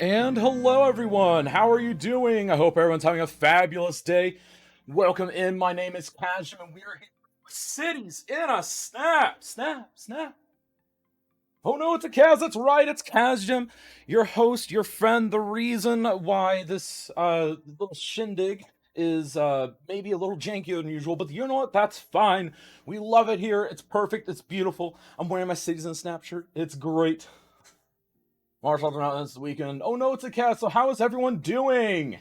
And hello everyone, how are you doing? I hope everyone's having a fabulous day. Welcome in, my name is Kazim, and we are here with Cities in a Snap! Snap, snap. Oh no, it's a Kaz, that's right, it's Kazim, your host, your friend, the reason why this little shindig is maybe a little jankier than usual, but you know what, that's fine. We love it here, it's perfect, it's beautiful. I'm wearing my Cities in a Snap shirt, it's great. Marshall's out this weekend. Oh no, it's a cat. So how is everyone doing?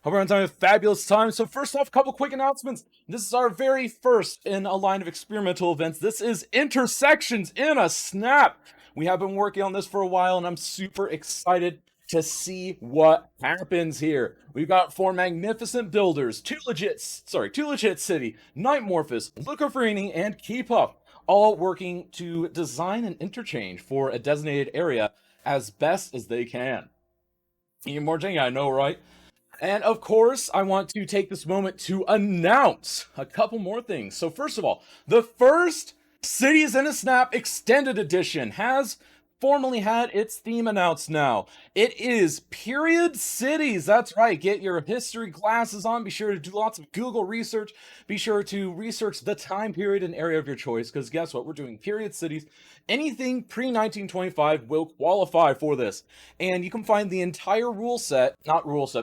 Hope everyone's having a fabulous time. So first off, a couple quick announcements. This is our very first in a line of experimental events. This is Intersections in a Snap. We have been working on this for a while, and I'm super excited to see what happens here. We've got four magnificent builders, two legit city, Nightmorphous, Luca Farini, and Keepup, all working to design an interchange for a designated area as best as they can. Even more janky, I know, right? And of course, I want to take this moment to announce a couple more things. So first of all, the first Cities in a Snap Extended Edition has formally had its theme announced now. It is Period Cities. That's right. Get your history glasses on. Be sure to do lots of Google research. Be sure to research the time period and area of your choice, because guess what? We're doing Period Cities. Anything pre-1925 will qualify for this. And you can find the entire the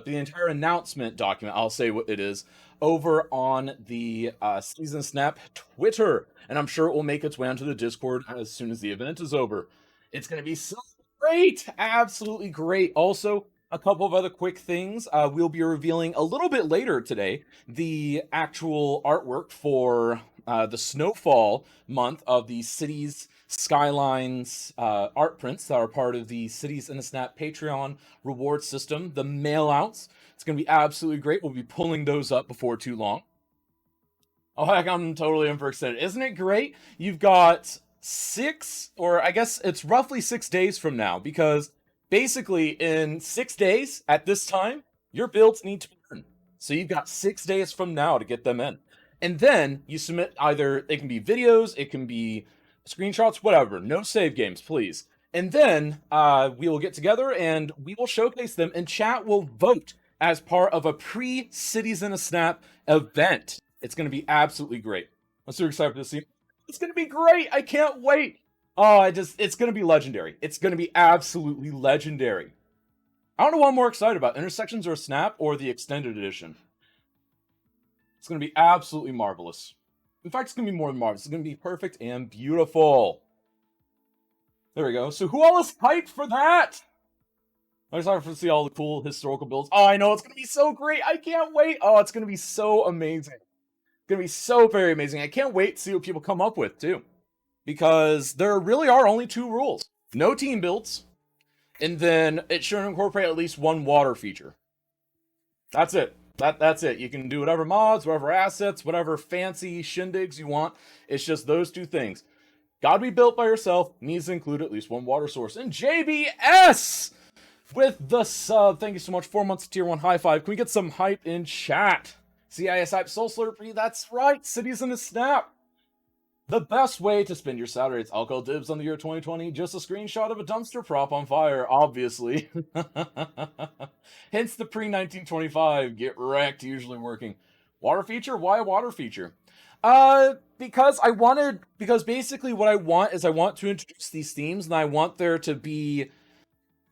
entire announcement document, I'll say what it is, over on the Cities in a Snap Twitter. And I'm sure it will make its way onto the Discord as soon as the event is over. It's going to be so great. Absolutely great. Also, a couple of other quick things. We'll be revealing a little bit later today the actual artwork for the Snowfall month of the Cities Skylines art prints that are part of the Cities in a Snap Patreon reward system, the mailouts. It's going to be absolutely great. We'll be pulling those up before too long. Oh, heck, I'm totally in for excited. Isn't it great? You've got or I guess it's roughly 6 days from now, because basically in 6 days at this time, your builds need to be done. So you've got 6 days from now to get them in. And then you submit either, it can be videos, it can be screenshots, whatever. No save games, please. And then we will get together and we will showcase them, and chat will vote as part of a pre-Cities in a Snap event. It's going to be absolutely great. I'm super excited to see. It's going to be great. I can't wait. Oh, it's going to be legendary. It's going to be absolutely legendary. I don't know what I'm more excited about, Intersections or Snap or the Extended Edition. It's going to be absolutely marvelous. In fact, it's going to be more than marvelous. It's going to be perfect and beautiful. There we go. So who all is hyped for that? I'm excited to see all the cool historical builds. Oh, I know. It's going to be so great. I can't wait. Oh, it's going to be so amazing. Gonna be so very amazing. I can't wait to see what people come up with too, because there really are only two rules: no team builds, and then it should incorporate at least one water feature. That's it. That's it. You can do whatever mods, whatever assets, whatever fancy shindigs you want. It's just those two things. Gotta be built by yourself, needs to include at least one water source. And JBS with the sub. Thank you so much. 4 months tier 1 high five. Can we get some hype in chat? CIS hype Soul Slurpee, that's right, Cities in a Snap. The best way to spend your Saturday is alcohol dibs on the year 2020, just a screenshot of a dumpster prop on fire, obviously. Hence the pre-1925, get wrecked, usually working. Water feature? Why a water feature? Because basically what I want is I want to introduce these themes, and I want there to be,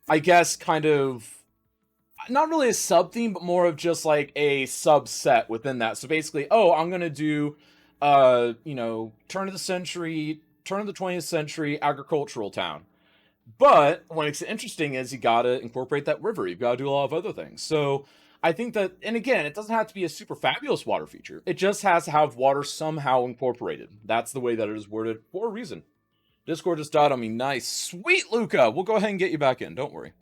I guess, kind of, not really a sub theme, but more of just like a subset within that. So basically, I'm gonna do, turn of the 20th century agricultural town. But what makes it interesting is you gotta incorporate that river. You've gotta do a lot of other things. So I think that, and again, it doesn't have to be a super fabulous water feature. It just has to have water somehow incorporated. That's the way that it is worded for a reason. Discord just died on me. Nice. Sweet, Luca. We'll go ahead and get you back in. Don't worry.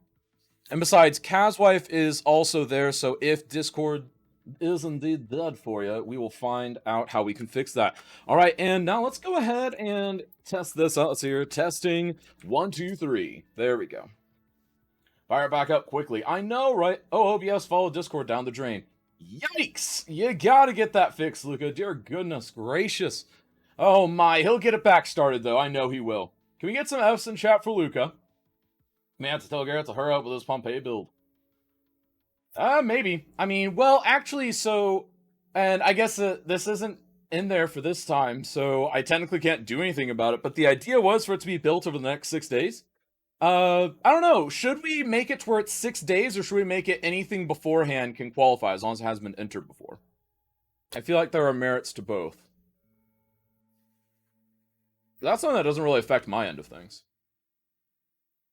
And besides, Kazwife is also there, so if Discord is indeed dead for you, we will find out how we can fix that. All right, and now let's go ahead and test this out. Let's see here. Testing 1, 2, 3. There we go. Fire it back up quickly. I know, right? Oh, OBS followed Discord down the drain. Yikes! You gotta get that fixed, Luca. Dear goodness gracious. Oh my, he'll get it back started, though. I know he will. Can we get some F's in chat for Luca? May have to tell Garrett to hurry up with his Pompeii build. Maybe. I mean, well, actually, so, and I guess this isn't in there for this time, so I technically can't do anything about it, but the idea was for it to be built over the next 6 days. I don't know. Should we make it to where it's 6 days, or should we make it anything beforehand can qualify as long as it has been entered before? I feel like there are merits to both. That's something that doesn't really affect my end of things.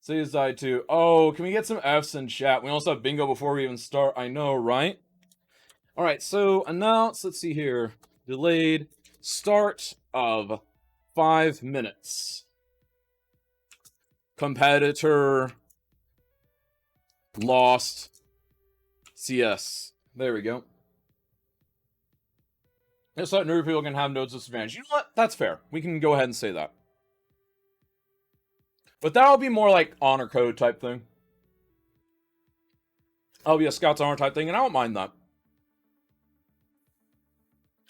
Cities died too. Oh, can we get some Fs in chat? We also have bingo before we even start. I know, right? Alright, so announce, let's see here. Delayed start of 5 minutes. Competitor lost CS. There we go. Just so that newer people can have nodes disadvantage. You know what? That's fair. We can go ahead and say that. But that'll be more like honor code type thing. That'll be a Scout's honor type thing, and I don't mind that.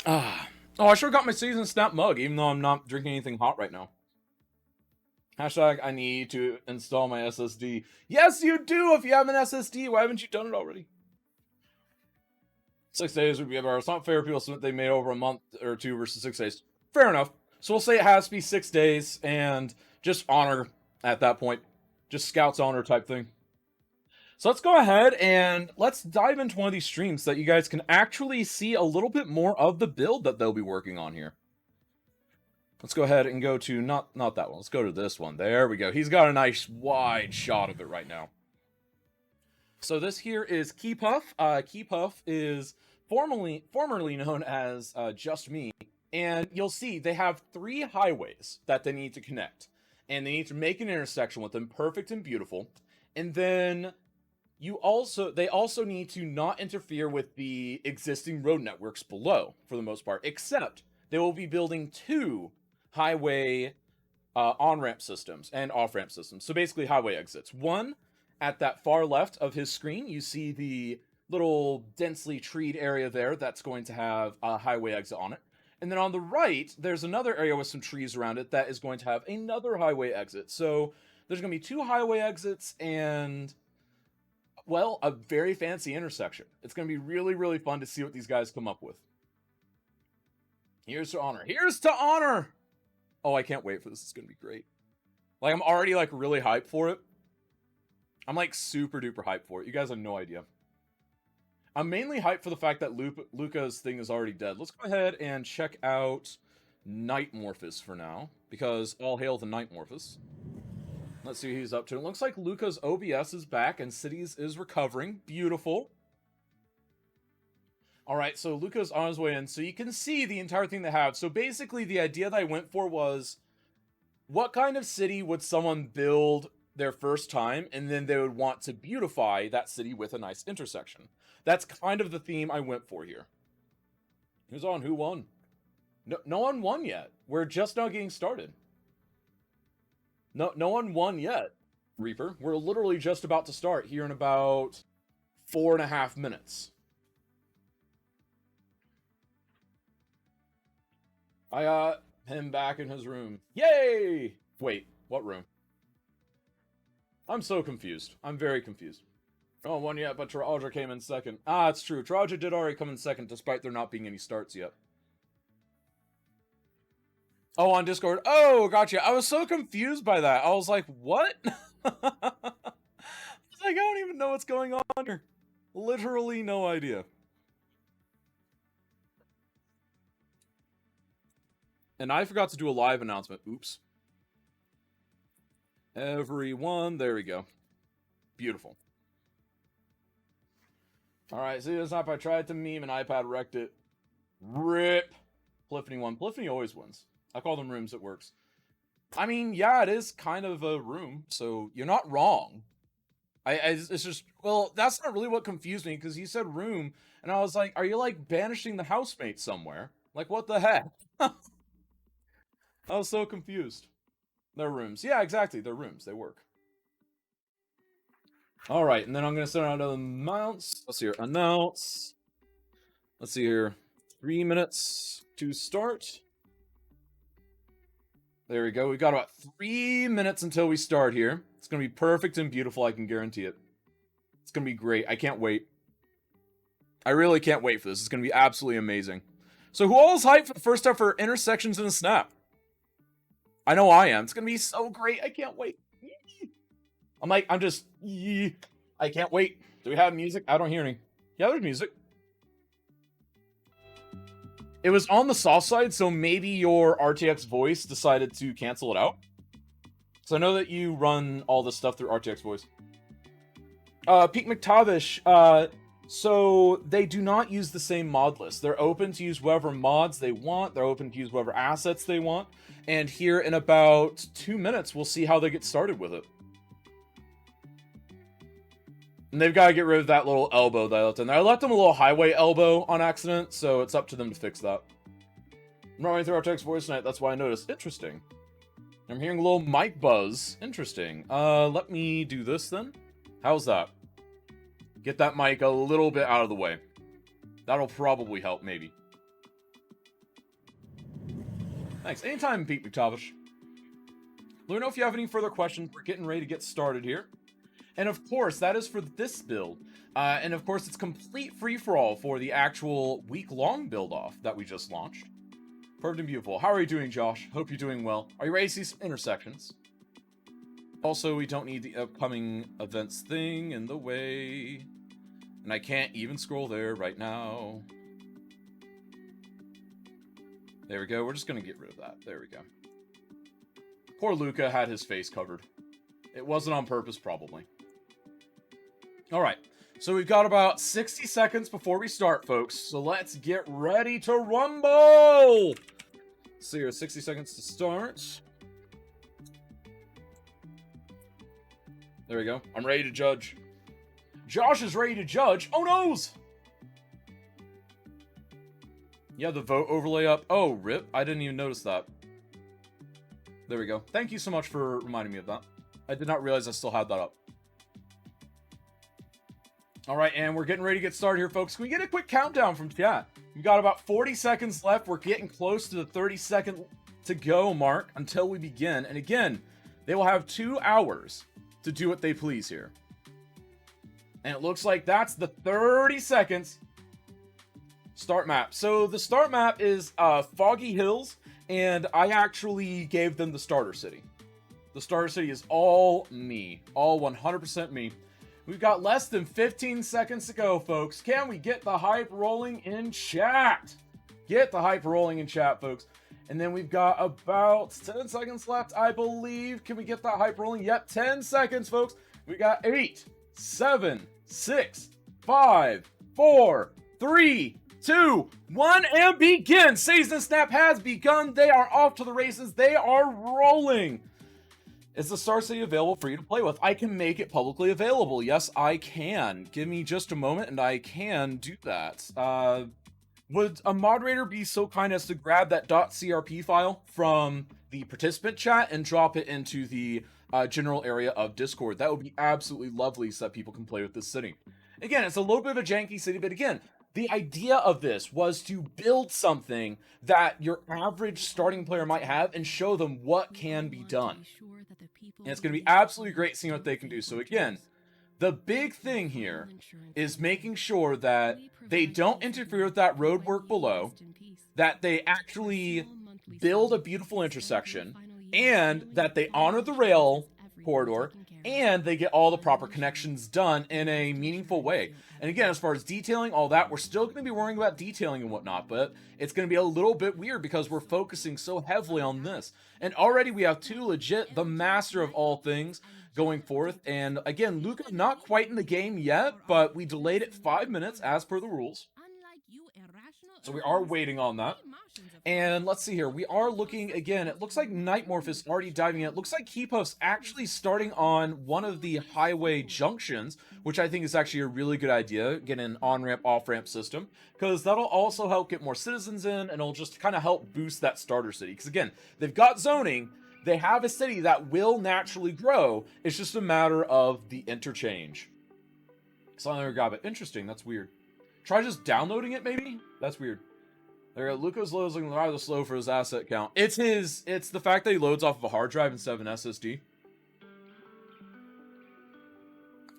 Oh, I sure got my season snap mug, even though I'm not drinking anything hot right now. Hashtag I need to install my SSD. Yes, you do if you have an SSD. Why haven't you done it already? 6 days would be better. It's not fair people submit they made over a month or two versus 6 days. Fair enough. So we'll say it has to be 6 days and just honor at that point. Just Scout's honor type thing. So let's go ahead and let's dive into one of these streams so that you guys can actually see a little bit more of the build that they'll be working on here. Let's go ahead and go to, not that one, let's go to this one. There we go. He's got a nice wide shot of it right now. So this here is Keypuff. Keypuff is formerly known as Just Me. And you'll see they have 3 highways that they need to connect. And they need to make an intersection with them perfect and beautiful. And then they also need to not interfere with the existing road networks below, for the most part, except they will be building 2 highway on-ramp systems and off-ramp systems. So basically highway exits. One, at that far left of his screen, you see the little densely treed area there that's going to have a highway exit on it. And then on the right, there's another area with some trees around it that is going to have another highway exit. So there's going to be 2 highway exits and, well, a very fancy intersection. It's going to be really, really fun to see what these guys come up with. Here's to honor. Here's to honor! Oh, I can't wait for this. It's going to be great. Like, I'm already, like, really hyped for it. I'm, like, super duper hyped for it. You guys have no idea. I'm mainly hyped for the fact that Luca's thing is already dead. Let's go ahead and check out Nightmorphous for now, because all hail the Nightmorphous. Let's see what he's up to. It looks like Luca's OBS is back and Cities is recovering. Beautiful. Alright, so Luca's on his way in. So you can see the entire thing they have. So basically the idea that I went for was, what kind of city would someone build their first time, and then they would want to beautify that city with a nice intersection. That's kind of the theme I went for here. Who's on? Who won? No one won yet. We're just now getting started. No one won yet, Reaper. We're literally just about to start here in about 4.5 minutes. I got him back in his room. Yay! Wait, what room? I'm so confused. I'm very confused. No one yet, but Taraja came in second. Ah, it's true. Taraja did already come in second, despite there not being any starts yet. Oh, on Discord. Oh, gotcha. I was so confused by that. I was like, what? I was like, I don't even know what's going on here. Literally no idea. And I forgot to do a live announcement. Oops. Everyone. There we go. Beautiful. Alright, see this up. I tried to meme and iPad wrecked it. RIP. Polyphony won. Polyphony always wins. I call them rooms, it works. I mean, yeah, it is kind of a room, so you're not wrong. It's just, well, that's not really what confused me, because you said room, and I was like, are you, like, banishing the housemate somewhere? Like, what the heck? I was so confused. They're rooms. Yeah, exactly, they're rooms. They work. Alright, and then I'm going to send out another announce. Let's see here. Announce. Let's see here. 3 minutes to start. There we go. We've got about 3 minutes until we start here. It's going to be perfect and beautiful, I can guarantee it. It's going to be great. I can't wait. I really can't wait for this. It's going to be absolutely amazing. So who all is hyped for the first time for intersections in the snap? I know I am. It's going to be so great. I can't wait. I can't wait. Do we have music? I don't hear any. Yeah, there's music. It was on the soft side, so maybe your RTX voice decided to cancel it out. So I know that you run all this stuff through RTX voice. Pete McTavish, so they do not use the same mod list. They're open to use whatever mods they want. They're open to use whatever assets they want. And here in about 2 minutes, we'll see how they get started with it. And they've got to get rid of that little elbow that I left in there. I left them a little highway elbow on accident, so it's up to them to fix that. I'm running through RTX voice tonight, that's why I noticed. Interesting. I'm hearing a little mic buzz. Interesting. Let me do this then. How's that? Get that mic a little bit out of the way. That'll probably help, maybe. Thanks. Anytime, Pete McTavish. Let me know if you have any further questions. We're getting ready to get started here. And of course, that is for this build. And of course, it's complete free-for-all for the actual week-long build-off that we just launched. Perfect and beautiful. How are you doing, Josh? Hope you're doing well. Are you ready to see some intersections? Also, we don't need the upcoming events thing in the way. And I can't even scroll there right now. There we go. We're just going to get rid of that. There we go. Poor Luca had his face covered. It wasn't on purpose, probably. Alright, so we've got about 60 seconds before we start, folks. So let's get ready to rumble! So here, 60 seconds to start. There we go. I'm ready to judge. Josh is ready to judge. Oh, noes! Yeah, the vote overlay up. Oh, rip. I didn't even notice that. There we go. Thank you so much for reminding me of that. I did not realize I still had that up. Alright, and we're getting ready to get started here, folks. Can we get a quick countdown from chat? We've got about 40 seconds left. We're getting close to the 30-second to go mark until we begin. And again, they will have 2 hours to do what they please here. And it looks like that's the 30 seconds start map. So the start map is Foggy Hills, and I actually gave them the starter city. The starter city is all me. All 100% me. We've got less than 15 seconds to go, folks. Can we get the hype rolling in chat? Get the hype rolling in chat, folks. And then we've got about 10 seconds left, I believe. Can we get that hype rolling? Yep, 10 seconds, folks. We got 8, 7, 6, 5, 4, 3, 2, 1, and begin. Season Snap has begun. They are off to the races. They are rolling. Is the Star City available for you to play with? I can make it publicly available. Yes, I can. Give me just a moment and I can do that. Would a moderator be so kind as to grab that .crp file from the participant chat and drop it into the general area of Discord? That would be absolutely lovely so that people can play with this city. Again, it's a little bit of a janky city, but again, the idea of this was to build something that your average starting player might have and show them what can be done. And it's going to be absolutely great seeing what they can do. So again, the big thing here is making sure that they don't interfere with that road work below, that they actually build a beautiful intersection, and that they honor the rail corridor, and they get all the proper connections done in a meaningful way. And again, as far as detailing, all that, we're still going to be worrying about detailing and whatnot, but it's going to be a little bit weird because we're focusing so heavily on this. And already we have two legit, the master of all things, going forth. And again, Luca not quite in the game yet, but we delayed it 5 minutes as per the rules. So we are waiting on that. And let's see here. We are looking, again, it looks like Nightmorph is already diving in. It looks like Keephuff's actually starting on one of the highway junctions, which I think is actually a really good idea, getting an on-ramp, off-ramp system, because that'll also help get more citizens in, and it'll just kind of help boost that starter city. Because again, they've got zoning, they have a city that will naturally grow, it's just a matter of the interchange. So I never got it. Interesting, that's weird. Try just downloading it, maybe? That's weird. Luca's loading rather slow for his asset count. It's the fact that he loads off of a hard drive instead of an SSD.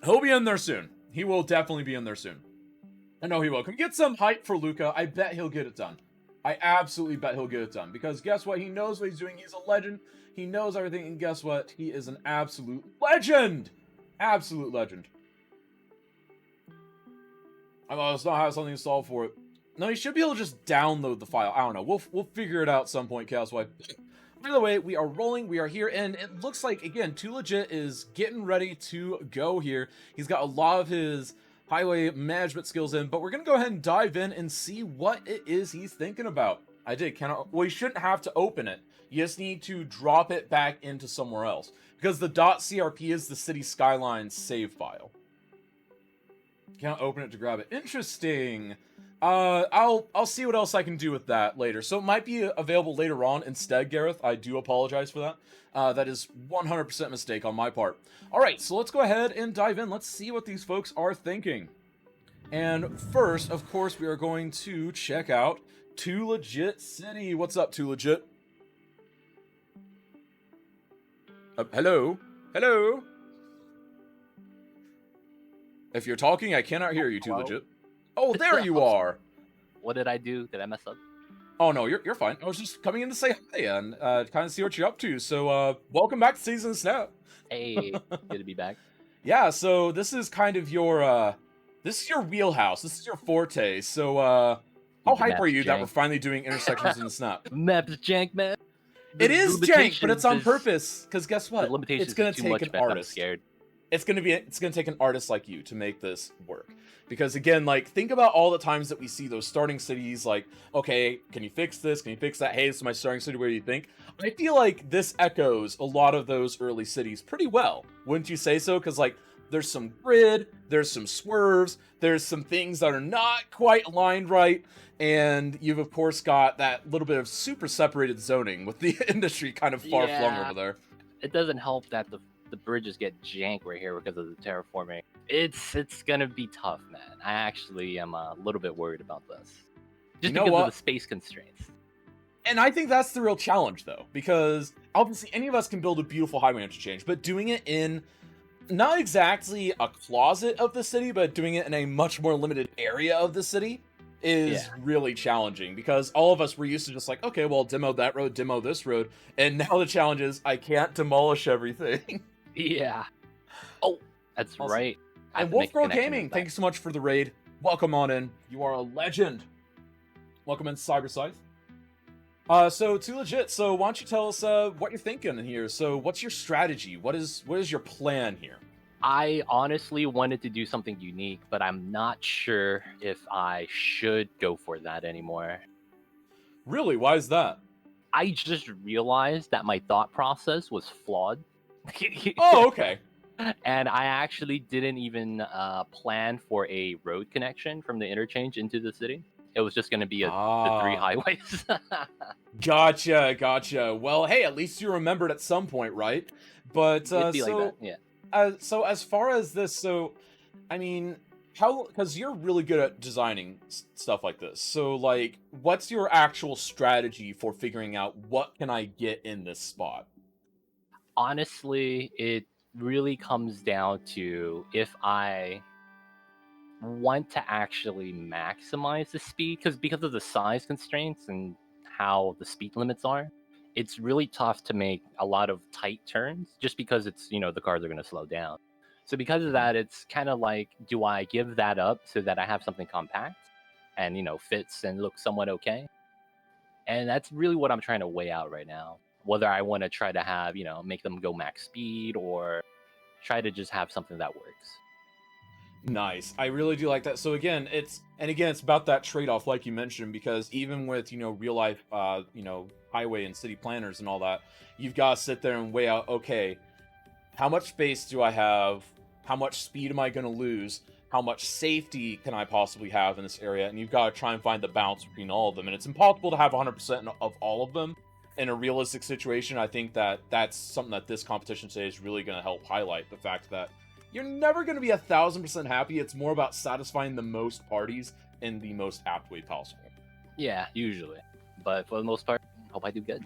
He'll be in there soon. He will definitely be in there soon. I know he will. Can we get some hype for Luca? I bet he'll get it done. I absolutely bet he'll get it done. Because guess what? He knows what he's doing. He's a legend. He knows everything. And guess what? He is an absolute legend. Absolute legend. I must not have something installed for it. No, you should be able to just download the file. I don't know. We'll figure it out some point, Chaos White. By the way, we are rolling. We are here. And it looks like, again, Too Legit is getting ready to go here. He's got a lot of his highway management skills in, but we're going to go ahead and dive in and see what it is he's thinking about. Well, you shouldn't have to open it. You just need to drop it back into somewhere else. Because the .crp is the city skyline save file. Can't open it to grab it. Interesting. I'll see what else I can do with that later. So it might be available later on instead, Gareth. I do apologize for that. That is 100% mistake on my part. Alright, so let's go ahead and dive in. Let's see what these folks are thinking. And first, of course, we are going to check out Too Legit City. What's up, Too Legit? Hello? Hello? If you're talking, I cannot hear you, Too Legit. Oh, there you are! What did I do? Did I mess up? Oh, no, you're fine. I was just coming in to say hi and kind of see what you're up to. So, welcome back to Season of Snap. Hey, good to be back. Yeah, so this is kind of your, this is your wheelhouse. This is your forte. So, how hype are you that we're finally doing intersections in the Snap? Map's jank, man. It is jank, but it's on purpose. Because guess what? It's going to take an artist. I'm scared. It's going to take an artist like you to make this work. Because again, like, think about all the times that we see those starting cities, like, okay, can you fix this? Can you fix that? Hey, this is my starting city, where do you think? I feel like this echoes a lot of those early cities pretty well. Wouldn't you say so? Because, like, there's some grid, there's some swerves, there's some things that are not quite aligned right, and you've, of course, got that little bit of super separated zoning with the industry kind of far flung over there. It doesn't help that the bridges get jank right here because of the terraforming. It's gonna be tough, man. I actually am a little bit worried about this. Just because of the space constraints. And I think that's the real challenge, though, because obviously any of us can build a beautiful highway interchange, but doing it in not exactly a closet of the city, but doing it in a much more limited area of the city is really challenging, because all of us were used to just like, okay, well, demo that road, demo this road, and now the challenge is I can't demolish everything. Yeah. Oh, that's awesome. Right. And Wolfgirl Gaming, thank you so much for the raid. Welcome on in. You are a legend. Welcome in, Cyber Scythe. So Too Legit, so why don't you tell us what you're thinking here? So what's your strategy? What is your plan here? I honestly wanted to do something unique, but I'm not sure if I should go for that anymore. Really? Why is that? I just realized that my thought process was flawed. Oh, okay. And I actually didn't even plan for a road connection from the interchange into the city. It was just going to be the 3 highways. Gotcha. Well, hey, at least you remembered at some point, right? But It'd be like that, yeah. So as far as this, so I mean, because you're really good at designing stuff like this. So like, what's your actual strategy for figuring out what can I get in this spot? Honestly, it really comes down to if I want to actually maximize the speed, because of the size constraints and how the speed limits are, it's really tough to make a lot of tight turns just because it's, the cars are going to slow down. So because of that, it's kind of like, do I give that up so that I have something compact and, fits and looks somewhat okay? And that's really what I'm trying to weigh out right now. Whether I want to try to have, make them go max speed or try to just have something that works. Nice. I really do like that. So again, it's about that trade-off, like you mentioned, because even with, real life, highway and city planners and all that, you've got to sit there and weigh out, okay, how much space do I have? How much speed am I going to lose? How much safety can I possibly have in this area? And you've got to try and find the balance between all of them. And it's impossible to have 100% of all of them in a realistic situation. I think that that's something that this competition today is really going to help highlight, the fact that you're never going to be 1,000% happy. It's more about satisfying the most parties in the most apt way possible. Yeah, usually. But for the most part, hope I do good.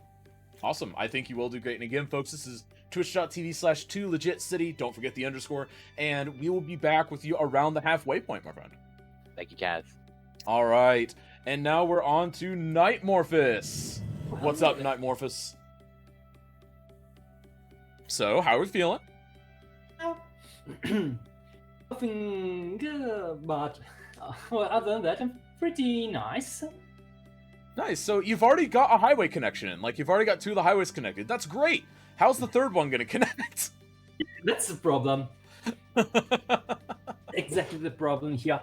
Awesome. I think you will do great. And again, folks, this is twitch.tv/2legitcity. Don't forget the underscore. And we will be back with you around the halfway point, my friend. Thank you, Kaz. All right. And now we're on to Nightmorphus. What's up, Nightmorphus? So, how are we feeling? Nothing good, but well, other than that, I'm pretty nice. Nice. So you've already got a highway connection in. Like, you've already got 2 of the highways connected. That's great. How's the third one going to connect? That's the problem. Exactly the problem here.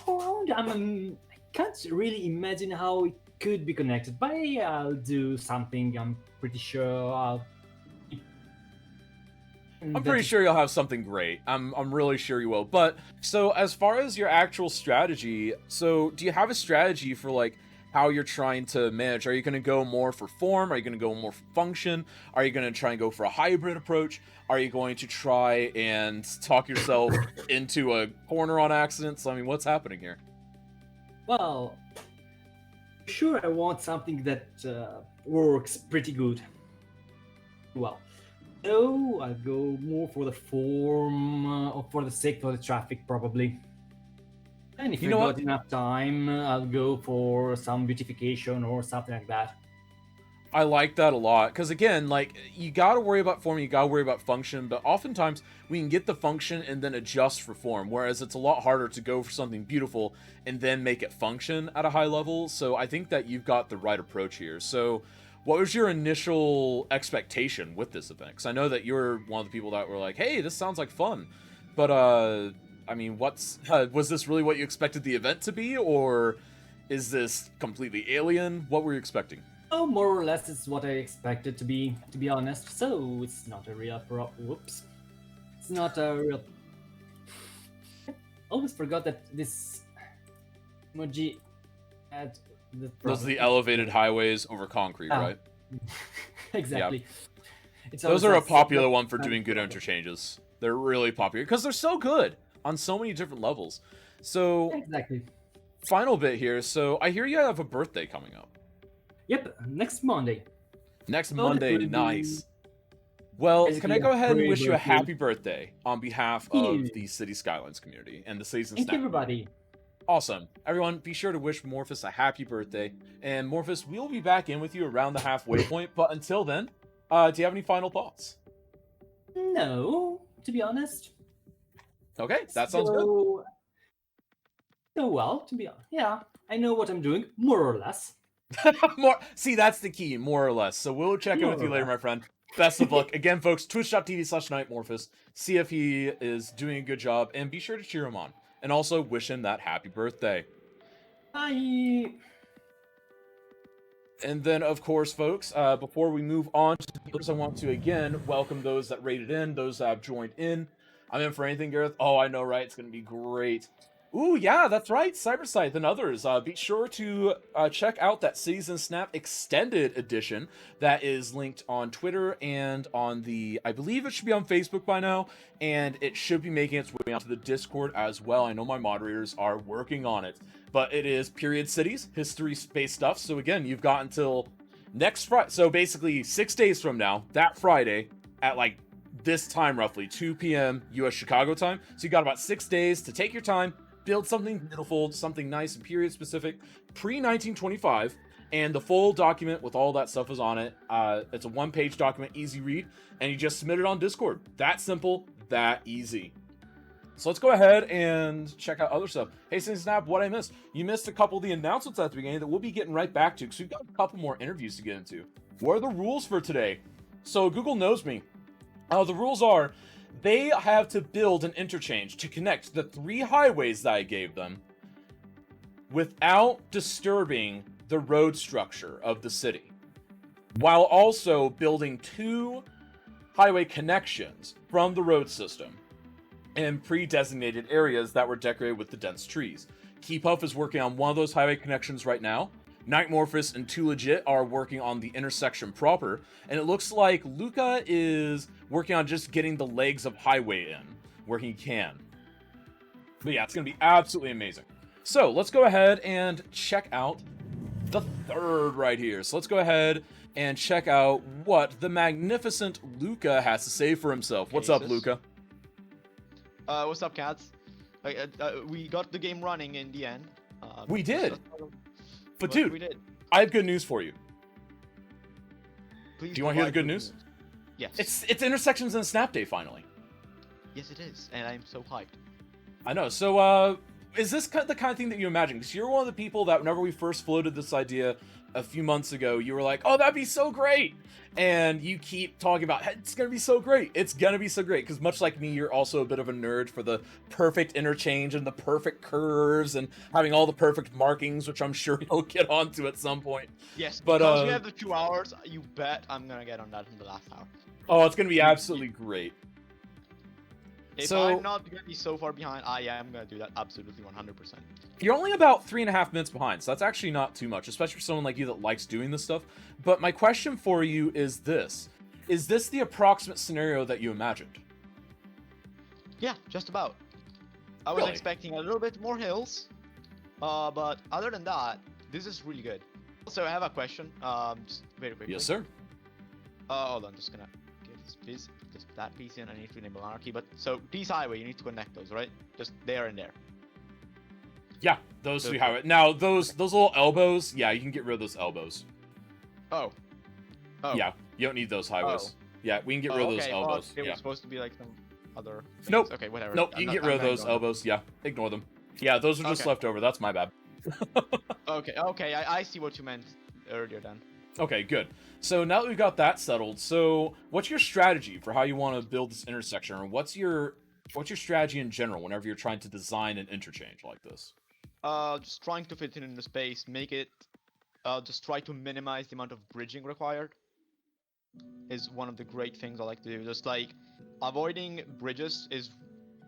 I can't really imagine how it could be connected, but I'll do something. I'm pretty sure I'm pretty sure you'll have something great. I'm really sure you will. But so as far as your actual strategy, so do you have a strategy for like how you're trying to manage? Are you going to go more for form? Are you going to go more for function? Are you going to try and go for a hybrid approach? Are you going to try and talk yourself into a corner on accident? So I mean, what's happening here? Well, sure, I want something that works pretty good. Well, so I'll go more for the form, or for the sake of the traffic, probably. And if You I know got what? enough time, I'll go for some beautification or something like that. I like that a lot because again, like you got to worry about form, you got to worry about function, but oftentimes we can get the function and then adjust for form, whereas it's a lot harder to go for something beautiful and then make it function at a high level. So I think that you've got the right approach here. So what was your initial expectation with this event? Because I know that you're one of the people that were like, hey, this sounds like fun, but I mean, was this really what you expected the event to be, or is this completely alien? What were you expecting? Oh, more or less, it's what I expected to be honest. So it's not a real whoops. It's not a real. Always forgot that this emoji had the. Those are the elevated highways over concrete, Ah. right? Exactly. It's Those always are a that popular separate one for kind doing of good problem. interchanges. They're really popular because they're so good on so many different levels. So, Exactly. final bit here. So, I hear you have a birthday coming up. Yep. Next Monday. Next that Monday, will be nice. Well, can basically I go a ahead and wish you a pre-birthday. happy birthday on behalf Thank of you. the City Skylines community and the Season Thank Snap you, everybody. community? Awesome. Everyone, be sure to wish Morphus a happy birthday. And Morphus, we'll be back in with you around the halfway point. But until then, do you have any final thoughts? No, to be honest. Okay, that sounds good. So well, to be honest. Yeah, I know what I'm doing, more or less. See, that's the key, more or less. So we'll check in More with you or later, less. my friend. Best of luck. Again, folks, twitch.tv/Nightmorphus. See if he is doing a good job, and be sure to cheer him on. And also wish him that happy birthday. Bye. And then, of course, folks, before we move on to the viewers, I want to again welcome those that rated in, those that have joined in. I'm in for anything, Gareth. Oh, I know, right? It's going to be great. Ooh, yeah, that's right. Cyberscythe and others. Be sure to check out that Season Snap Extended Edition that is linked on Twitter and on the, I believe it should be on Facebook by now, and it should be making its way onto the Discord as well. I know my moderators are working on it, but it is period cities, history-based stuff. So again, you've got until next Friday. So basically 6 days from now, that Friday, at like this time roughly, 2 p.m. U.S. Chicago time. So you got about 6 days to take your time, build something beautiful, something nice and period specific, pre-1925, and the full document with all that stuff is on it. It's a one-page document, easy read, and you just submit it on Discord. That simple, that easy. So let's go ahead and check out other stuff. Hey, Snap, what I missed? You missed a couple of the announcements at the beginning that we'll be getting right back to, because we've got a couple more interviews to get into. What are the rules for today? So Google knows me. The rules are, they have to build an interchange to connect the 3 highways that I gave them without disturbing the road structure of the city, while also building 2 highway connections from the road system in pre-designated areas that were decorated with the dense trees. Keepuff is working on one of those highway connections right now. Nightmorphus and 2Legit are working on the intersection proper, and it looks like Luca is working on just getting the legs of highway in where he can. But yeah, it's gonna be absolutely amazing. So let's go ahead and check out the third right here. So let's go ahead and check out what the magnificent Luca has to say for himself. What's up, Jesus. Luca? What's up, cats? We got the game running in the end. We did. But we dude, did. I have good news for you. Please Do you want to hear the provide good news? Yes. It's Intersections and Snap Day finally. Yes, it is, and I'm so hyped. I know. So, is this the kind of thing that you imagine? Because you're one of the people that whenever we first floated this idea a few months ago, you were like, "Oh, that'd be so great," and you keep talking about it's gonna be so great. It's gonna be so great. Because much like me, you're also a bit of a nerd for the perfect interchange and the perfect curves and having all the perfect markings, which I'm sure you'll get onto at some point. Yes, But, because we have the 2 hours, you bet I'm gonna get on that in the last hour. Oh, it's gonna be absolutely great. If So- I'm not gonna be so far behind, I am gonna do that absolutely 100%. You're only about 3.5 minutes behind, so that's actually not too much, especially for someone like you that likes doing this stuff. But my question for you is this. Is this the approximate scenario that you imagined? Yeah, just about. I was Really? expecting a little bit more hills, but other than that, this is really good. Also, I have a question, just very quickly. Yes, sir. Hold on, just gonna get this piece, just that piece in. I need to enable anarchy, but so these highway, you need to connect those, right? Just there and there. Yeah, those So- three highway. Now, those little elbows, yeah, you can get rid of those elbows. Oh. Oh. Yeah, you don't need those highways. Yeah, we can get rid of those okay, elbows. They were Yeah. supposed to be like some other. Things. Nope. Okay, whatever. Nope, I'm you can not- get I'm rid of not those going. elbows. Yeah, ignore them. Yeah, those are just Okay. left over. That's my bad. Okay, I see what you meant earlier then. Okay, good. So now that we've got that settled, so what's your strategy for how you want to build this intersection, or what's your strategy in general whenever you're trying to design an interchange like this? Just trying to fit it in the space, make it. Just try to minimize the amount of bridging required. Is one of the great things I like to do. Just like avoiding bridges is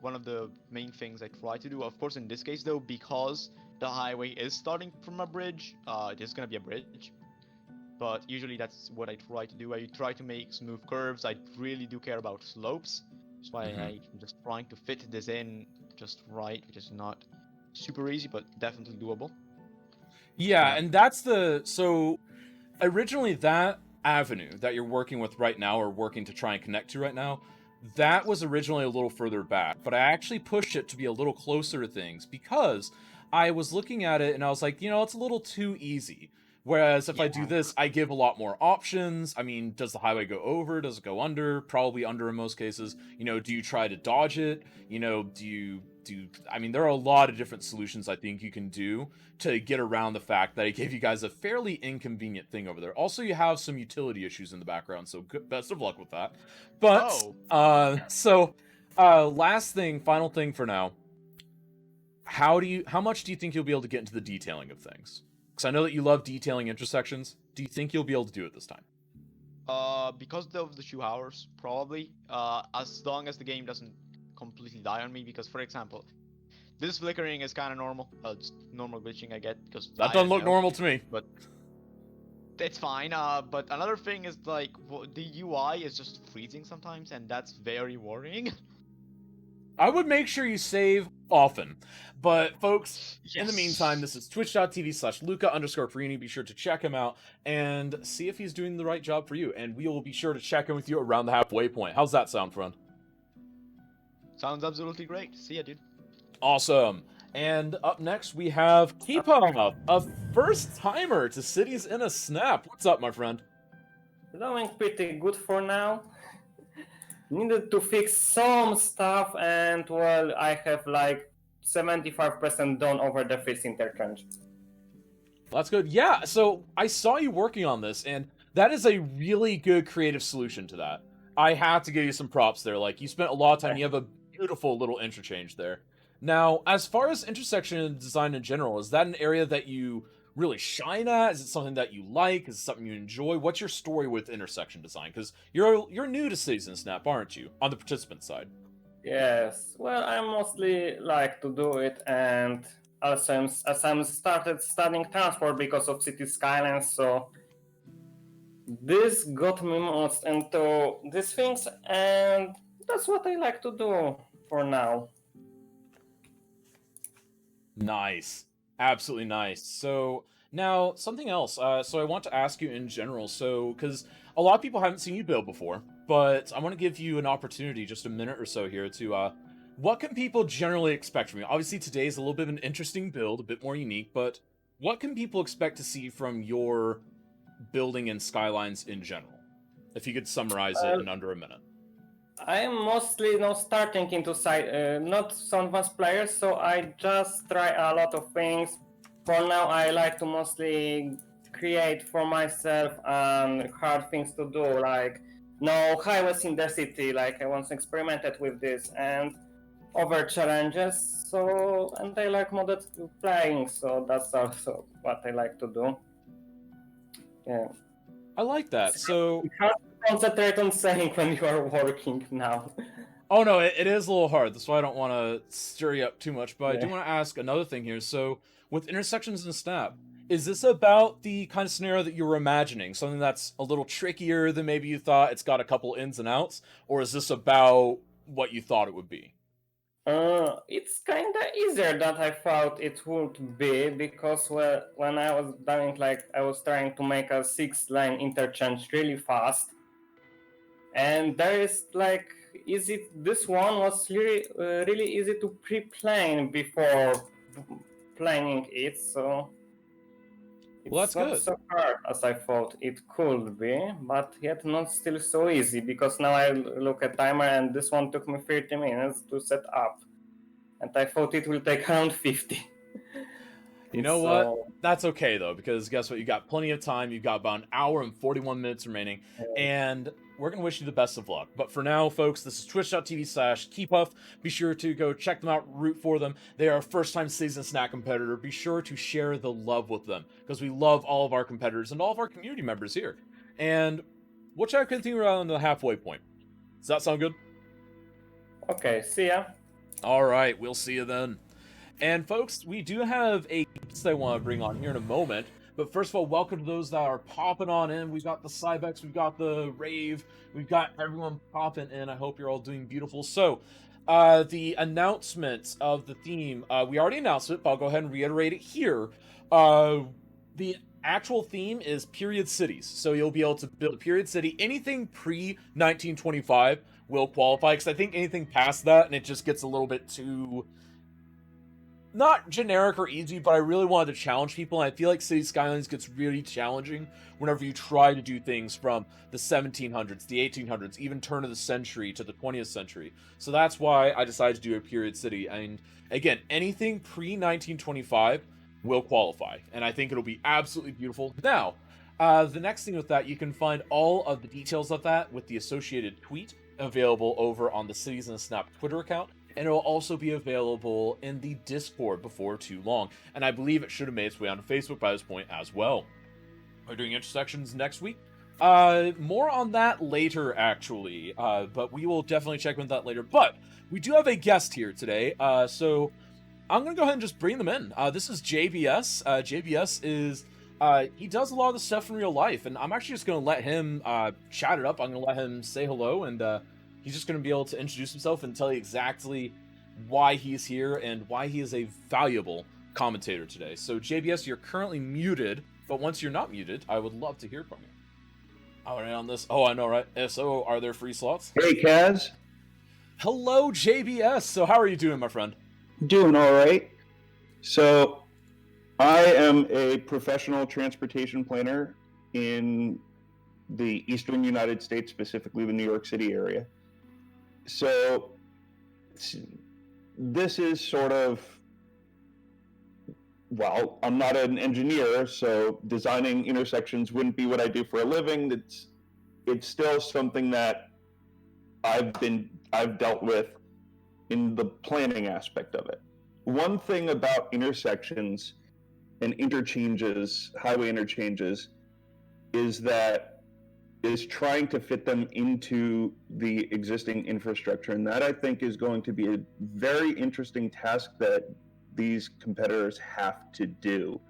one of the main things I try to do. Of course, in this case though, because the highway is starting from a bridge, it is gonna be a bridge. But usually that's what I try to do. I try to make smooth curves. I really do care about slopes. That's why Mhm. I'm just trying to fit this in just right, which is not super easy, but definitely doable. Yeah, Yeah. and that's so originally that avenue that you're working with right now, or working to try and connect to right now, that was originally a little further back, but I actually pushed it to be a little closer to things because I was looking at it and I was like, it's a little too easy. Whereas if I do Yeah. this, I give a lot more options. I mean, does the highway go over? Does it go under? Probably under in most cases. Do you try to dodge it? I mean, there are a lot of different solutions I think you can do to get around the fact that I gave you guys a fairly inconvenient thing over there. Also, you have some utility issues in the background, so best of luck with that. But, last thing, final thing for now. How much do you think you'll be able to get into the detailing of things? Because I know that you love detailing intersections. Do you think you'll be able to do it this time? Because of the 2 hours, probably. As long as the game doesn't completely die on me, because for example, this flickering is kind of normal. It's normal glitching I get because That I doesn't look know, normal to me. but it's fine. But another thing is like the UI is just freezing sometimes, and that's very worrying. I would make sure you save often. But folks, in the Yes. meantime, this is twitch.tv/Luca_Perini. Be sure to check him out and see if he's doing the right job for you. And we will be sure to check in with you around the halfway point. How's that sound, friend? Sounds absolutely great. See ya, dude. Awesome. And up next, we have K-Pop, a first-timer to Cities in a Snap. What's up, my friend? Doing pretty good for now. Needed to fix some stuff, and well, I have like 75% done over the first interchange. That's good. Yeah, so I saw you working on this, and that is a really good creative solution to that. I have to give you some props there. Like, you spent a lot of time, you have a beautiful little interchange there. Now, as far as intersection design in general, is that an area that you really shine at? Is it something that you like? Is it something you enjoy? What's your story with intersection design? Because you're new to Cities in Snap, aren't you? On the participant side. Yes, well, I mostly like to do it, and also as I'm started studying transport because of City Skylines, so this got me most into these things, and that's what I like to do for now. Nice. Absolutely nice. So now something else. So I want to ask you in general. So because a lot of people haven't seen you build before, but I want to give you an opportunity, just a minute or so here, to what can people generally expect from you? Obviously, today is a little bit of an interesting build, a bit more unique, but what can people expect to see from your building and skylines in general? If you could summarize it in under a minute. I am mostly not starting into side, not some advanced players, so I just try a lot of things. For now, I like to mostly create for myself and hard things to do, like no highways in the city. Like I once experimented with this and other challenges. So, and I like modded playing, so that's also what I like to do. Yeah. I like that. So You have to concentrate on saying when you are working now. oh no, it is a little hard. That's why I don't want to stir you up too much. But I do Yeah. want to ask another thing here. So, with intersections and snap, is this about the kind of scenario that you were imagining? Something that's a little trickier than maybe you thought? It's got a couple ins and outs, or is this about what you thought it would be? It's kind of easier than I thought it would be because when I was doing I was trying to make a 6-line interchange really fast, and there is easy. This one was really easy to pre-plan before planning it, so it's Well, that's not good. so hard as I thought it could be, but yet not still so easy because now I look at timer and this one took me 30 minutes to set up, and I thought it will take around 50. You know what? That's okay though, because guess what? You got plenty of time. You've got about an hour and 41 minutes remaining, and we're gonna wish you the best of luck. But for now, folks, this is twitch.tv/Keepuff. Be sure to go check them out, root for them. They are a first-time season snack competitor. Be sure to share the love with them, because we love all of our competitors and all of our community members here. And we'll try to continue around the halfway point. Does that sound good? Okay, see ya. All right, we'll see you then. And folks, we do have a guest I want to bring on here in a moment. But first of all, welcome to those that are popping on in. We've got the Cybex, we've got the Rave, we've got everyone popping in. I hope you're all doing beautiful. So, the announcement of the theme, we already announced it, but I'll go ahead and reiterate it here. The actual theme is period cities. So you'll be able to build a period city. Anything pre-1925 will qualify, because I think anything past that, and it just gets a little bit too... not generic or easy, but I really wanted to challenge people, and I feel like City Skylines gets really challenging whenever you try to do things from the 1700s, the 1800s, even turn of the century to the 20th century. So that's why I decided to do a period city, and again, anything pre-1925 will qualify, and I think it'll be absolutely beautiful. Now, the next thing with that, you can find all of the details of that with the associated tweet available over on the Cities in a Snap Twitter account, and it will also be available in the Discord before too long. And I believe it should have made its way onto Facebook by this point as well. We're doing intersections next week. More on that later, actually. But we will definitely check into that later. But we do have a guest here today. So I'm going to go ahead and just bring them in. This is JBS. JBS is... he does a lot of the stuff in real life. And I'm actually just going to let him chat it up. I'm going to let him say hello, and... he's just going to be able to introduce himself and tell you exactly why he's here and why he is a valuable commentator today. So, JBS, you're currently muted, but once you're not muted, I would love to hear from you. All right, on this... oh, I know, right? SO, are there free slots? Hey, Kaz. Hello, JBS. So, how are you doing, my friend? Doing all right. So, I am a professional transportation planner in the eastern United States, specifically the New York City area. So this is sort of, well, I'm not an engineer, so designing intersections wouldn't be what I do for a living. It's still something that I've dealt with in the planning aspect of it. One thing about intersections and interchanges, highway interchanges, is trying to fit them into the existing infrastructure. And that, I think, is going to be a very interesting task that these competitors have to do.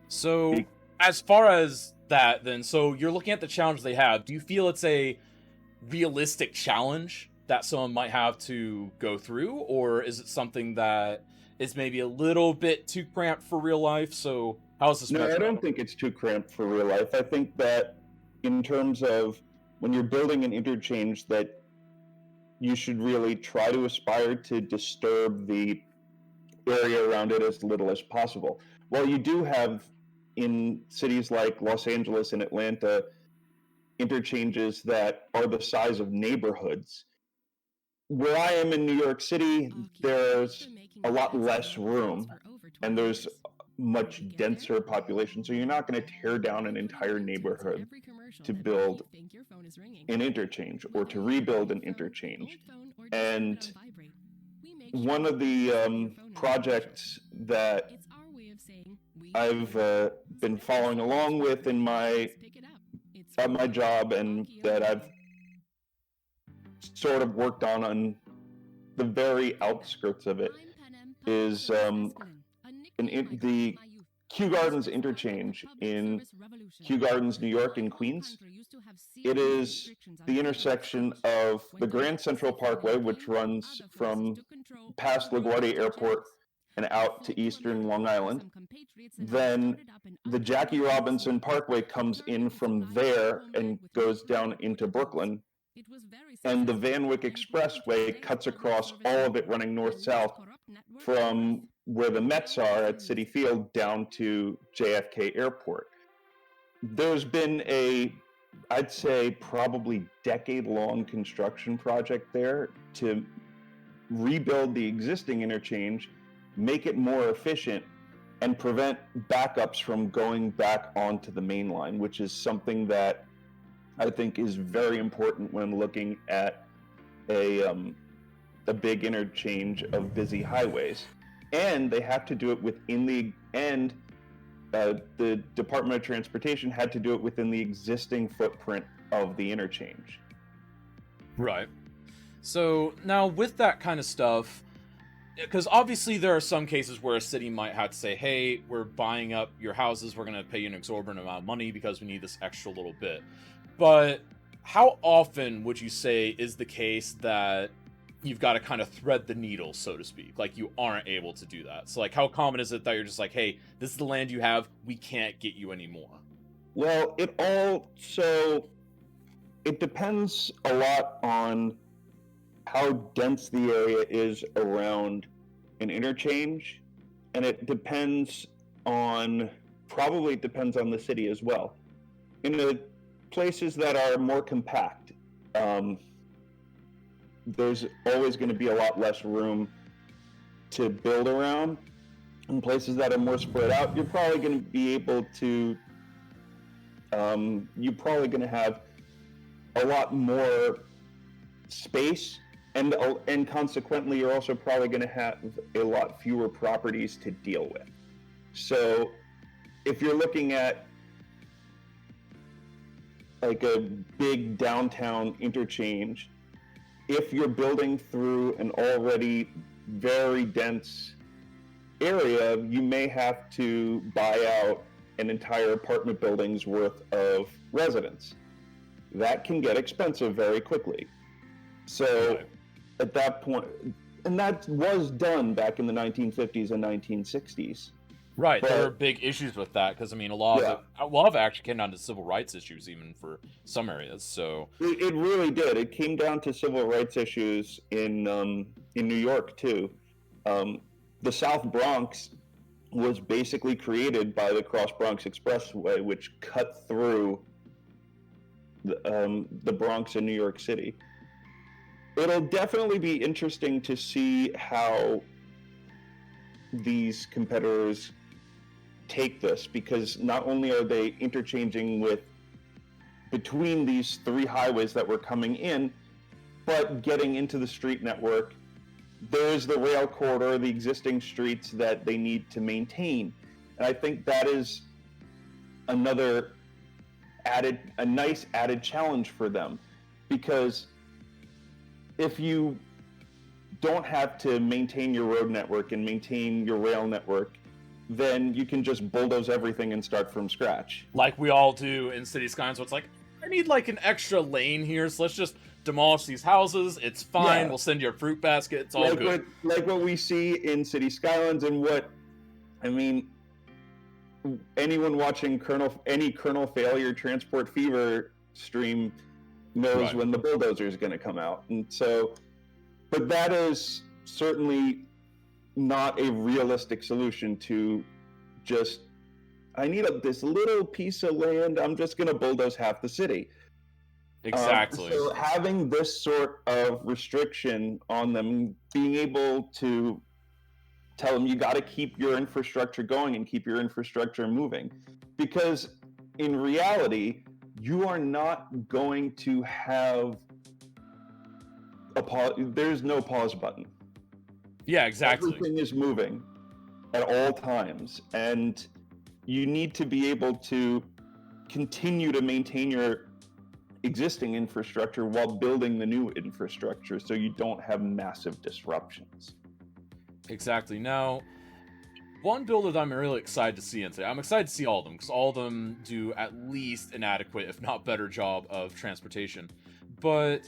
So, as far as that, then, so you're looking at the challenge they have. Do you feel it's a realistic challenge that someone might have to go through? Or is it something that is maybe a little bit too cramped for real life. So how's this? No, I measured don't up? think it's too cramped for real life. I think that in terms of when you're building an interchange, that you should really try to aspire to disturb the area around it as little as possible. While you do have in cities like Los Angeles and Atlanta interchanges that are the size of neighborhoods, where I am in New York City, there's a lot less room and there's much denser population. So you're not going to tear down an entire neighborhood to build an interchange or to rebuild an interchange. And one of the projects that I've been following along with in my job, and that I've sort of worked on the very outskirts of it, is the Kew Gardens interchange in Kew Gardens, New York, in Queens. It is the intersection of the Grand Central Parkway, which runs from past LaGuardia Airport and out to eastern Long Island. Then the Jackie Robinson Parkway comes in from there and goes down into Brooklyn. And the Van Wyck Expressway cuts across all of it, running north-south from where the Mets are at Citi Field down to JFK Airport. There's been I'd say probably decade-long construction project there to rebuild the existing interchange, make it more efficient, and prevent backups from going back onto the main line, which is something that I think is very important when looking at a big interchange of busy highways. And they have to do it within the Department of Transportation had to do it within the existing footprint of the interchange. Right. So now with that kind of stuff, because obviously there are some cases where a city might have to say, hey, we're buying up your houses, we're going to pay you an exorbitant amount of money because we need this extra little bit. But how often would you say is the case that you've got to kind of thread the needle, so to speak, like you aren't able to do that? So like, how common is it that you're just like, hey, this is the land you have, we can't get you anymore? Well, it depends a lot on how dense the area is around an interchange, and it depends on the city as well. In the places that are more compact, there's always going to be a lot less room to build around. In places that are more spread out, you're probably going to be able to you're probably going to have a lot more space, and consequently you're also probably going to have a lot fewer properties to deal with. So if you're looking at like a big downtown interchange, if you're building through an already very dense area, you may have to buy out an entire apartment building's worth of residents. That can get expensive very quickly. So at that point, and that was done back in the 1950s and 1960s. Right, But- there are big issues with that because I mean, a lot of it actually came down to civil rights issues, even for some areas. So It really did. It came down to civil rights issues in New York too. The South Bronx was basically created by the Cross Bronx Expressway, which cut through the Bronx in New York City. It'll definitely be interesting to see how these competitors take this, because not only are they interchanging between these three highways that were coming in, but getting into the street network. There's the rail corridor, the existing streets that they need to maintain. And I think that is a nice added challenge for them, because if you don't have to maintain your road network and maintain your rail network, then you can just bulldoze everything and start from scratch. like we all do in City Skylines, so it's like, I need like an extra lane here, so let's just demolish these houses. It's fine. Yeah. We'll send you a fruit basket. It's all good. Like what we see in City Skylines, and what I mean. Anyone watching any Colonel Failure Transport Fever stream knows Right. when the bulldozer is going to come out, and so, but that is certainly not a realistic solution to just. I need this little piece of land. I'm just going to bulldoze half the city. Exactly. So having this sort of restriction on them, being able to tell them you got to keep your infrastructure going and keep your infrastructure moving, because in reality, you are not going to have a pause. There's no pause button. Yeah, exactly. Everything is moving at all times, and you need to be able to continue to maintain your existing infrastructure while building the new infrastructure so you don't have massive disruptions. Exactly. Now, one builder that I'm really excited to see in today, I'm excited to see all of them, because all of them do at least an adequate, if not better, job of transportation. But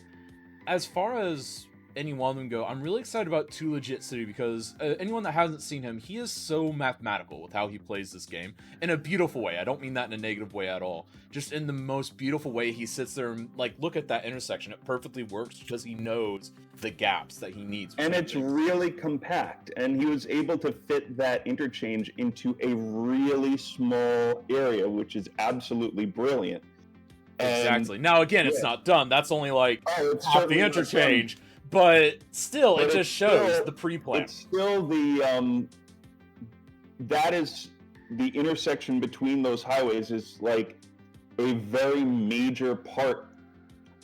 as far as any one of them go, I'm really excited about Too Legit City, because anyone that hasn't seen him, he is so mathematical with how he plays this game, in a beautiful way. I don't mean that in a negative way at all. Just in the most beautiful way, he sits there and, like, look at that intersection. It perfectly works because he knows the gaps that he needs. And it's really compact, and he was able to fit that interchange into a really small area, which is absolutely brilliant. Exactly. Now, again, it's not done. That's only like it's half the interchange. But still, But it just it's shows still- the pre-plan. It's still that is the intersection between those highways is like a very major part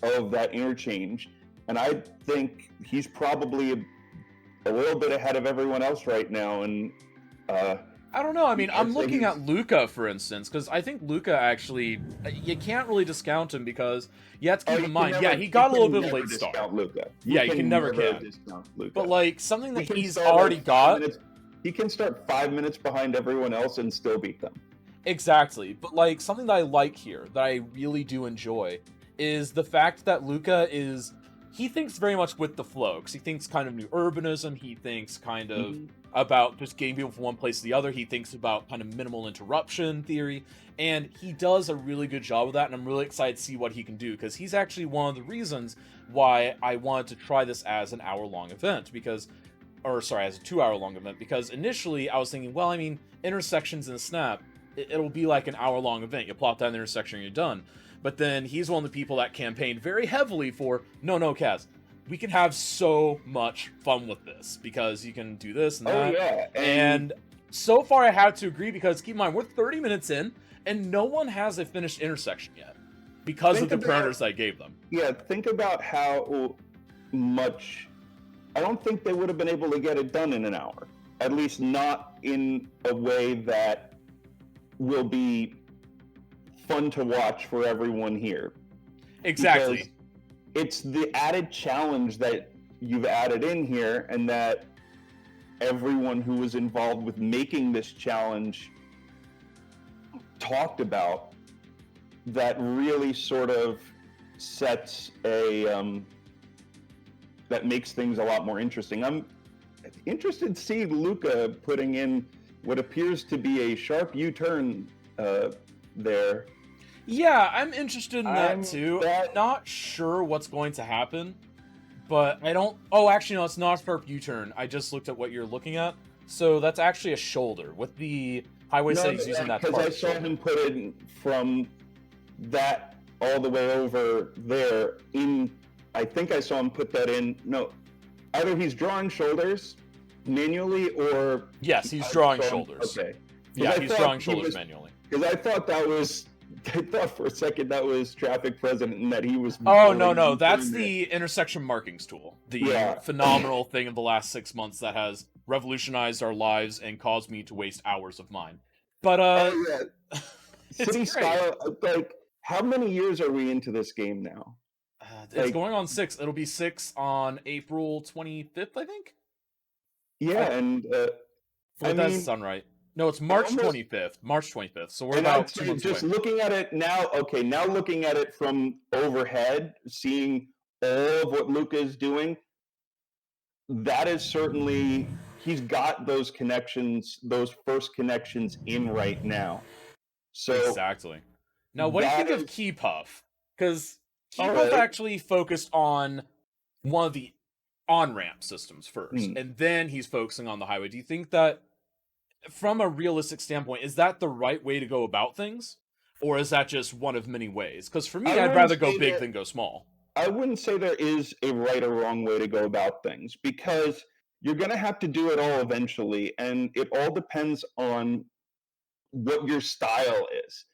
of that interchange, and I think he's probably a little bit ahead of everyone else right now. And I don't know. I mean, I'd I'm say looking he's- at Luca, for instance, because I think Luca actually, you can't really discount him, because you have to keep in mind, he got a little bit of a late start. Luca. Yeah, you can never discount Luca. But like something that He can he's start, already like, 5 got. minutes- He can start 5 minutes behind everyone else and still beat them. Exactly. But like something that I like here, that I really do enjoy, is the fact that Luca he thinks very much with the flow, because he thinks kind of new urbanism, he thinks kind of about just getting people from one place to the other, he thinks about kind of minimal interruption theory, and he does a really good job of that, and I'm really excited to see what he can do, because he's actually one of the reasons why I wanted to try this as an hour-long event, as a 2-hour-long event, because initially I was thinking, well, I mean, intersections in Snap, it'll be like an hour-long event. You plop down the intersection and you're done. But then he's one of the people that campaigned very heavily for, no, Kaz, we can have so much fun with this, because you can do this and that. Oh yeah, And so far I have to agree, because keep in mind, we're 30 minutes in, and no one has a finished intersection yet, because of the parameters I gave them. yeah, think about how much. I don't think they would have been able to get it done in an hour. At least not in a way that will be fun to watch for everyone here. Exactly. Because it's the added challenge that you've added in here, and that everyone who was involved with making this challenge talked about, that really sort of sets that makes things a lot more interesting. I'm interested to see Luca putting in what appears to be a sharp U-turn there. Yeah, I'm interested in that I'm too. I'm not sure what's going to happen, but I don't... Oh, actually, no, it's not a sharp U-turn. I just looked at what you're looking at. So that's actually a shoulder. With the highway settings using that because part. I saw him put it from that all the way over there in... I think I saw him put that in... No, either he's drawing shoulders manually, or... Yes, he's drawing shoulders. Okay. Yeah, I he's thought drawing he shoulders was- manually. Because I thought that was... I thought for a second that was traffic president and that he was... Oh, no, really that's doing the intersection markings tool. The Yeah. phenomenal thing of the last 6 months that has revolutionized our lives and caused me to waste hours of mine. But, Oh, yeah. it's City great. Sky, like, how many years are we into this game now? It's like- going on 6. It'll be 6 on April 25th, I think? Yeah, and That's mean, Sunright. No, it's March almost- 25th. March 25th. So we're and about I'd 2 say months just away. looking at it now, okay, now looking at it from overhead, seeing all of what Luca is doing, that is certainly, he's got those connections, those first connections in right now. So Exactly. Now, what do you that think of is- Key Puff? Because Key All Puff right. actually focused on one of the on-ramp systems first, Hmm. and then he's focusing on the highway. Do you think that, from a realistic standpoint, is that the right way to go about things? Or is that just one of many ways? Because for me, I I'd wouldn't rather go say big that- than go small. I wouldn't say there is a right or wrong way to go about things, because you're going to have to do it all eventually, and it all depends on what your style is.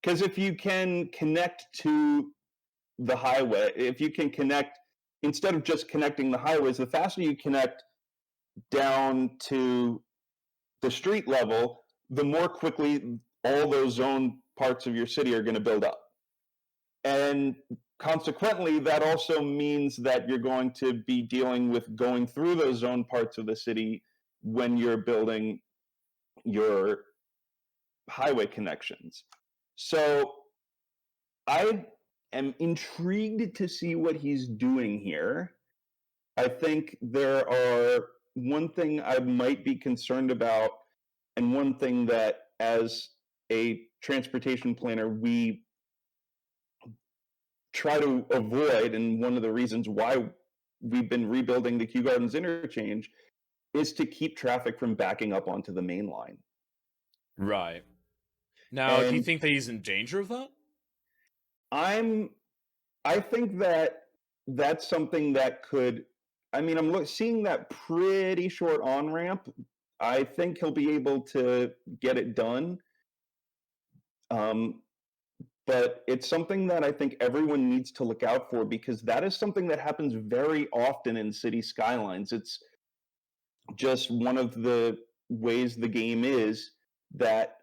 Because if you can connect to the highway, if you can connect, instead of just connecting the highways, the faster you connect down to the street level, the more quickly all those zone parts of your city are going to build up. And consequently, that also means that you're going to be dealing with going through those zone parts of the city when you're building your highway connections. So I am intrigued to see what he's doing here. I think there are one thing I might be concerned about, and one thing that, as a transportation planner, we try to avoid, and one of the reasons why we've been rebuilding the Kew Gardens interchange, is to keep traffic from backing up onto the main line. Right. Now, do you And think that he's in danger of that? I think that that's something that could, I mean, seeing that pretty short on ramp. I think he'll be able to get it done. But it's something that I think everyone needs to look out for, because that is something that happens very often in city skylines. It's just one of the ways the game is, that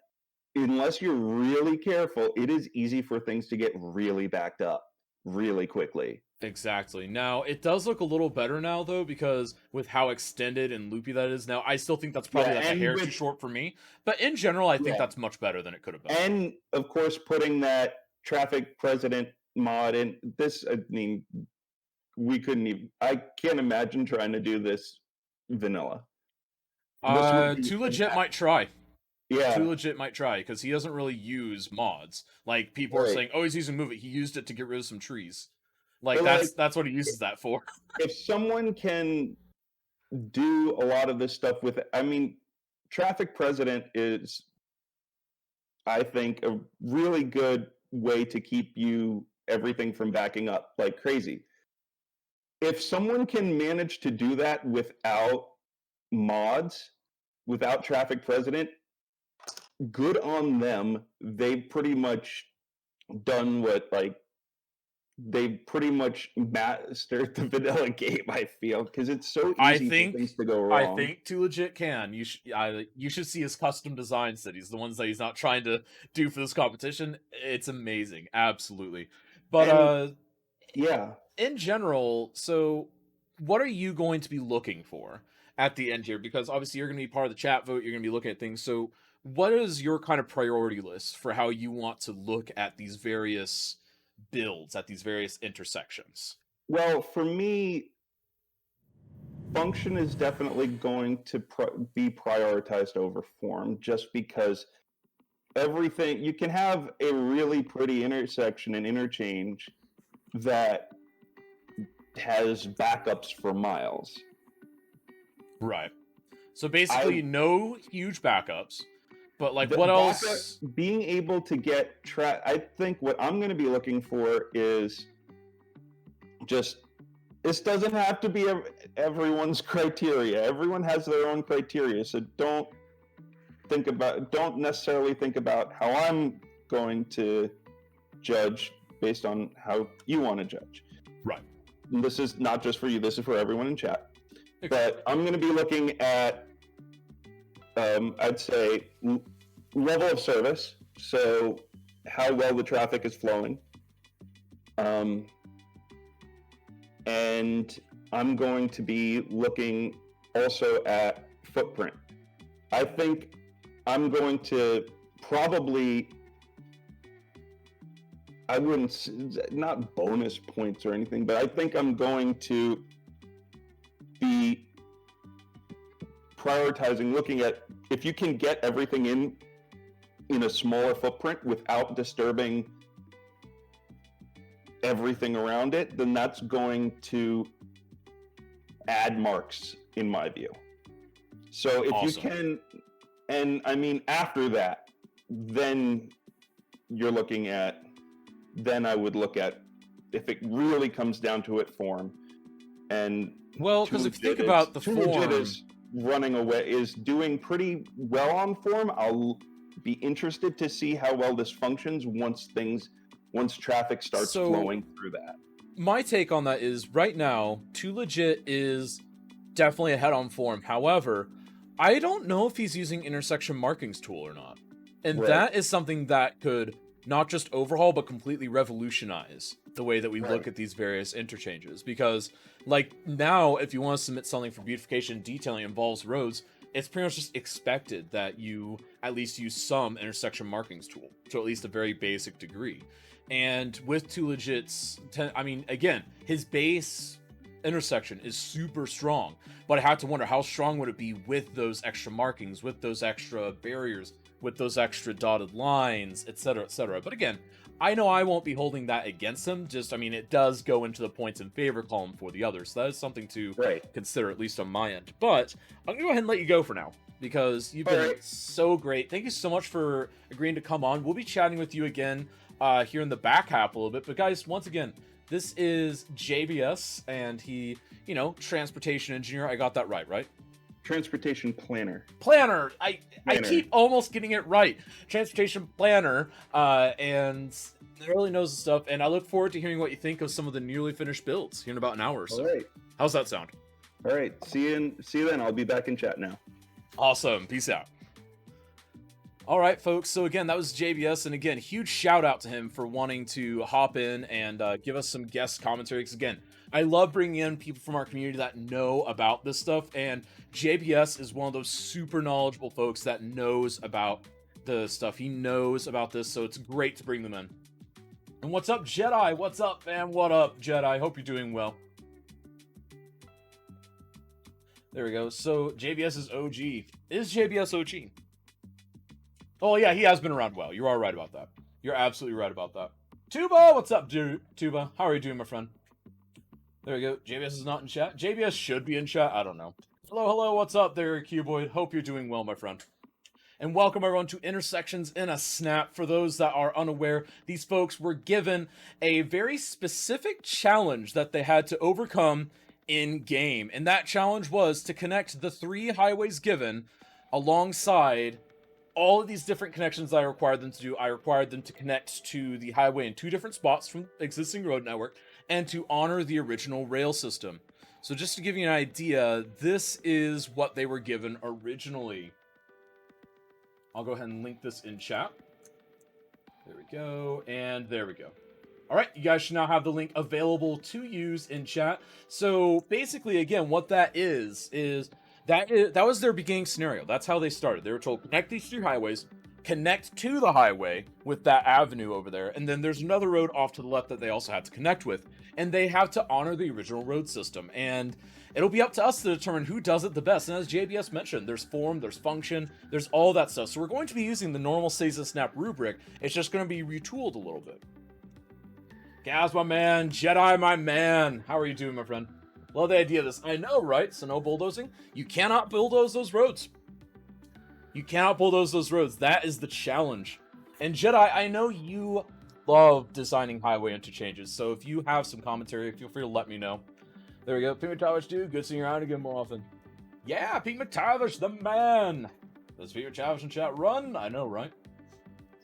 unless you're really careful, it is easy for things to get really backed up really quickly. Exactly. Now, it does look a little better now, though, because with how extended and loopy that is now, I still think that's probably Yeah, like a and hair too with- short for me. But in general, I think Yeah. that's much better than it could have been. And of course, putting that traffic president mod in this, I mean, we couldn't even, I can't imagine trying to do this vanilla. This would be Too Legit might try. Yeah. Too Legit might try, because he doesn't really use mods. Like, people are Right. saying, oh, he's using Move It. He used it to get rid of some trees. Like, But, that's what he uses that for. If someone can do a lot of this stuff with, I mean, traffic president is, I think, a really good way to keep everything from backing up like crazy. If someone can manage to do that without mods, without traffic president, good on them. They've pretty much done what, like, they pretty much mastered the vanilla game, I feel, because it's so easy for things to go wrong. I think Too Legit can. You should see his custom design cities, the ones that he's not trying to do for this competition. It's amazing, absolutely. But yeah, in general, so what are you going to be looking for at the end here? Because obviously you're going to be part of the chat vote. You're going to be looking at things. So what is your kind of priority list for how you want to look at these various builds, at these various intersections? Well, for me, function is definitely going to be prioritized over form, just because everything, you can have a really pretty intersection and interchange that has backups for miles. Right. So basically, no huge backups. But like, what else? Being able to get I think what I'm going to be looking for is just, this doesn't have to be everyone's criteria. Everyone has their own criteria, so don't necessarily think about how I'm going to judge based on how you want to judge. Right. And this is not just for you, this is for everyone in chat. But I'm going to be looking at, I'd say, level of service, so how well the traffic is flowing. And I'm going to be looking also at footprint. I think I'm going to probably I wouldn't not bonus points or anything, but I think I'm going to be prioritizing looking at if you can get everything in a smaller footprint without disturbing everything around it, then that's going to add marks in my view. So if Awesome. you can, and I mean after that, then you're looking at, then I would look at, if it really comes down to it, form. And Well, because if you think about the Too Legit form, is running away, is doing pretty well on form. I'll be interested to see how well this functions once traffic starts So- flowing through that. my take on that is right now, Too Legit is definitely ahead on form. However, I don't know if he's using intersection markings tool or not. And Right. that is something that could not just overhaul, but completely revolutionize the way that we look Right. at these various interchanges. Because, like, now, if you want to submit something for beautification and detailing involves roads, it's pretty much just expected that you at least use some intersection markings tool to at least a very basic degree. And with Too Legit's, I mean, again, his base intersection is super strong, but I had to wonder how strong would it be with those extra markings, with those extra barriers, with those extra dotted lines, etc., etc. But again, I know I won't be holding that against him. Just, I mean, it does go into the points in favor column for the others. So that is something to Right. consider, at least on my end. But I'm gonna go ahead and let you go for now because you've been Alright. so great. Thank you so much for agreeing to come on. We'll be chatting with you again here in the back half a little bit. But guys, once again, this is JBS, and he, you know, transportation engineer. I got that right? Transportation planner. Planner. I Planner. keep almost getting it right. Transportation planner, and really knows the stuff. And I look forward to hearing what you think of some of the nearly finished builds here in about an hour or so. All right. How's that sound? All right. See you then. I'll be back in chat now. Awesome. Peace out. All right, folks. So again, that was JBS, and again, huge shout out to him for wanting to hop in and give us some guest commentary. Because again, I love bringing in people from our community that know about this stuff, and JBS is one of those super knowledgeable folks that knows about the stuff. He knows about this, so it's great to bring them in. And what's up, Jedi? What's up, man? What up, Jedi? Hope you're doing well. There we go. So JBS is OG. Is JBS OG? Oh yeah, he has been around well. You are right about that. You're absolutely right about that. Tuba, what's up, Tuba? How are you doing, my friend? There we go. JBS is not in chat. JBS should be in chat. I don't know. Hello, what's up there, Cuboid? Hope you're doing well, my friend. And welcome everyone to Intersections in a Snap. For those that are unaware, these folks were given a very specific challenge that they had to overcome in game. And that challenge was to connect the 3 highways given alongside all of these different connections that I required them to do. I required them to connect to the highway in 2 different spots from the existing road network and to honor the original rail system. So just to give you an idea, this is what they were given originally. I'll go ahead and link this in chat. There we go, and there we go. All right, you guys should now have the link available to use in chat. So basically, again, what that is that was their beginning scenario. That's how they started. They were told, connect these 3 highways, connect to the highway with that avenue over there, and then there's another road off to the left that they also have to connect with, and they have to honor the original road system. And it'll be up to us to determine who does it the best. And as JBS mentioned, there's form, there's function, there's all that stuff. So we're going to be using the normal Says and Snap rubric. It's just going to be retooled a little bit. Gaz, my man. Jedi, my man. How are you doing, my friend? Love the idea of this. I know, right? So no bulldozing. You cannot bulldoze those roads. You cannot bulldoze those roads. That is the challenge. And Jedi, I know you love designing highway interchanges. So if you have some commentary, feel free to let me know. There we go. Pete McTavish, dude. Good seeing you around again more often. Yeah, Pete McTavish, the man. Does Pete McTavish in chat run? I know, right?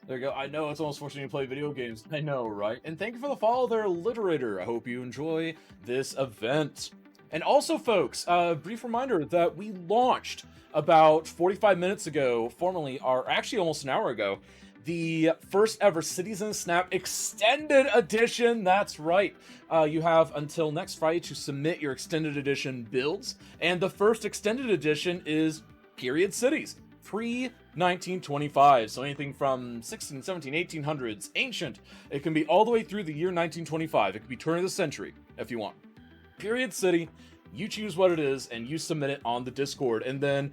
There you go. I know it's almost forcing you to play video games. I know, right? And thank you for the follow there, Literator. I hope you enjoy this event. And also, folks, brief reminder that we launched about 45 minutes ago, formally, or actually almost an hour ago, the first ever Cities in a Snap Extended Edition. That's right. You have until next Friday to submit your Extended Edition builds. And the first Extended Edition is Period Cities. pre-1925, so anything from 16, 17, 1800s, ancient. It can be all the way through the year 1925. It could be turn of the century, if you want. Period City, you choose what it is, and you submit it on the Discord, and then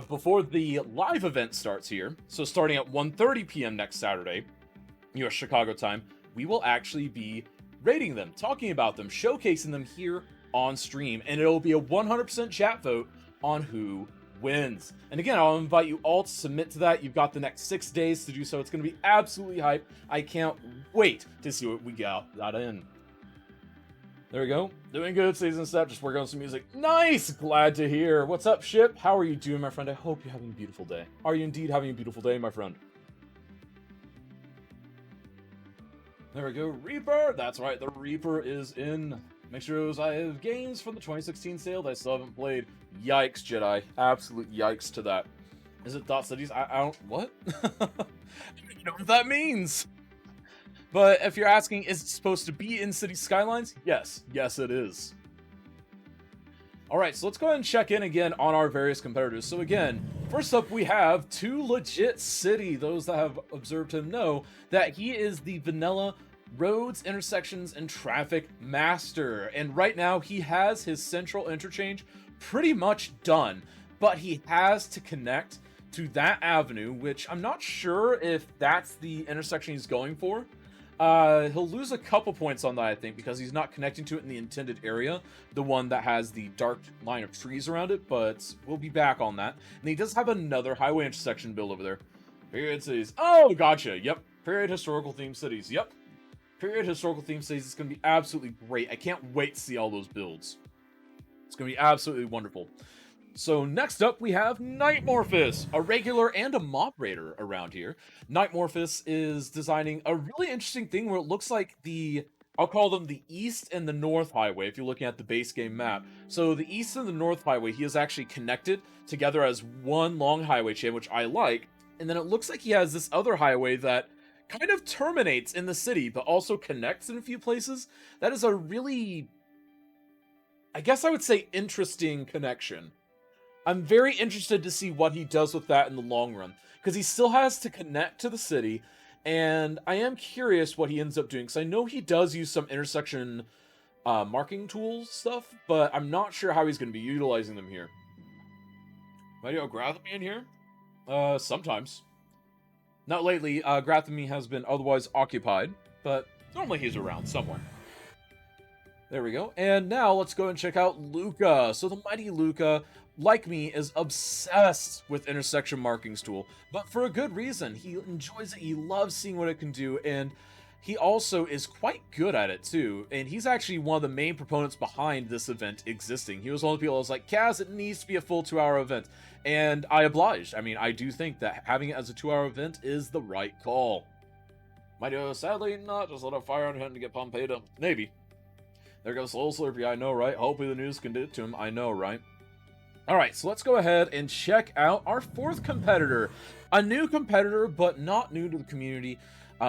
before the live event starts here, so starting at 1:30 p.m. next Saturday, US Chicago time, we will actually be rating them, talking about them, showcasing them here on stream, and it'll be a 100% chat vote on who wins. And again, I'll invite you all to submit to that. You've got the next 6 days to do so. It's going to be absolutely hype. I can't wait to see what we got in. There we go. Doing good, season step. Just working on some music. Nice! Glad to hear. What's up, Ship? How are you doing, my friend? I hope you're having a beautiful day. Are you indeed having a beautiful day, my friend? There we go. Reaper! That's right, the Reaper is in. Make sure I have games from the 2016 sale that I still haven't played. Yikes, Jedi. Absolute yikes to that. Is it Dot Cities? I don't... What? I don't know what that means. But if you're asking, is it supposed to be in City Skylines? Yes. Yes, it is. Alright, so let's go ahead and check in again on our various competitors. So again, first up we have Too Legit City. Those that have observed him know that he is the vanilla roads, intersections, and traffic master. And right now he has his central interchange pretty much done. But he has to connect to that avenue, which I'm not sure if that's the intersection he's going for. He'll lose a couple points on that, I think, because he's not connecting to it in the intended area, the one that has the dark line of trees around it, but we'll be back on that. And he does have another highway intersection build over there. Period cities. Oh, gotcha. Yep. Period historical theme cities. Yep. Period historical theme cities. It's going to be absolutely great. I can't wait to see all those builds. It's going to be absolutely wonderful. So next up, we have Nightmorphous, a regular and a mob raider around here. Nightmorphous is designing a really interesting thing where it looks like I'll call them the East and the North Highway if you're looking at the base game map. So the East and the North Highway, he is actually connected together as one long highway chain, which I like. And then it looks like he has this other highway that kind of terminates in the city, but also connects in a few places. That is a really, I guess I would say, interesting connection. I'm very interested to see what he does with that in the long run, because he still has to connect to the city, and I am curious what he ends up doing, because I know he does use some intersection marking tools stuff, but I'm not sure how he's going to be utilizing them here. Might you Grathamy in here? Sometimes. Not lately, Grathamy has been otherwise occupied, but normally he's around somewhere. There we go. And now let's go and check out Luca. So the mighty Luca, like me, is obsessed with intersection markings tool, but for a good reason. He enjoys it, he loves seeing what it can do, and he also is quite good at it too. And he's actually one of the main proponents behind this event existing. He was one of the people that was like, Kaz, it needs to be a full 2-hour event. And I obliged. I mean, I do think that having it as a 2-hour event is the right call. Might sadly not just let a fire on him to get Pompeii up. Maybe. There goes Soul Slurpee, I know, right? Hopefully the news can do it to him, I know, right? Alright, so let's go ahead and check out our fourth competitor. A new competitor, but not new to the community.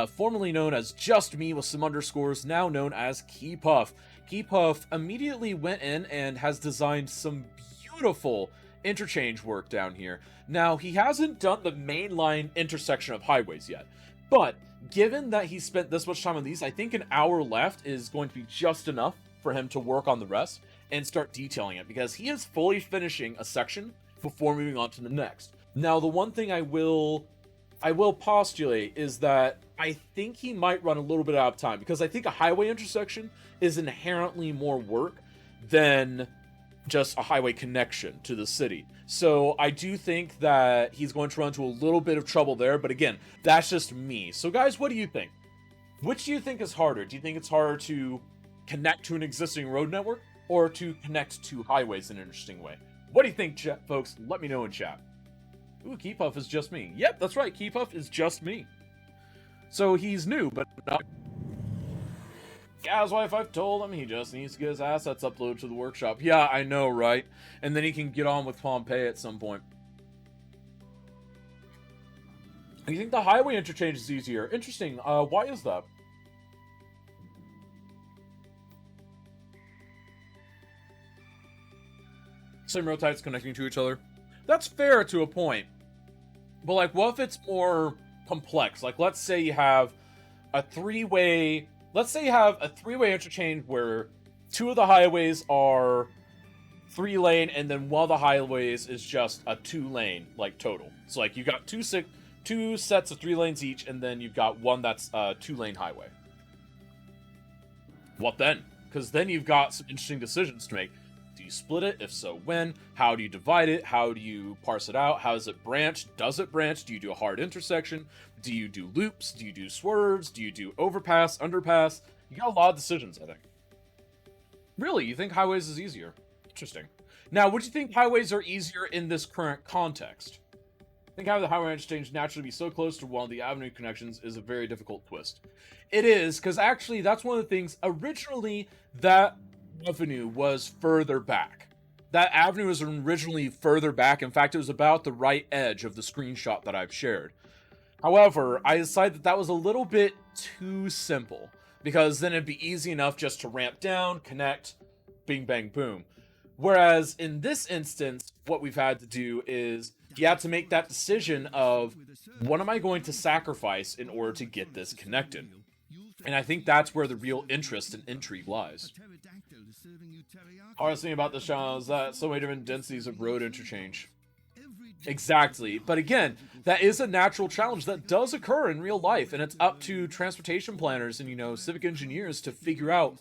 Formerly known as Just Me with some underscores, now known as Keypuff. Keypuff immediately went in and has designed some beautiful interchange work down here. Now, he hasn't done the mainline intersection of highways yet, but given that he spent this much time on these, I think an hour left is going to be just enough for him to work on the rest and start detailing it, because he is fully finishing a section before moving on to the next. Now, the one thing I will postulate is that I think he might run a little bit out of time, because I think a highway intersection is inherently more work than just a highway connection to the city. So I do think that he's going to run into a little bit of trouble there, but again, that's just me. So guys, what do you think? Which do you think is harder? Do you think it's harder to connect to an existing road network or to connect to highways in an interesting way? What do you think, folks? Let me know in chat. Ooh, Keypuff is just me. Yep, that's right, Keypuff is just me. So he's new, but not... Gaz's wife, I've told him he just needs to get his assets uploaded to the workshop. Yeah, I know, right? And then he can get on with Pompeii at some point. You think the highway interchange is easier? Interesting. Why is that? Same road types connecting to each other. That's fair to a point. But like, what if it's more complex? Like, let's say you have a three-way. Let's say you have a three-way interchange where two of the highways are 3-lane, and then one of the highways is just a 2-lane, like, total. So like, you got two sets of 3 lanes each, and then you've got one that's a 2-lane highway. What then? Because then you've got some interesting decisions to make. Do you split it? If so, when? How do you divide it? How do you parse it out? How does it branch? Does it branch? Do you do a hard intersection? Do you do loops? Do you do swerves? Do you do overpass, underpass? You got a lot of decisions, I think. Really? You think highways is easier? Interesting. Now, would you think highways are easier in this current context? I think having the highway interchange naturally be so close to one of the avenue connections is a very difficult twist. It is, because actually that's one of the things, originally that avenue was further back. That avenue was originally further back. In fact, it was about the right edge of the screenshot that I've shared. However, I decided that that was a little bit too simple, because then it'd be easy enough just to ramp down, connect, bing, bang, boom. Whereas in this instance, what we've had to do is you have to make that decision of what am I going to sacrifice in order to get this connected? And I think that's where the real interest and intrigue lies. Hardest thing about this channel is that so many different densities of road interchange. Exactly. But again, that is a natural challenge that does occur in real life, and it's up to transportation planners and, you know, civic engineers to figure out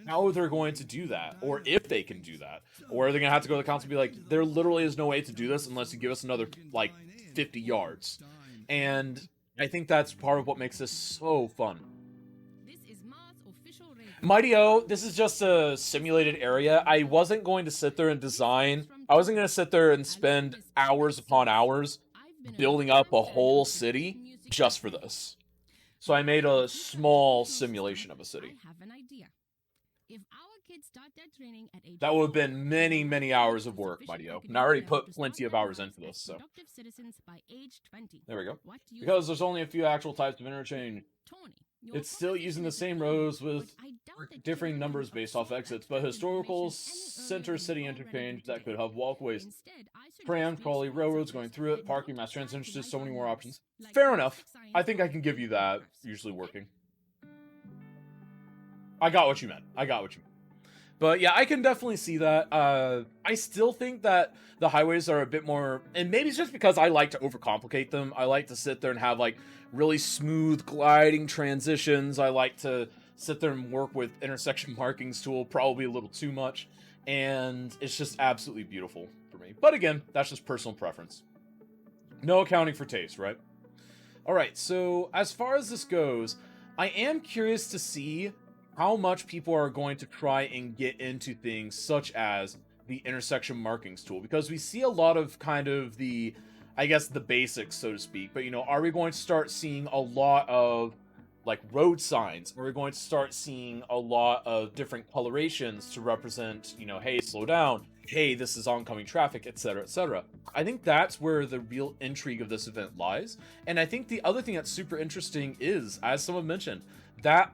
how they're going to do that, or if they can do that. Or are they going to have to go to the council and be like, there literally is no way to do this unless you give us another, like, 50 yards. And I think that's part of what makes this so fun. Mighty O, this is just a simulated area. I wasn't going to sit there and design. I wasn't going to sit there and spend hours upon hours building up a whole city just for this. So I made a small simulation of a city. That would have been many, many hours of work, Mighty O. And I already put plenty of hours into this, so. There we go. Because there's only a few actual types of interchange. It's still using the same roads with differing numbers based off exits, but historical center city interchange that could have walkways, tram, trolley, railroads going through it, parking, mass transit, just so many more options. Fair enough. I think I can give you that, usually working. I got what you meant. I got what you meant. But yeah, I can definitely see that. I still think that the highways are a bit more, and maybe it's just because I like to overcomplicate them. I like to sit there and have like really smooth gliding transitions. I like to sit there and work with intersection markings tool, probably a little too much. And it's just absolutely beautiful for me. But again, that's just personal preference. No accounting for taste, right? All right, so as far as this goes, I am curious to see how much people are going to try and get into things such as the intersection markings tool, because we see a lot of kind of the, I guess, the basics, so to speak. But, you know, are we going to start seeing a lot of like road signs? Are we going to start seeing a lot of different colorations to represent, you know, hey, slow down, hey, this is oncoming traffic, etc., etc.? I think that's where the real intrigue of this event lies. And I think the other thing that's super interesting is, as someone mentioned, that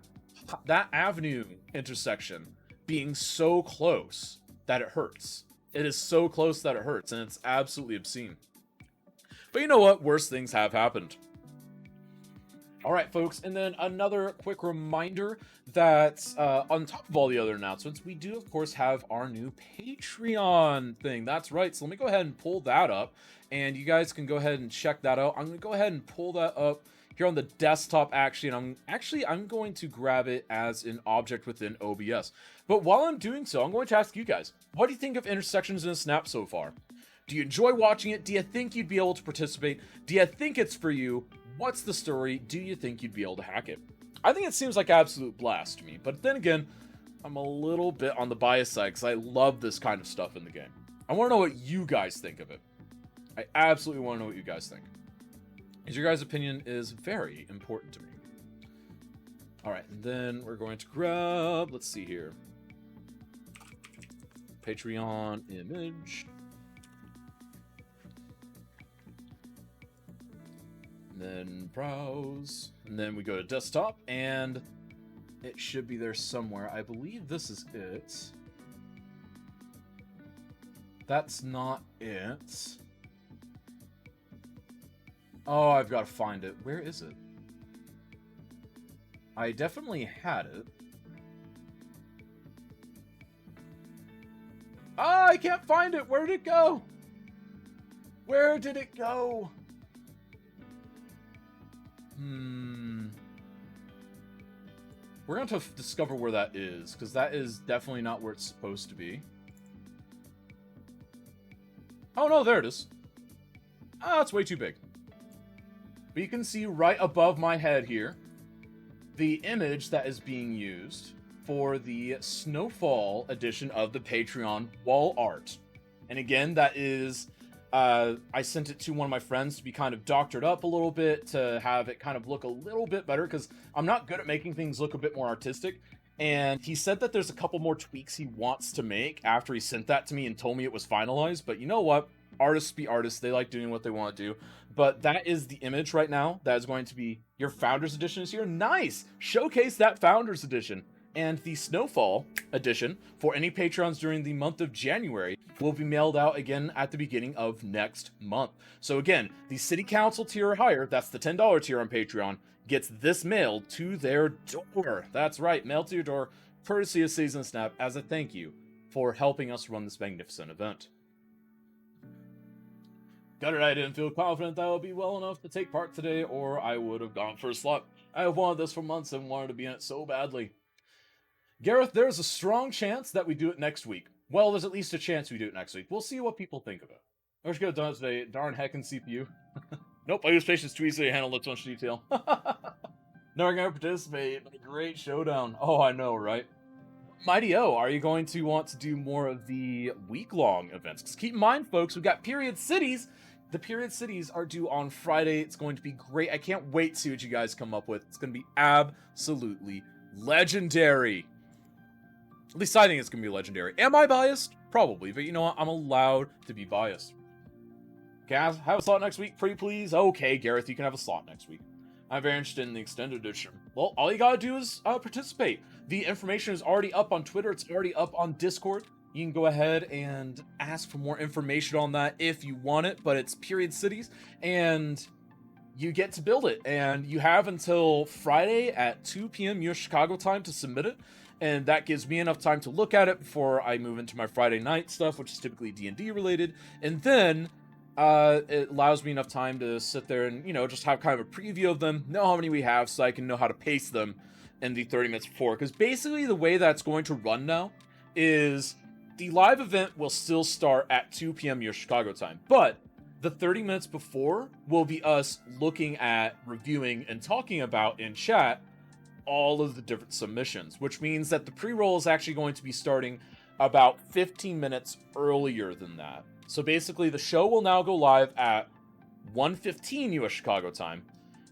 avenue intersection being so close that it hurts. It is so close that it hurts, and it's absolutely obscene. But you know what? Worse things have happened. All right, folks, and then another quick reminder that on top of all the other announcements, we do, of course, have our new Patreon thing. That's right, so let me go ahead and pull that up, and you guys can go ahead and check that out. I'm going to go ahead and pull that up here on the desktop, actually, and I'm going to grab it as an object within OBS. But while I'm doing so, I'm going to ask you guys, what do you think of Intersections in a Snap so far? Do you enjoy watching it? Do you think you'd be able to participate? Do you think it's for you? What's the story? Do you think you'd be able to hack it? I think it seems like absolute blast to me, but then again, I'm a little bit on the bias side because I love this kind of stuff in the game. I want to know what you guys think of it. I absolutely want to know what you guys think, because your guys' opinion is very important to me. All right, and then we're going to grab, let's see here, Patreon image. And then browse, and then we go to desktop, and it should be there somewhere. I believe this is it. That's not it. Oh, I've got to find it. Where is it? I definitely had it. Ah, I can't find it. Where did it go? Where did it go? We're going to have to discover where that is, because that is definitely not where it's supposed to be. Oh, no, there it is. Ah, it's way too big. But you can see right above my head here the image that is being used for the Snowfall edition of the Patreon wall art. And again, that is... I sent it to one of my friends to be kind of doctored up a little bit, to have it kind of look a little bit better, because I'm not good at making things look a bit more artistic. And he said that there's a couple more tweaks he wants to make after he sent that to me and told me it was finalized. But you know what? Artists be artists. They like doing what they want to do. But that is the image right now. That is going to be your Founders Edition is here. Nice! Showcase that Founders Edition. And the Snowfall edition for any Patreons during the month of January will be mailed out again at the beginning of next month. So again, the City Council tier or higher, that's the $10 tier on Patreon, gets this mailed to their door. That's right, mailed to your door, courtesy of Season Snap, as a thank you for helping us run this magnificent event. Gutted, I didn't feel confident that I would be well enough to take part today, or I would have gone for a slot. I have wanted this for months and wanted to be in it so badly. Gareth, there's a strong chance that we do it next week. Well, there's at least a chance we do it next week. We'll see what people think of it. I wish I could have done it today. Darn heckin' CPU. Nope, I use patience too easily to handle that much detail. Never gonna participate in a great showdown. Oh, I know, right? Mighty O, are you going to want to do more of the week-long events? Because keep in mind, folks, we've got Period Cities. The Period Cities are due on Friday. It's going to be great. I can't wait to see what you guys come up with. It's going to be absolutely legendary. At least I think it's going to be legendary. Am I biased? Probably, but you know what? I'm allowed to be biased. Can I have a slot next week, pretty please? Okay, Gareth, you can have a slot next week. I'm very interested in the extended edition. Well, all you gotta do is participate. The information is already up on Twitter. It's already up on Discord. You can go ahead and ask for more information on that if you want it, but it's Period Cities, and you get to build it. And you have until Friday at 2 p.m. US Chicago time to submit it. And that gives me enough time to look at it before I move into my Friday night stuff, which is typically D&D related. And then it allows me enough time to sit there and, you know, just have kind of a preview of them, know how many we have, so I can know how to pace them in the 30 minutes before. Because basically the way that's going to run now is the live event will still start at 2 p.m. your Chicago time. But the 30 minutes before will be us looking at, reviewing, and talking about in chat all of the different submissions, which means that the pre-roll is actually going to be starting about 15 minutes earlier than that. So basically, the show will now go live at 1:15 US Chicago time.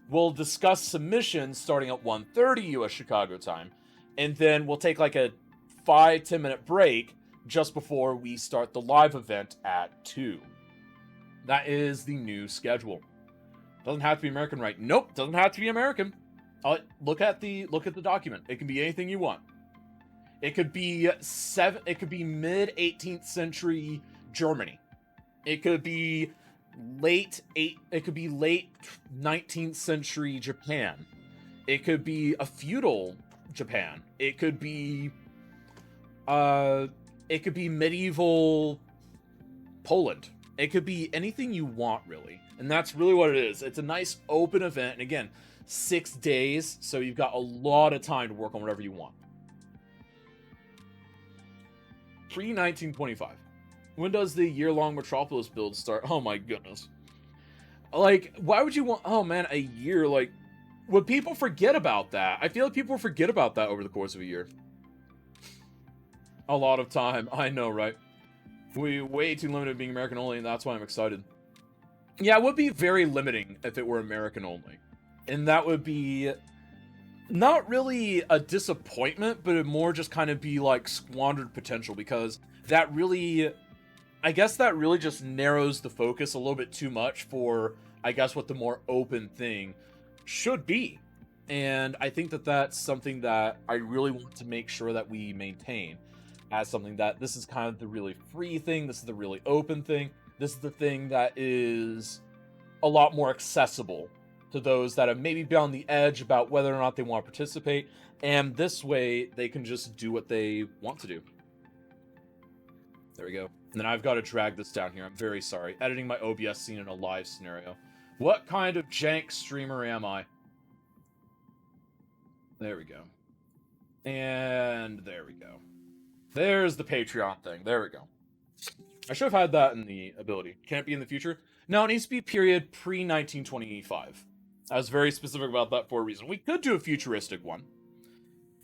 We'll discuss submissions starting at 1:30 US Chicago time, and then we'll take like a 5-10 minute break just before we start the live event at 2. That is the new schedule. Doesn't have to be American, right? Nope, doesn't have to be American. Look at the document. It can be anything you want. It could be mid 18th century Germany. It could be late 19th century Japan. It could be a feudal Japan. It could be medieval Poland. It could be anything you want, really. And that's really what it is. It's a nice open event. And again, 6 days, so you've got a lot of time to work on whatever you want. Pre-1925. When does the year-long Metropolis build start? Oh my goodness. Like, why would you want... Oh man, a year, like... Would people forget about that? I feel like people forget about that over the course of a year. A lot of time. I know, right? We're way too limited being American only, and that's why I'm excited. Yeah, it would be very limiting if it were American only. And that would be not really a disappointment, but it more just kind of be like squandered potential, because that really, I guess that really just narrows the focus a little bit too much for, I guess, what the more open thing should be. And I think that that's something that I really want to make sure that we maintain as something that this is kind of the really free thing. This is the really open thing. This is the thing that is a lot more accessible to those that have maybe been on the edge about whether or not they want to participate, and this way they can just do what they want to do. There we go. And then I've got to drag this down here. I'm very sorry. Editing my OBS scene in a live scenario. What kind of jank streamer am I? There we go. And there we go. There's the Patreon thing. There we go. I should have had that in the ability. Can it be in the future? No, it needs to be period pre-1925. I was very specific about that for a reason. We could do a futuristic one.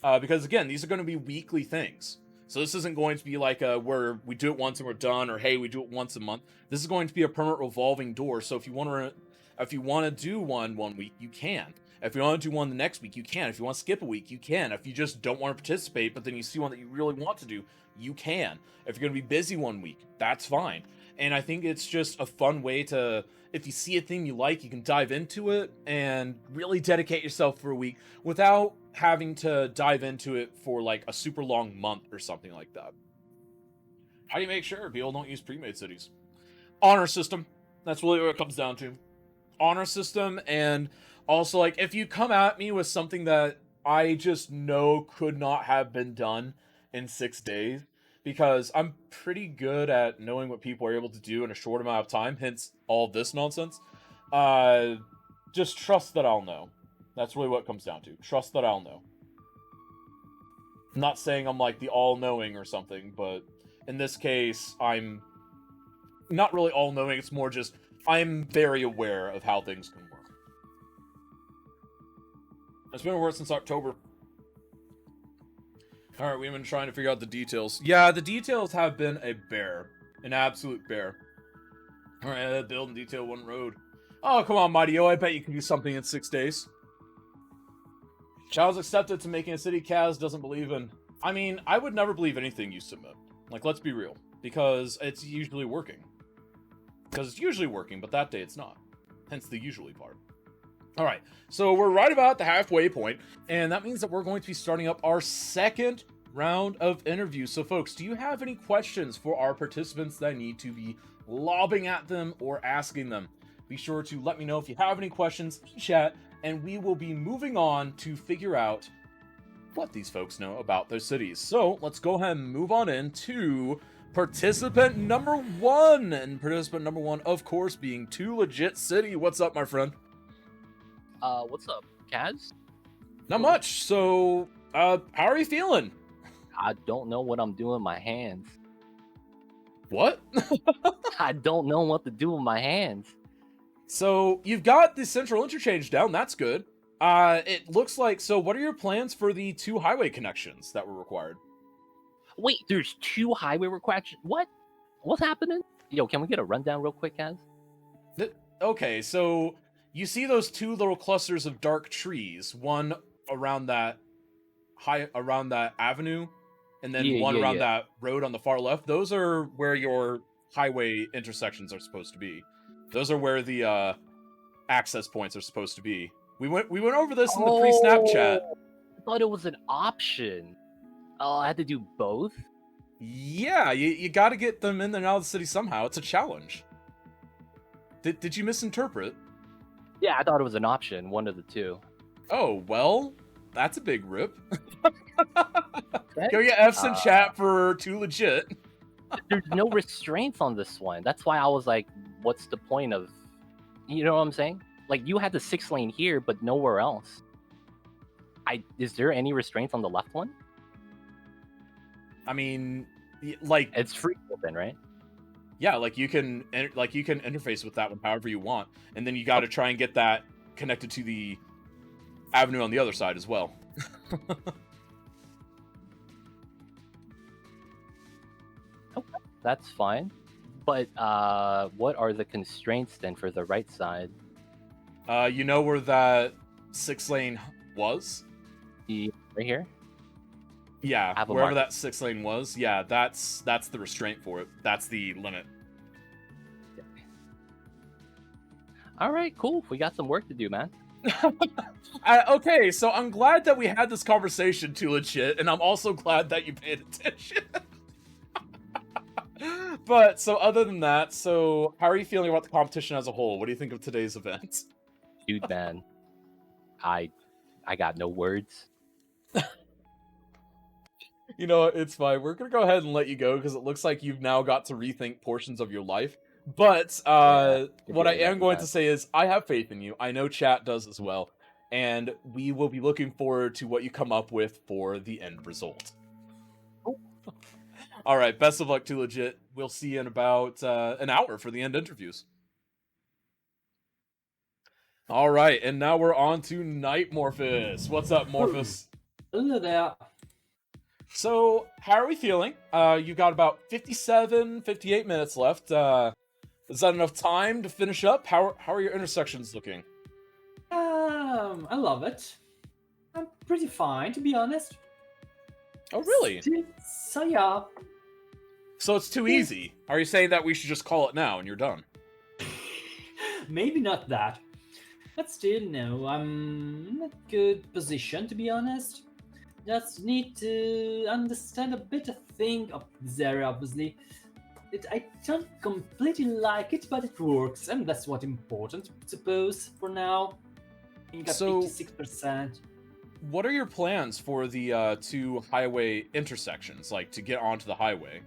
Because, again, these are going to be weekly things. So this isn't going to be like where we do it once and we're done, or hey, we do it once a month. This is going to be a permanent revolving door. So if you want to do one week, you can. If you want to do one the next week, you can. If you want to skip a week, you can. If you just don't want to participate, but then you see one that you really want to do, you can. If you're going to be busy one week, that's fine. And I think it's just a fun way to, if you see a thing you like, you can dive into it and really dedicate yourself for a week without having to dive into it for like a super long month or something like that. How do you make sure people don't use pre-made cities? Honor system. That's really what it comes down to. Honor system, and also, like, if you come at me with something that I just know could not have been done in 6 days, because I'm pretty good at knowing what people are able to do in a short amount of time, hence all this nonsense, just trust that I'll know. That's really what it comes down to. Trust that I'll know. I'm not saying I'm like the all-knowing or something, but in this case, I'm not really all-knowing, it's more just I'm very aware of how things can work. It's been aware since October. Alright, we've been trying to figure out the details. Yeah, the details have been a bear. An absolute bear. Alright, build and detail one road. Oh, come on, Mighty O, I bet you can do something in 6 days. Child's accepted to making a city Kaz doesn't believe in. I mean, I would never believe anything you submit. Like, let's be real. Because it's usually working. Because it's usually working, but that day it's not. Hence the usually part. Alright, so we're right about the halfway point, and that means that we're going to be starting up our second round of interviews. So folks, do you have any questions for our participants that I need to be lobbing at them or asking them? Be sure to let me know if you have any questions in chat, and we will be moving on to figure out what these folks know about their cities. So let's go ahead and move on into participant number one. And participant number one, of course, being Too Legit City. What's up, my friend? What's up, Kaz? Not much. So, how are you feeling? I don't know what I'm doing with my hands. What? I don't know what to do with my hands. So, you've got the central interchange down. That's good. It looks like... So, what are your plans for the 2 highway connections that were required? Wait, there's 2 highway requirements? What? What's happening? Yo, can we get a rundown real quick, Kaz? Okay, so... You see those 2 little clusters of dark trees, one around that avenue, and then one around that road on the far left. Those are where your highway intersections are supposed to be. Those are where the access points are supposed to be. We went over this in the pre-Snapchat. I thought it was an option. Oh, I had to do both? Yeah, you got to get them in and out of the city somehow. It's a challenge. Did you misinterpret? Yeah, I thought it was an option, one of the 2. Oh, well, that's a big rip. Go get F's in chat for Too Legit. There's no restraints on this one. That's why I was like, what's the point of... You know what I'm saying? Like, you had the 6 lane here, but nowhere else. Is there any restraints on the left one? I mean, like... It's free open, right? Yeah, like you can interface with that one however you want, and then you got to try and get that connected to the avenue on the other side as well. Okay, that's fine. But what are the constraints then for the right side? You know where that 6 lane was? Right here? Yeah, wherever that 6 lane was, yeah, that's the restraint for it. That's the limit. All right, cool. We got some work to do, man. Okay, so I'm glad that we had this conversation, Too Legit, and I'm also glad that you paid attention. But so other than that, so how are you feeling about the competition as a whole? What do you think of today's event? Dude, man, I got no words. You know, it's fine. We're gonna go ahead and let you go because it looks like you've now got to rethink portions of your life. But Yeah, what I getting am that going back. to say is I have faith in you. I know chat does as well. And we will be looking forward to what you come up with for the end result. All right, best of luck to Legit. We'll see you in about an hour for the end interviews. All right, and now we're on to Night Morphus. What's up, Morphus? Hello there. So, how are we feeling? You got about 57, 58 minutes left. Is that enough time to finish up? How are your intersections looking? I love it. I'm pretty fine, to be honest. Oh, really? So yeah. So it's too easy. Are you saying that we should just call it now and you're done? Maybe not that. But still, no, I'm in a good position, to be honest. Just need to understand a bit of thing of this area, obviously. I don't completely like it, but it works, and that's what's important, I suppose, for now. I got So- 56%. What are your plans for the two highway intersections, like to get onto the highway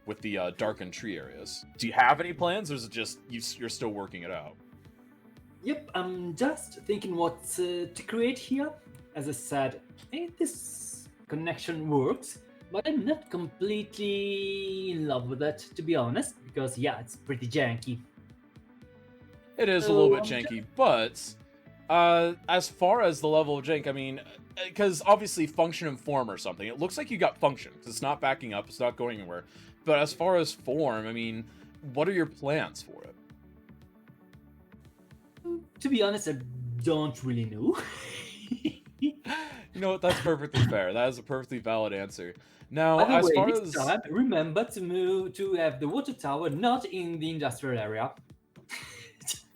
with the darkened tree areas? Do you have any plans, or is it just you're still working it out? Yep, I'm just thinking what to create here. As I said, this connection works, but I'm not completely in love with it, to be honest, because yeah, it's pretty janky. It is a little bit I'm janky, but as far as the level of jank, I mean, because obviously function and form or something, it looks like you got function, because it's not backing up, it's not going anywhere. But as far as form, I mean, what are your plans for it? To be honest, I don't really know. You know what? That's perfectly fair. That is a perfectly valid answer. Now, By the as way, far next as time, remember to have the water tower not in the industrial area.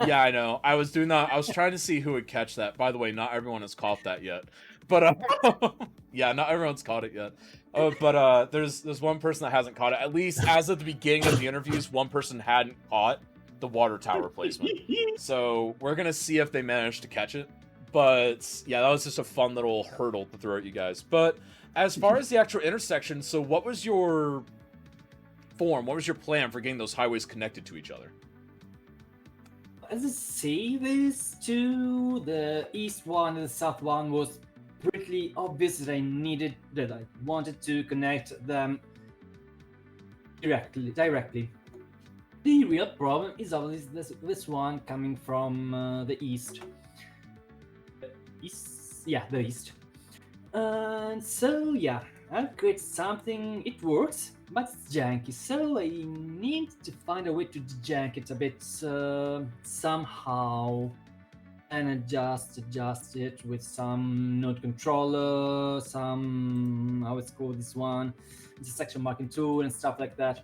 yeah, I know. I was doing that. I was trying to see who would catch that. By the way, not everyone has caught that yet. But yeah, not everyone's caught it yet. But there's one person that hasn't caught it. At least as of the beginning of the interviews, one person hadn't caught the water tower placement. So we're gonna see if they manage to catch it. But yeah, that was just a fun little hurdle to throw at you guys. But as far as the actual intersection, so what was your form? What was your plan for getting those highways connected to each other? As I say, these two, the east one and the south one, was pretty obvious that I wanted to connect them directly. The real problem is obviously this one coming from the east. The east. And so yeah, I'll create something. It works, but it's janky. So I need to find a way to jank it a bit somehow, and adjust it with some node controller, some how it's called this one, intersection marking tool and stuff like that.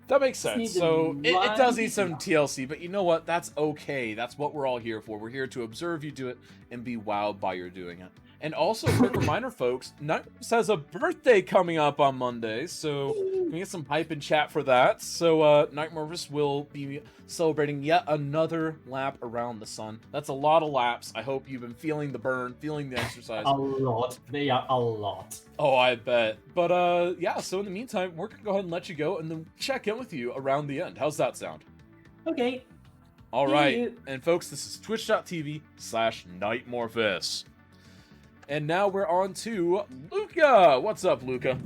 That makes Just need sense. the So it does right- need some TLC, but you know what? That's okay. That's what we're all here for. We're here to observe you do it and be wowed by your doing it. And also, quick reminder, folks, Nightmorphus has a birthday coming up on Monday, so we get some hype in chat for that. So Nightmorphus will be celebrating yet another lap around the sun. That's a lot of laps. I hope you've been feeling the burn, feeling the exercise. A lot. They are a lot. Oh, I bet. But yeah, so in the meantime, we're gonna go ahead and let you go and then check in with you around the end. How's that sound? Okay. All See right. you. And folks, this is twitch.tv/Nightmorphus. And now we're on to Luca. What's up, Luca?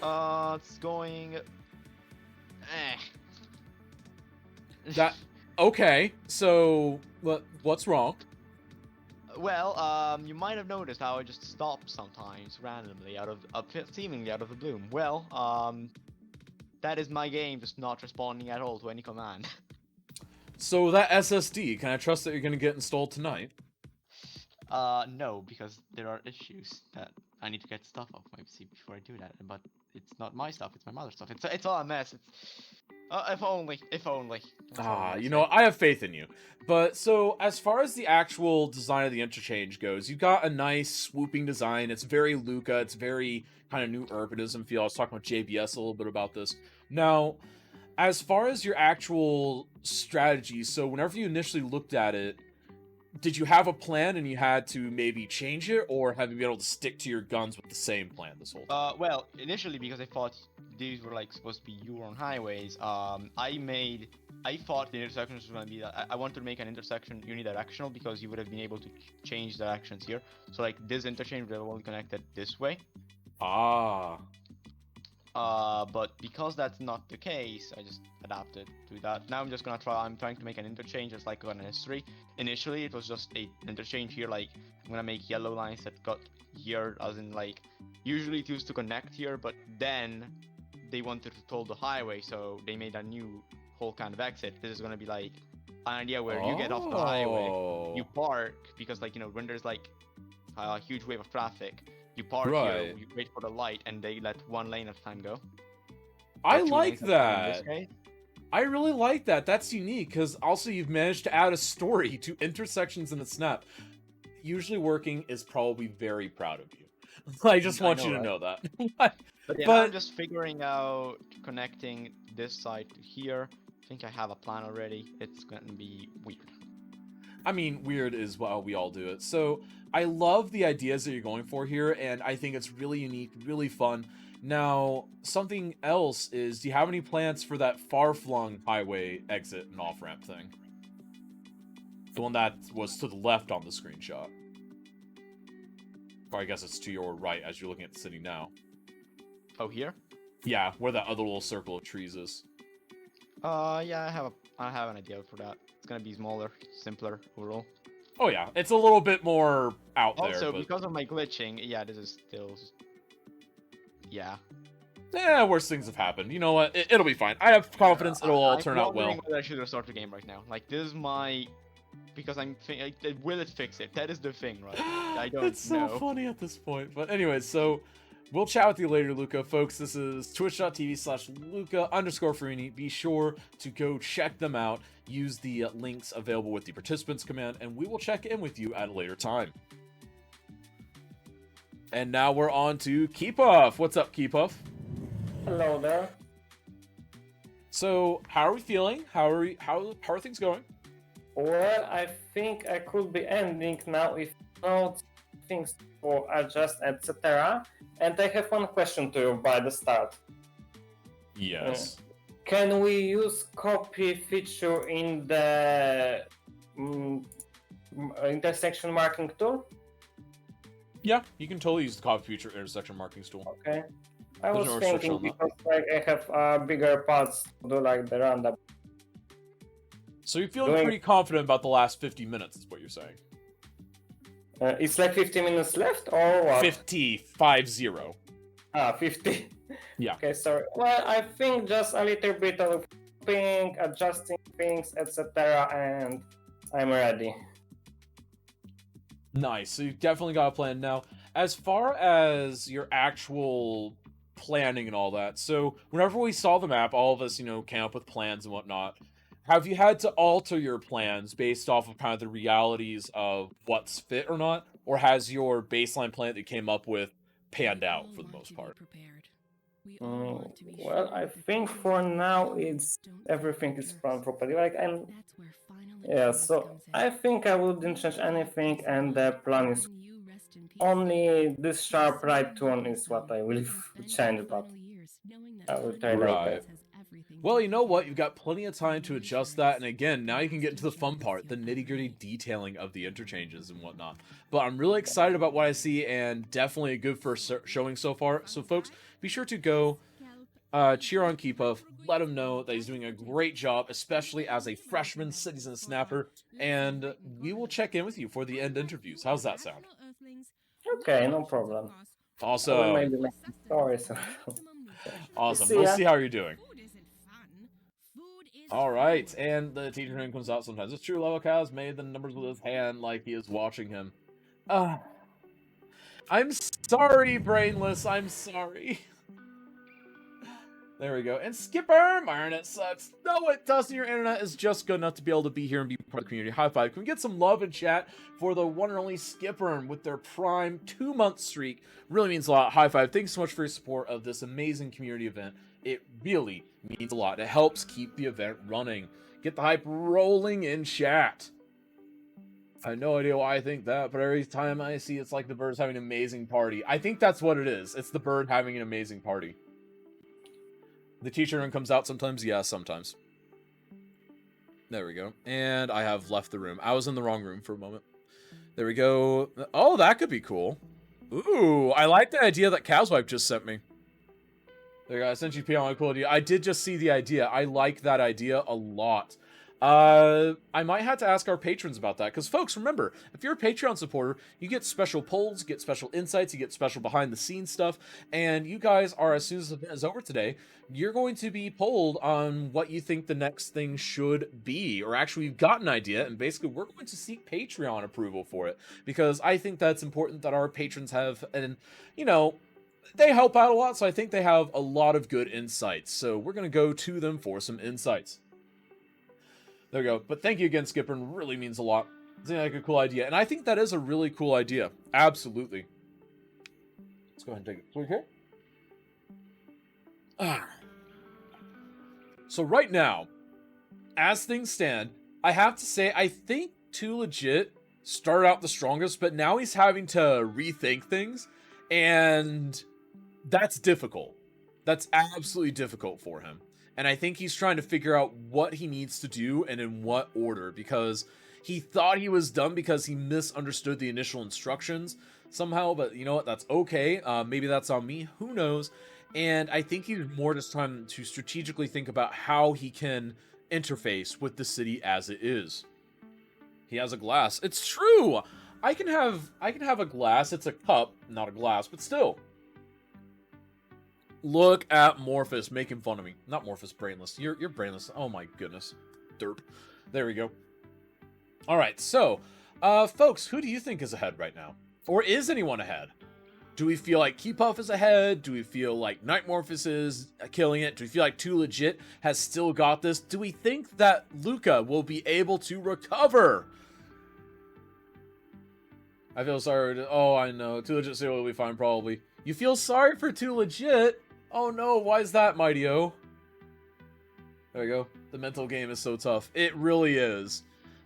It's going. That okay. So what's wrong? Well, you might have noticed how I just stop sometimes randomly seemingly out of the bloom. Well, that is my game just not responding at all to any command. So that SSD, can I trust that you're gonna get installed tonight? No, because there are issues that I need to get stuff off my PC before I do that. But it's not my stuff; it's my mother's stuff. It's all a mess. If only. That's all I'm You gonna know, I have faith in you. But so, as far as the actual design of the interchange goes, you got a nice swooping design. It's very Luca. It's very kind of new urbanism feel. I was talking with JBS a little bit about this. Now, as far as your actual strategy, so whenever you initially looked at it, did you have a plan and you had to maybe change it, or have you been able to stick to your guns with the same plan this whole time? Well, initially because I thought these were like supposed to be Euron highways, I thought the intersections were gonna be that I wanted to make an intersection unidirectional because you would have been able to change directions here. So like this interchange would have only connected this way. Ah. But because that's not the case, I just adapted to that. Now I'm trying to make an interchange just like on S3. Initially, it was just an interchange here, like, I'm gonna make yellow lines that got here, as in, like, usually it used to connect here, but then they wanted to toll the highway, so they made a new whole kind of exit. This is gonna be, like, an idea where you get off the highway, you park, because, like, you know, when there's, like, a huge wave of traffic, you park here, you wait for the light, and they let one lane at a time go. I Or two like lanes at a time in this that. case. I really like that. That's unique, because also you've managed to add a story to intersections in the snap. Usually working is probably very proud of you. I just I want know, you to right? know that. But yeah, now But- I'm just figuring out connecting this side to here. I think I have a plan already. It's gonna be weird. I mean, weird is how we all do it. So I love the ideas that you're going for here, and I think it's really unique, really fun. Now, something else is, do you have any plans for that far-flung highway exit and off-ramp thing? The one that was to the left on the screenshot. Or I guess it's to your right as you're looking at the city now. Oh, here? Yeah, where that other little circle of trees is. Yeah, I have an idea for that. It's gonna be smaller, simpler overall. Oh yeah, it's a little bit more out there. Also, but... because of my glitching, yeah, this is still... Yeah. worse things have happened. You know what? It'll be fine. I have confidence it'll all turn out well. I'm wondering whether I should restart the game right now. Like, this is my... Because will it fix it? That is the thing, right? I don't It's so know. funny at this point. But anyways, so we'll chat with you later, Luca. Folks, this is twitch.tv/Luca_Farini. Be sure to go check them out. Use the links available with the participants command, and we will check in with you at a later time. And now we're on to Keepuff. What's up, Keepuff? Hello there. So, how are we feeling? How are things going? Well, I think I could be ending now if not things for adjust, etc. And I have one question to you by the start. Yes. Can we use copy feature in the intersection marking tool? Yeah, you can totally use the copy feature intersection markings tool. Okay. I There's was no restriction thinking on that. because like, I have bigger parts to do like the roundup. So you're feeling Doing- pretty confident about the last 50 minutes, is what you're saying. It's like 50 minutes left or what? 50. 50. Yeah. Okay, sorry. Well, I think just a little bit of ping, adjusting things, etc. and I'm ready. Nice. So you've definitely got a plan. Now, as far as your actual planning and all that, so whenever we saw the map, all of us, came up with plans and whatnot. Have you had to alter your plans based off of kind of the realities of what's fit or not? Or has your baseline plan that you came up with panned out for the most part? Well, I think for now it's everything is run properly. So I think I wouldn't change anything, and the plan is only this sharp right turn is what I will change, but I will try Right. like that. Well, you know what? You've got plenty of time to adjust that, and again, now you can get into the fun part, the nitty-gritty detailing of the interchanges and whatnot. But I'm really excited about what I see, and definitely a good first showing so far. So, folks, be sure to go cheer on Keepuff, let him know that he's doing a great job, especially as a freshman citizen snapper, and we will check in with you for the end interviews. How's that sound? Okay, no problem. Awesome. Maybe make some stories. Awesome. See We'll ya. see how you're doing. All right, and the teacher name comes out sometimes. It's true, Level Cows made the numbers with his hand like he is watching him. I'm sorry, Brainless. I'm sorry. There we go. And Skipper, my internet sucks. No, it doesn't. Your internet is just good enough to be able to be here and be part of the community. High five. Can we get some love in chat for the one and only Skipper with their prime 2-month streak? Really means a lot. High five. Thanks so much for your support of this amazing community event. It really means a lot. It helps keep the event running. Get the hype rolling in chat. I have no idea why I think that, but every time I see it's like the bird's having an amazing party. I think that's what it is. It's the bird having an amazing party. The teacher comes out sometimes? Yeah, sometimes. There we go. And I have left the room. I was in the wrong room for a moment. There we go. Oh, that could be cool. Ooh, I like the idea that Caswipe just sent me. There you go. I sent you a cool idea. I did just see the idea. I like that idea a lot. I might have to ask our patrons about that, because folks, remember, if you're a Patreon supporter, you get special polls, you get special insights, you get special behind-the-scenes stuff, and you guys are, as soon as the event is over today, you're going to be polled on what you think the next thing should be, or actually you've got an idea, and basically we're going to seek Patreon approval for it, because I think that's important that our patrons have, and, you know, they help out a lot, so I think they have a lot of good insights, so we're going to go to them for some insights. There we go. But thank you again, Skipper. It really means a lot. It's like a cool idea. And I think that is a really cool idea. Absolutely. Let's go ahead and take a quick hit. So right now, as things stand, I have to say, I think Too Legit started out the strongest, but now he's having to rethink things. And that's difficult. That's absolutely difficult for him. And I think he's trying to figure out what he needs to do and in what order, because he thought he was done because he misunderstood the initial instructions somehow, but you know what, that's okay. Maybe that's on me, who knows. And I think he's more just trying to strategically think about how he can interface with the city as it is. He has a glass. It's true! I can have a glass. It's a cup, not a glass, but still. Look at Morphus making fun of me. Not Morphus, brainless. You're brainless. Oh my goodness. Derp. There we go. Alright, so, folks, who do you think is ahead right now? Or is anyone ahead? Do we feel like Keepuff is ahead? Do we feel like Night Morphus is killing it? Do we feel like Too Legit has still got this? Do we think that Luca will be able to recover? I feel sorry. Oh, I know. Too Legit City will be fine, probably. You feel sorry for Too Legit? Oh no, why is that, Mighty-O? There we go. The mental game is so tough. It really is.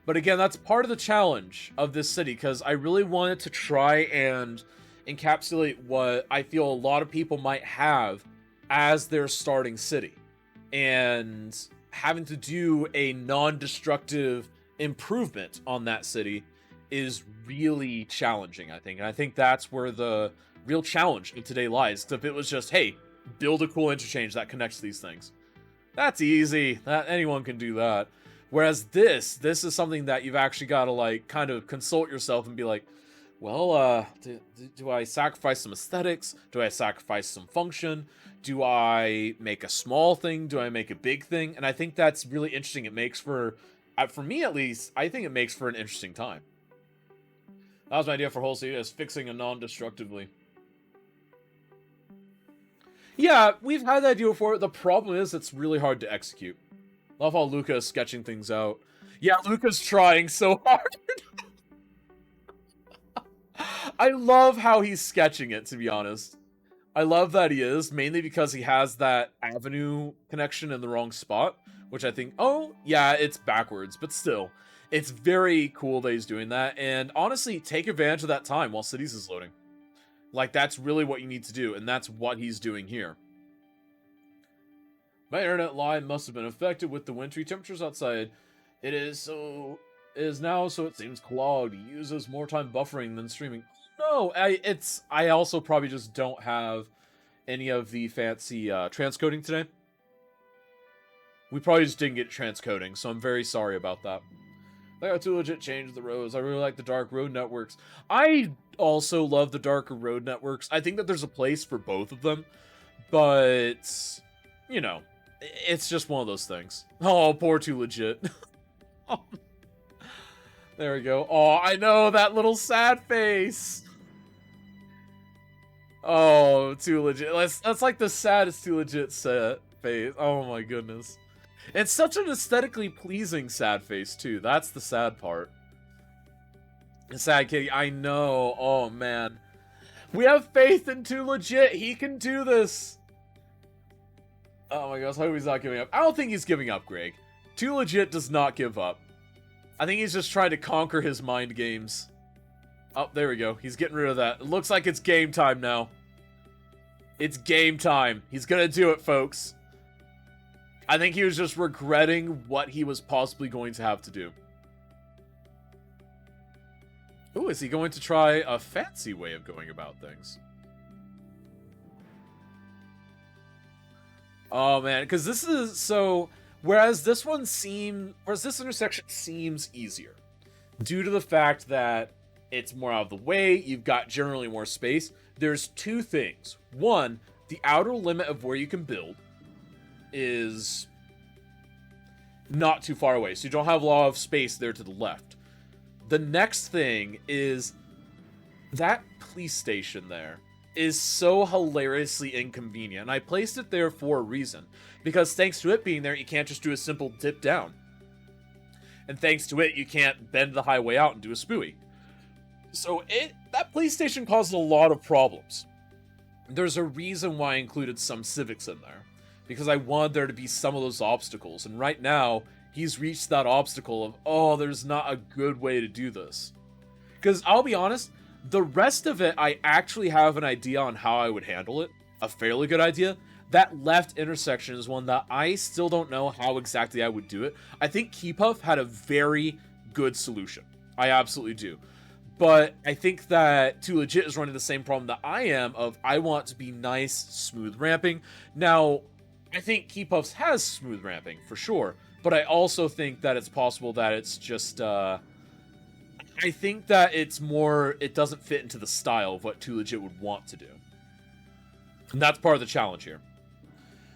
But again, that's part of the challenge of this city, because I really wanted to try and encapsulate what I feel a lot of people might have as their starting city. And having to do a non-destructive improvement on that city is really challenging, I think. And I think that's where the real challenge in today lies. If it was just, hey, build a cool interchange that connects these things, that's easy. That anyone can do that. Whereas this is something that you've actually got to like kind of consult yourself and be like, well, do I sacrifice some aesthetics? Do I sacrifice some function? Do I make a small thing? Do I make a big thing? And I think that's really interesting. It makes for me at least, I think it makes for an interesting time. That was my idea for Whole City, as fixing a non-destructively. Yeah, we've had that idea before. The problem is it's really hard to execute. Love how Luca is sketching things out. Yeah, Luca's trying so hard. I love how he's sketching it, to be honest. I love that he is, mainly because he has that avenue connection in the wrong spot, which I think, oh, yeah, it's backwards, but still. It's very cool that he's doing that, and honestly, take advantage of that time while Cities is loading. Like, that's really what you need to do, and that's what he's doing here. My internet line must have been affected with the wintry temperatures outside. It is now, so it seems clogged. It uses more time buffering than streaming. No, I also probably just don't have any of the fancy transcoding today. We probably just didn't get transcoding, so I'm very sorry about that. They got Too Legit changed the roads. I really like the dark road networks. I also love the darker road networks. I think that there's a place for both of them, but, you know, it's just one of those things. Oh, poor Too Legit. Oh. There we go. Oh, I know, that little sad face. Oh, Too Legit. That's like the saddest Too Legit sad face. Oh my goodness. It's such an aesthetically pleasing sad face, too. That's the sad part. Sad kitty, I know. Oh, man. We have faith in Too Legit. He can do this. Oh my gosh, I hope he's not giving up. I don't think he's giving up, Greg. Too Legit does not give up. I think he's just trying to conquer his mind games. Oh, there we go. He's getting rid of that. It looks like it's game time now. It's game time. He's gonna do it, folks. I think he was just regretting what he was possibly going to have to do. Ooh, is he going to try a fancy way of going about things? Oh man, because this is so. Whereas this intersection seems easier, due to the fact that it's more out of the way, you've got generally more space. There's two things. One, the outer limit of where you can build is not too far away, so you don't have a lot of space there to the left. The next thing is that police station there is so hilariously inconvenient. And I placed it there for a reason. Because thanks to it being there, you can't just do a simple dip down. And thanks to it, you can't bend the highway out and do a spooey. So that police station caused a lot of problems. There's a reason why I included some civics in there. Because I wanted there to be some of those obstacles. And right now, he's reached that obstacle of, oh, there's not a good way to do this. Because I'll be honest, the rest of it, I actually have an idea on how I would handle it. A fairly good idea. That left intersection is one that I still don't know how exactly I would do it. I think Keepuff had a very good solution. I absolutely do. But I think that Too Legit is running the same problem that I am of I want to be nice, smooth ramping. Now, I think Keepuff's has smooth ramping, for sure. But I also think that it's possible that it's just, I think that it's more, it doesn't fit into the style of what Too Legit would want to do. And that's part of the challenge here.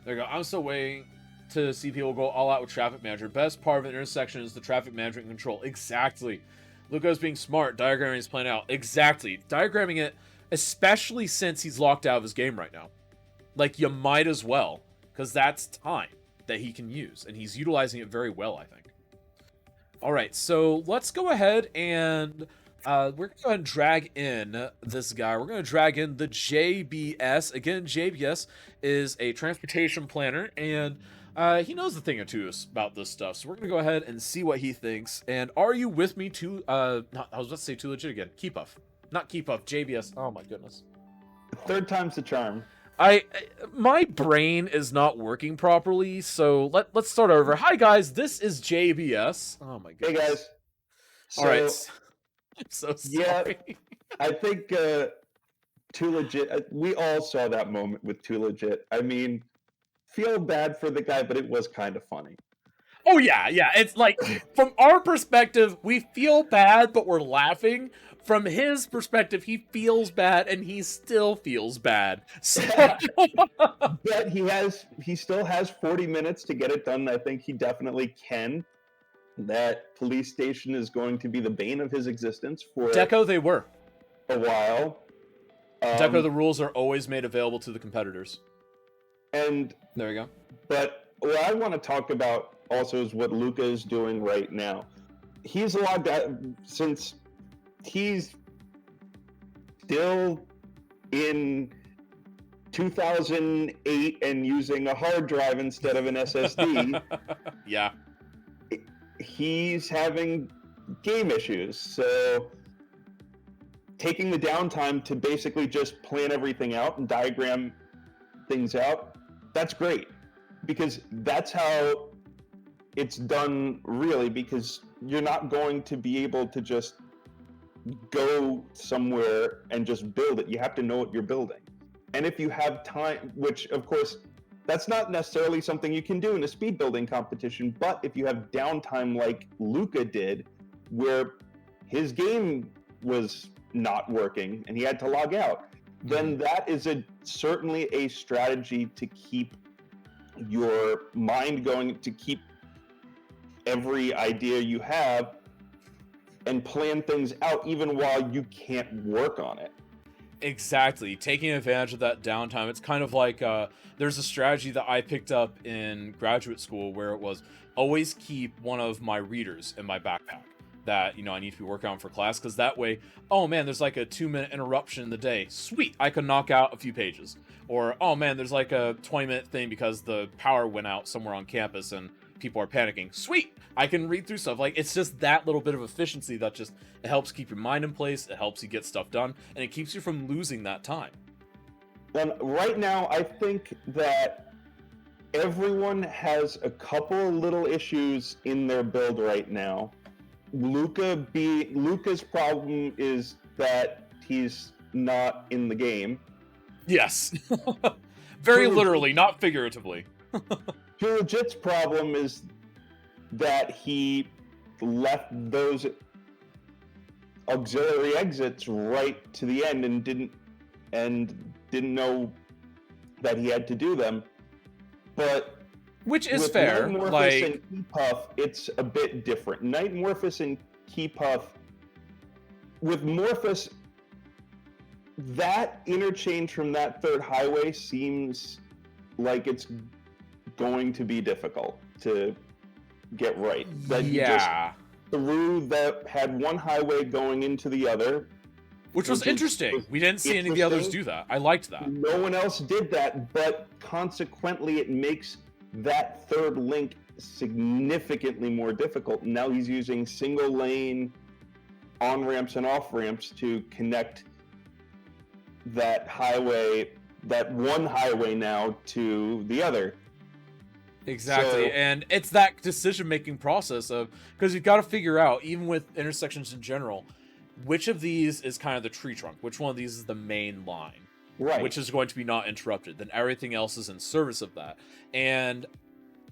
There you go. I'm still waiting to see people go all out with traffic management. Best part of an intersection is the traffic management control. Exactly. Luca's being smart, diagramming his plan out. Exactly. Diagramming it, especially since he's locked out of his game right now. Like, you might as well, because that's time that he can use, and he's utilizing it very well, I think. All right, so let's go ahead and we're going to go ahead and drag in this guy. We're going to drag in the JBS. Again, JBS is a transportation planner, and he knows a thing or two about this stuff. So we're going to go ahead and see what he thinks. And are you with me to, I was about to say Too Legit again. Keepuff. Not Keepuff, JBS. Oh my goodness. Third time's the charm. My brain is not working properly, so let's start over. Hi guys, this is JBS. Oh my goodness. Hey guys. All right. I'm so sorry. Yeah, I think Too Legit. We all saw that moment with Too Legit. I mean, feel bad for the guy, but it was kind of funny. Oh yeah. It's like from our perspective, we feel bad, but we're laughing. From his perspective, he feels bad, and he still feels bad. So... But he still has 40 minutes to get it done. I think he definitely can. That police station is going to be the bane of his existence for Deco, they were. A while. Deco, the rules are always made available to the competitors. And there we go. But what I want to talk about also is what Luca is doing right now. He's logged out since he's still in 2008 and using a hard drive instead of an SSD. Yeah. He's having game issues, so taking the downtime to basically just plan everything out and diagram things out, that's great, because that's how it's done really, because you're not going to be able to just go somewhere and just build it. You have to know what you're building. And if you have time, which of course that's not necessarily something you can do in a speed building competition, but if you have downtime like Luca did, where his game was not working and he had to log out, then that is certainly a strategy to keep your mind going, to keep every idea you have and plan things out even while you can't work on it. Exactly. Taking advantage of that downtime. It's kind of like there's a strategy that I picked up in graduate school where it was always keep one of my readers in my backpack. that, I need to be working on for class, because that way, oh man, there's like a 2-minute interruption in the day. Sweet, I can knock out a few pages. Or, oh man, there's like a 20-minute thing because the power went out somewhere on campus and people are panicking. Sweet, I can read through stuff. Like, it's just that little bit of efficiency that just, it helps keep your mind in place, it helps you get stuff done, and it keeps you from losing that time. And right now, I think that everyone has a couple little issues in their build right now. Luca's problem is that he's not in the game. Yes. Very literally, not figuratively. Legit's problem is that he left those auxiliary exits right to the end and didn't know that he had to do them. But which is with fair. Nightmorphous Like, and Keypuff, it's a bit different. Nightmorphous and Keypuff, with Morphous, that interchange from that third highway seems like it's going to be difficult to get right. That you just yeah. through that had one highway going into the other. Which was interesting. We didn't see any of the others do that. I liked that. No one else did that, but consequently it makes that third link significantly more difficult. Now he's using single lane on-ramps and off-ramps to connect that highway, that one highway now, to the other. Exactly, So- and it's that decision-making process of, because you've got to figure out, even with intersections in general, which of these is kind of the tree trunk, which one of these is the main line, Right. which is going to be not interrupted, then everything else is in service of that. And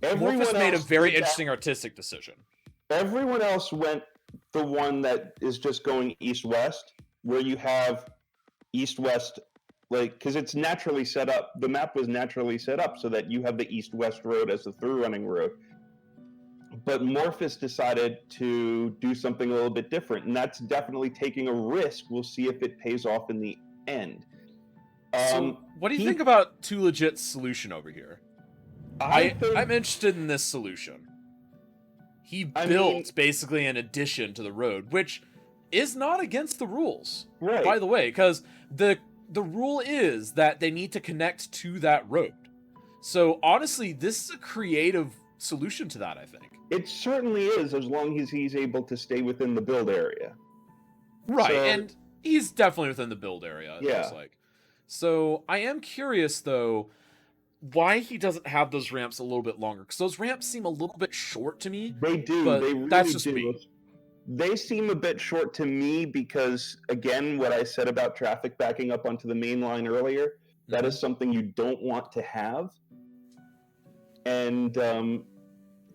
Everyone Morphous made a else very did that. interesting artistic decision. Everyone else went the one that is just going east-west, where you have east-west, like, because it's naturally set up, the map was naturally set up so that you have the east-west road as the through-running road. But Morphous decided to do something a little bit different, and that's definitely taking a risk. We'll see if it pays off in the end. So, what do you he- think about Too Legit's solution over here? I think, I'm interested in this solution. He I built mean- basically an addition to the road, which is not against the rules. right. By the way, because the rule is that they need to connect to that road. So honestly, this is a creative solution to that, I think. It certainly is, as long as he's able to stay within the build area. Right, So- and he's definitely within the build area, it Yeah. looks like. So I am curious, though, why he doesn't have those ramps a little bit longer, because those ramps seem a little bit short to me. They do. But They really that's just do. me. They seem a bit short to me because, again, what I said about traffic backing up onto the main line earlier, that is something you don't want to have. And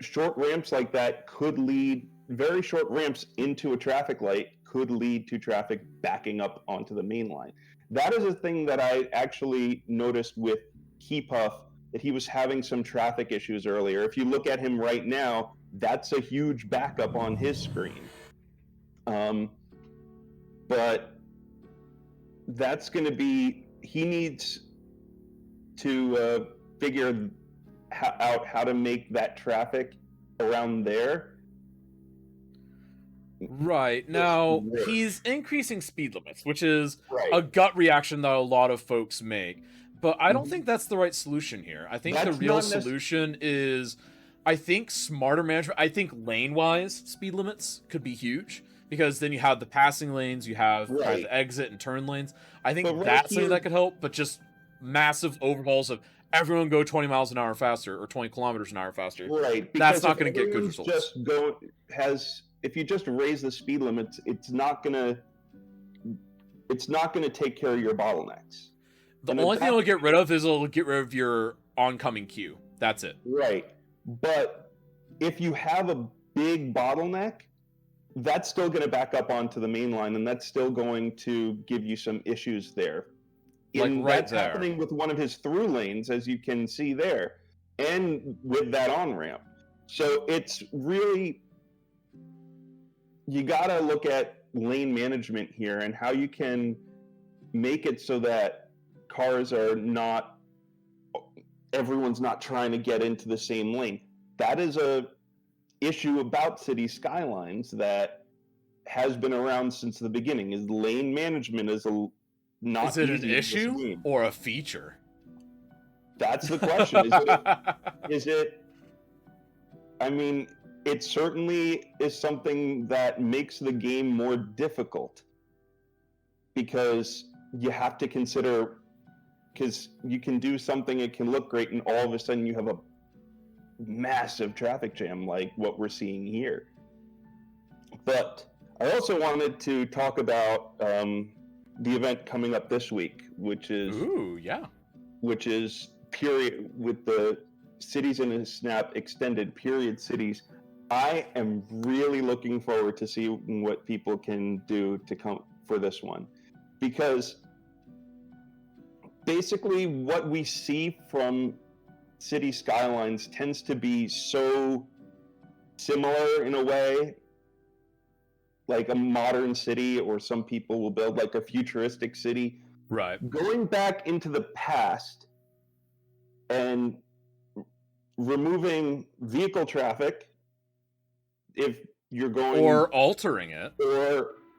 short ramps like that could lead, very short ramps into a traffic light could lead to traffic backing up onto the main line. That is a thing that I actually noticed with Keypuff, that he was having some traffic issues earlier. If you look at him right now, that's a huge backup on his screen. But that's going to be, he needs to figure out how to make that traffic around there. Right. Now, work. he's increasing speed limits, which is Right. a gut reaction that a lot of folks make. But I don't Mhm. think that's the right solution here. I think the That's real not nec- solution is, I think, smarter management. I think lane-wise speed limits could be huge, because then you have the passing lanes, you have kind of Right. the exit and turn lanes. I think But right that's something here- that could help, but just massive overhauls of everyone go 20 miles an hour faster or 20 kilometers an hour faster. Right. That's because not if gonna get good everyone's results. If you just raise the speed limits, it's not gonna take care of your bottlenecks. The And only at thing that- it'll get rid of is it'll get rid of your oncoming queue. That's it. Right. But if you have a big bottleneck, that's still going to back up onto the main line, and that's still going to give you some issues there. Like And right that's there. happening with one of his through lanes, as you can see there, and with that on ramp. So it's really, you got to look at lane management here and how you can make it so that cars are not, everyone's not trying to get into the same lane. That is a issue about city skylines that has been around since the beginning. Is lane management not Is it an easy in this issue game. or a feature? That's the question. Is it? I mean, it certainly is something that makes the game more difficult because you have to consider, because you can do something, it can look great, and all of a sudden you have a massive traffic jam like what we're seeing here. But I also wanted to talk about the event coming up this week, which is period with the Cities in a Snap extended period cities. I am really looking forward to seeing what people can do to come for this one, because basically what we see from City Skylines tends to be so similar in a way, like a modern city, or some people will build like a futuristic city. Right. Going back into the past and removing vehicle traffic, if you're going, Or altering it.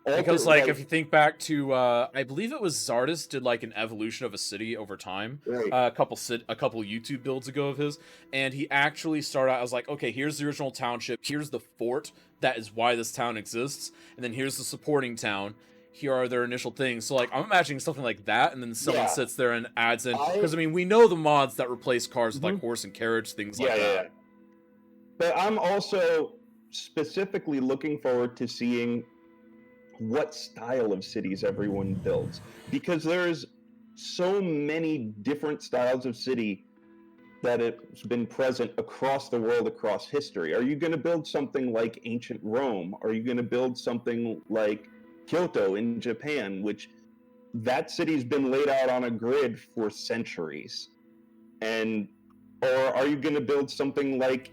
Because, like, right. if you think back to, I believe it was Zardus did like an evolution of a city over time, Right. a couple YouTube builds ago of his, and he actually started out. I was like, okay, here's the original township, here's the fort that is why this town exists, and then here's the supporting town. Here are their initial things. So, like, I'm imagining something like that, and then someone sits there and adds in, because I mean, we know the mods that replace cars with like horse and carriage, things like that. Yeah. But I'm also specifically looking forward to seeing what style of cities everyone builds, because there's so many different styles of city that it's been present across the world, across history. Are you going to build something like ancient Rome? Are you going to build something like Kyoto in Japan, which that city's been laid out on a grid for centuries? And or are you going to build something like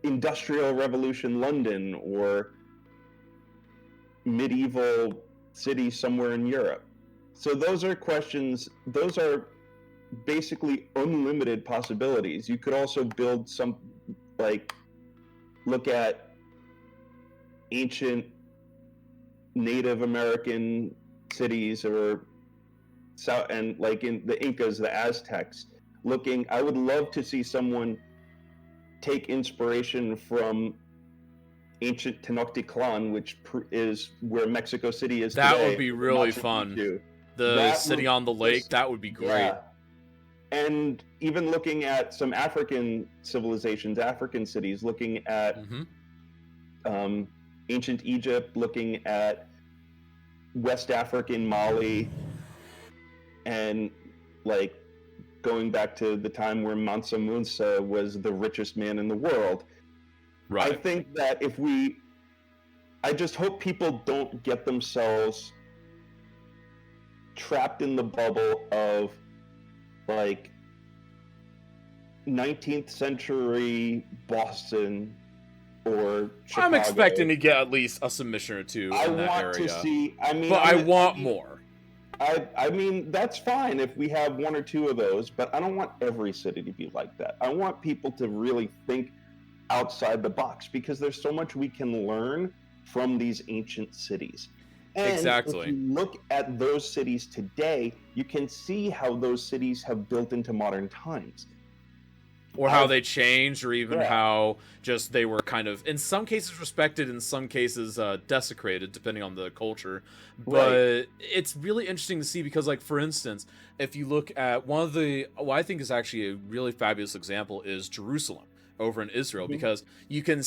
Industrial Revolution London, or medieval city somewhere in Europe? So those are questions, those are basically unlimited possibilities. You could also build some, like, look at ancient Native American cities, or south, and like in the Incas, the Aztecs. I would love to see someone take inspiration from ancient Tenochtitlan, which is where Mexico City is today. That would be really fun. The city on the lake, that would be great. Yeah. And even looking at some African civilizations, African cities, looking at ancient Egypt, looking at West African Mali, and like going back to the time where Mansa Musa was the richest man in the world. Right. I think that I just hope people don't get themselves trapped in the bubble of like 19th century Boston or Chicago. I'm expecting to get at least a submission or two in that area. But I want more. I mean, that's fine if we have one or two of those, but I don't want every city to be like that. I want people to really think outside the box, because there's so much we can learn from these ancient cities. And exactly. If you look at those cities today, you can see how those cities have built into modern times. Or how they changed, or even how just they were kind of, in some cases, respected, in some cases, desecrated, depending on the culture. But it's really interesting to see, because, like, for instance, if you look at what I think is actually a really fabulous example is Jerusalem over in Israel, because you can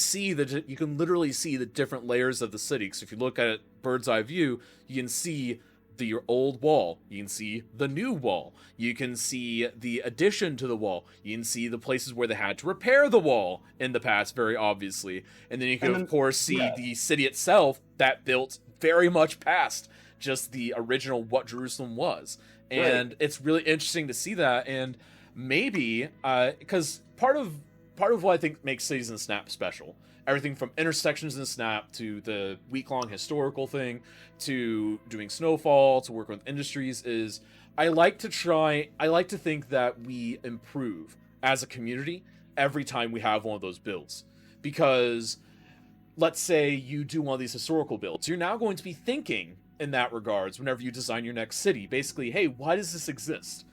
literally see the different layers of the city. Because if you look at it bird's eye view, you can see the old wall, you can see the new wall, you can see the addition to the wall, you can see the places where they had to repair the wall in the past, very obviously, and then you can of course see the city itself that built very much past just the original what Jerusalem was. And it's really interesting to see that. And maybe because part of what I think makes Cities in the Snap special, everything from intersections in the Snap to the week-long historical thing to doing Snowfall to work with industries, is I like to think that we improve as a community every time we have one of those builds. Because let's say you do one of these historical builds, you're now going to be thinking in that regards whenever you design your next city. Basically, hey, why does this exist?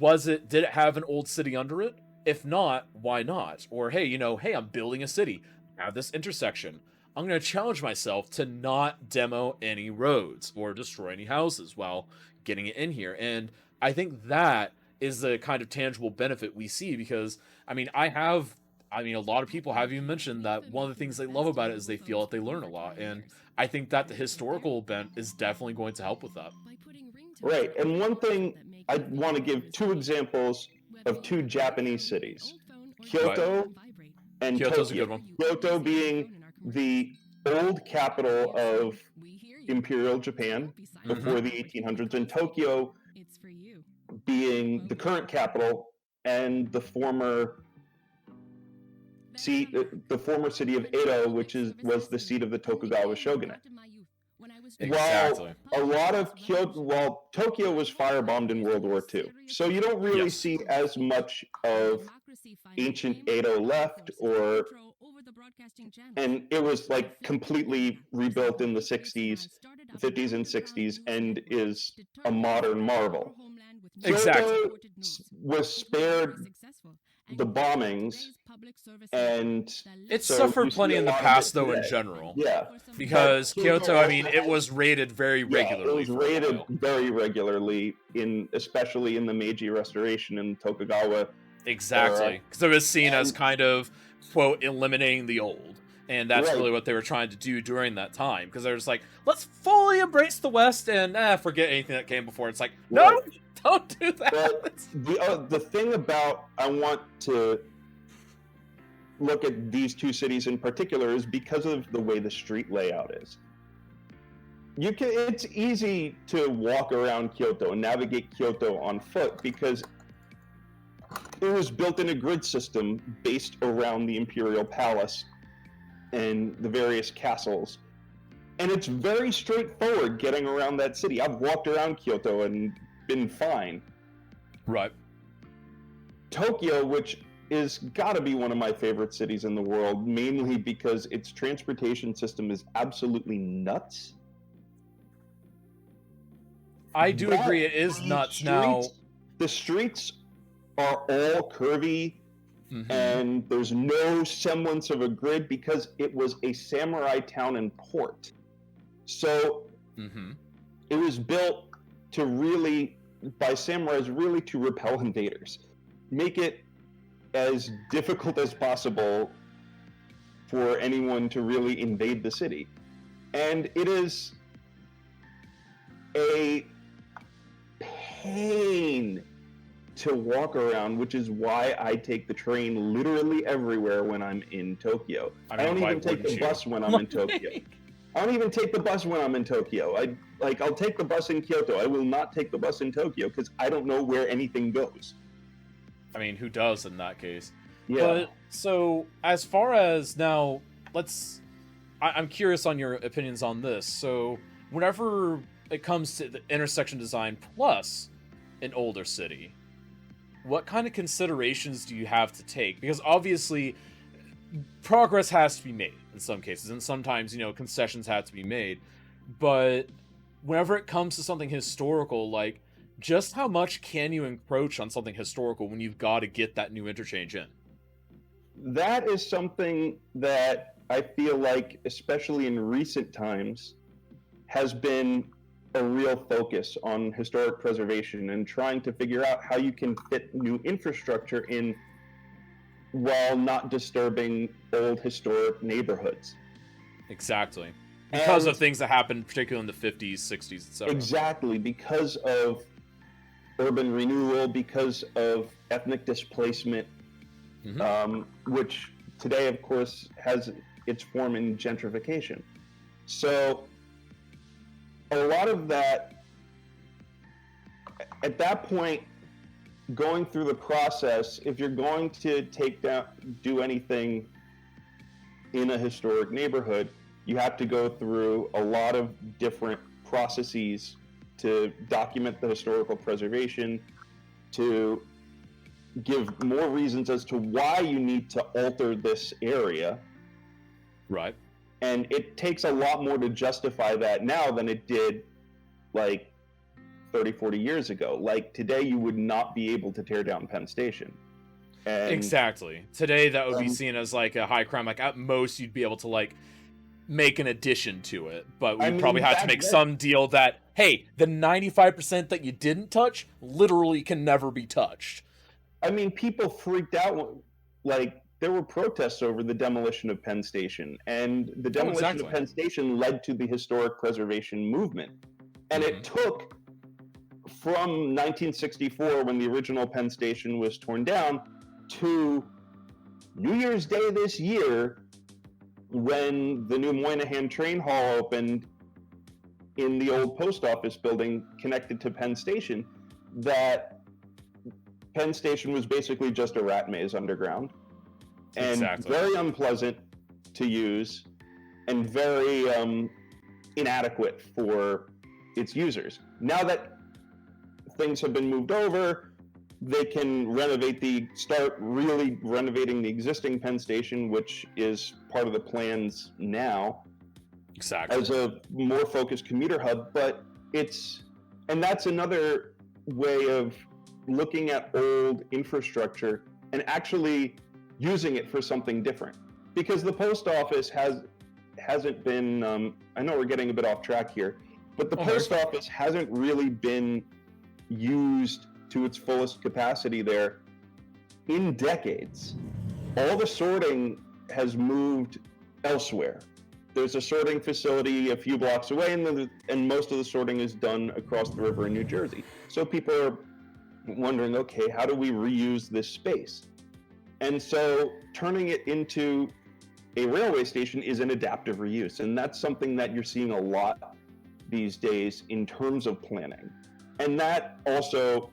Did it have an old city under it? If not, why not? Or hey, hey, I'm building a city. I have this intersection. I'm going to challenge myself to not demo any roads or destroy any houses while getting it in here. And I think that is the kind of tangible benefit we see, because a lot of people have even mentioned that one of the things they love about it is they feel that they learn a lot. And I think that the historical bent is definitely going to help with that. Right. And one thing, I want to give 2 examples of 2 Japanese cities. Kyoto and Kyoto's a Tokyo. good one. Kyoto being the old capital of Imperial Japan before the 1800s, and Tokyo being the current capital and the former city of Edo, which was the seat of the Tokugawa shogunate. Exactly. While Tokyo was firebombed in World War II, so you don't really Yes. see as much of ancient Edo left, and it was like completely rebuilt in the 50s and 60s, and is a modern marvel. Exactly. Kyoto was spared the bombings, and It's so suffered you see plenty a in the lot of past, it though, in today. general. Yeah, Because But Kyoto, also it has- was raided very regularly. it for was a raided while. very regularly, especially in the Meiji Restoration in Tokugawa. Exactly. Because it was seen as and- kind of, quote, eliminating the old. And that's Right. really what they were trying to do during that time. Because they're just like, let's fully embrace the West and forget anything that came before. It's like, no, Right. don't do that. But the thing about I want to look at these 2 cities in particular is because of the way the street layout is. It's easy to walk around Kyoto and navigate Kyoto on foot because it was built in a grid system based around the Imperial Palace and the various castles. And it's very straightforward getting around that city. I've walked around Kyoto and been fine. Right. Tokyo, which is gotta be one of my favorite cities in the world, mainly because its transportation system is absolutely nuts. I do But agree, it is the nuts now. The streets are all curvy, Mhm. and there's no semblance of a grid because it was a samurai town and port. So Mhm. it was built by samurais really to repel invaders. Make it as difficult as possible for anyone to really invade the city. And it is a pain to walk around, which is why I take the train literally everywhere when I'm in Tokyo. I mean, don't why even take wouldn't the you? bus when I'm in Tokyo. I don't even take the bus when I'm in Tokyo. I'll take the bus in Kyoto. I will not take the bus in Tokyo because I don't know where anything goes. I mean, who does in that case? Yeah. But so, as far as now, I'm curious on your opinions on this. So, whenever it comes to the intersection design plus an older city, what kind of considerations do you have to take? Because obviously, progress has to be made in some cases, and sometimes, concessions have to be made. But whenever it comes to something historical, like, just how much can you encroach on something historical when you've got to get that new interchange in? That is something that I feel like, especially in recent times, has been a real focus on historic preservation and trying to figure out how you can fit new infrastructure in while not disturbing old historic neighborhoods. Exactly. Because And- of things that happened, particularly in the 50s, 60s, etc. Exactly, because of urban renewal, because of ethnic displacement, Mhm. which today, of course, has its form in gentrification. So, a lot of that, at that point, going through the process, if you're going to do anything in a historic neighborhood, you have to go through a lot of different processes to document the historical preservation, to give more reasons as to why you need to alter this area. Right. And it takes a lot more to justify that now than it did like 30, 40 years ago. Like today, you would not be able to tear down Penn Station. And, Exactly. Today, that would be seen as like a high crime. Like at most, you'd be able to like make an addition to it, but we probably had to make some deal that, hey, the 95% that you didn't touch literally can never be touched. I mean, people freaked out. Like there were protests over the demolition of Penn Station, and the demolition of Penn Station led to the historic preservation movement. And it took from 1964, when the original Penn Station was torn down, to New Year's Day this year, when the new Moynihan Train Hall opened in the old post office building connected to Penn Station, that Penn Station was basically just a rat maze underground. And very unpleasant to use and very inadequate for its users. Now that things have been moved over, they can start really renovating the existing Penn Station, which is part of the plans now. Exactly. As a more focused commuter hub, and that's another way of looking at old infrastructure and actually using it for something different. Because the post office hasn't been, I know we're getting a bit off track here, but the post office hasn't really been used to its fullest capacity there in decades. All the sorting has moved elsewhere. There's a sorting facility a few blocks away, and most of the sorting is done across the river in New Jersey. So people are wondering, okay, how do we reuse this space? And so turning it into a railway station is an adaptive reuse, and that's something that you're seeing a lot these days in terms of planning. And that also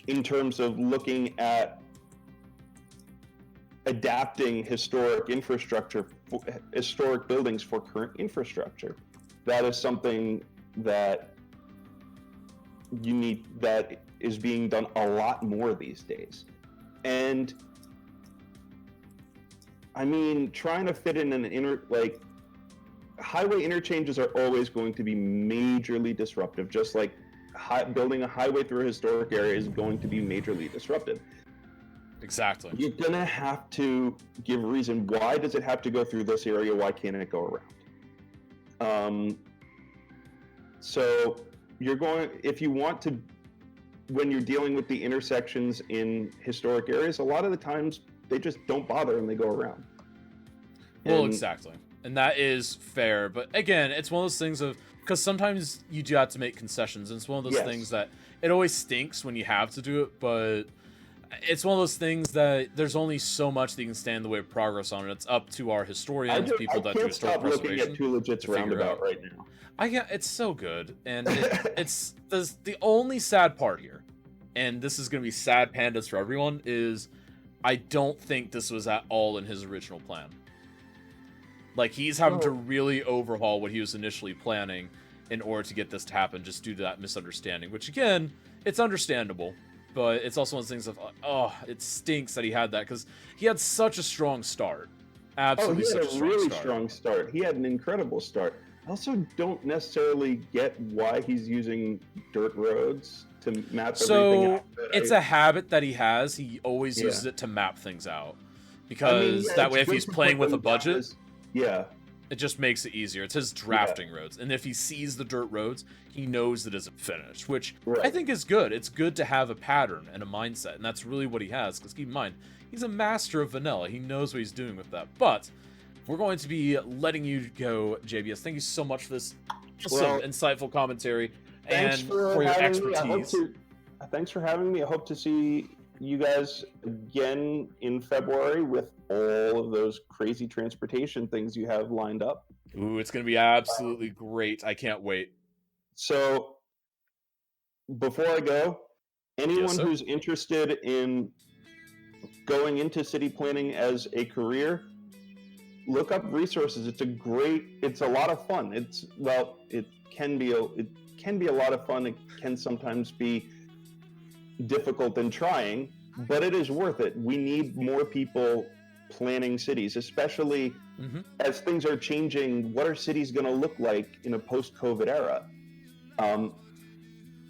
in terms of looking at adapting historic infrastructure, historic buildings for current infrastructure. That is something that that is being done a lot more these days. And I mean, trying to fit in highway interchanges are always going to be majorly disruptive, just like building a highway through a historic area is going to be majorly disruptive. Exactly. You're gonna have to give a reason. Why does it have to go through this area? Why can't it go around? So if you want to, when you're dealing with the intersections in historic areas, a lot of the times they just don't bother and they go around. Well, exactly. And that is fair. But again, it's one of those things because sometimes you do have to make concessions. And it's one of those things that it always stinks when you have to do it. But it's one of those things that there's only so much that you can stand in the way of progress on it. It's up to our historians, people that do historic preservation. I can't stop looking at Two Legits Roundabout right now. It's so good. And it's the only sad part here, and this is going to be sad pandas for everyone, is I don't think this was at all in his original plan. Like, he's having to really overhaul what he was initially planning in order to get this to happen, just due to that misunderstanding. Which, again, it's understandable, but it's also one of those things of, it stinks that he had that, because he had such a strong start. Absolutely, he had such a really strong start. He had an incredible start. I also don't necessarily get why he's using dirt roads to map everything out. It's a habit that he has. He always uses it to map things out. Because that way, if he's playing with a budget, it just makes it easier. It's his drafting roads. And if he sees the dirt roads, he knows it isn't finished, which I think is good. It's good to have a pattern and a mindset, and that's really what he has. Because keep in mind, he's a master of vanilla. He knows what he's doing with that. But we're going to be letting you go, JBS. Thank you so much for this awesome, insightful commentary and for your expertise. Thanks for having me. I hope to see you guys again in February with all of those crazy transportation things you have lined up. Ooh, it's going to be absolutely great. I can't wait. So, before I go, anyone who's interested in going into city planning as a career, look up resources. It's a lot of fun. It can be a lot of fun. It can sometimes be difficult and trying, but it is worth it. We need more people planning cities, especially Mhm. as things are changing. What are cities going to look like in a post-COVID era?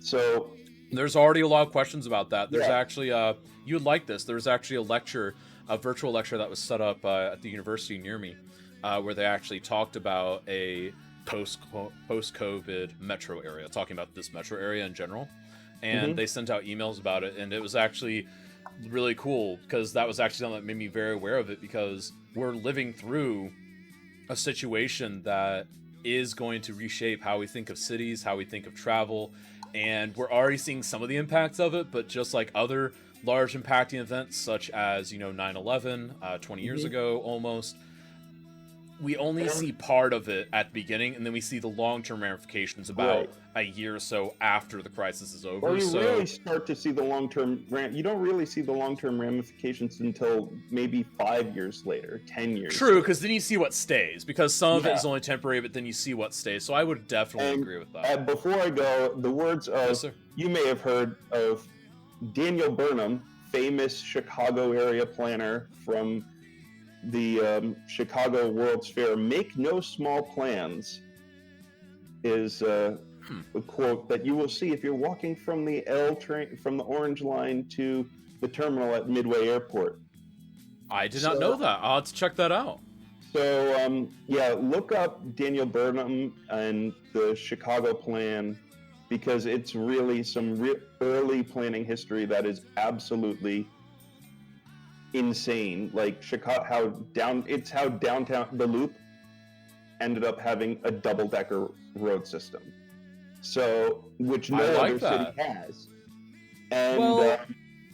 So There's already a lot of questions about that. There's Yeah. actually you'd like this. There's actually a virtual lecture that was set up at the university near me, where they actually talked about a post-COVID metro area, talking about this metro area in general, and Mhm. they sent out emails about it, and it was actually really cool because that was actually something that made me very aware of it, because we're living through a situation that is going to reshape how we think of cities, how we think of travel, and we're already seeing some of the impacts of it, but just like other large impacting events such as 9/11 20 years Mhm. ago almost, we only see part of it at the beginning, and then we see the long-term ramifications about a year or so after the crisis is over. Or you So really start to see the long-term you don't really see the long-term ramifications until maybe 5 years later, 10 years true, later. because then you see what stays, because some of it Yeah. is only temporary, but then you see what stays. So I would definitely And, agree with that. Before I go, the words of, Yes, sir. you may have heard of Daniel Burnham, famous Chicago area planner from the Chicago World's Fair. Make no small plans is a quote that you will see if you're walking from the L train, from the Orange Line to the terminal at Midway Airport. I did not So- know that. I'll have to check that out. So, yeah, look up Daniel Burnham and the Chicago Plan, because it's really some early planning history that is absolutely insane. Like Chicago, how downtown, the Loop, ended up having a double-decker road system. So, which no I like other city that. has. And Well,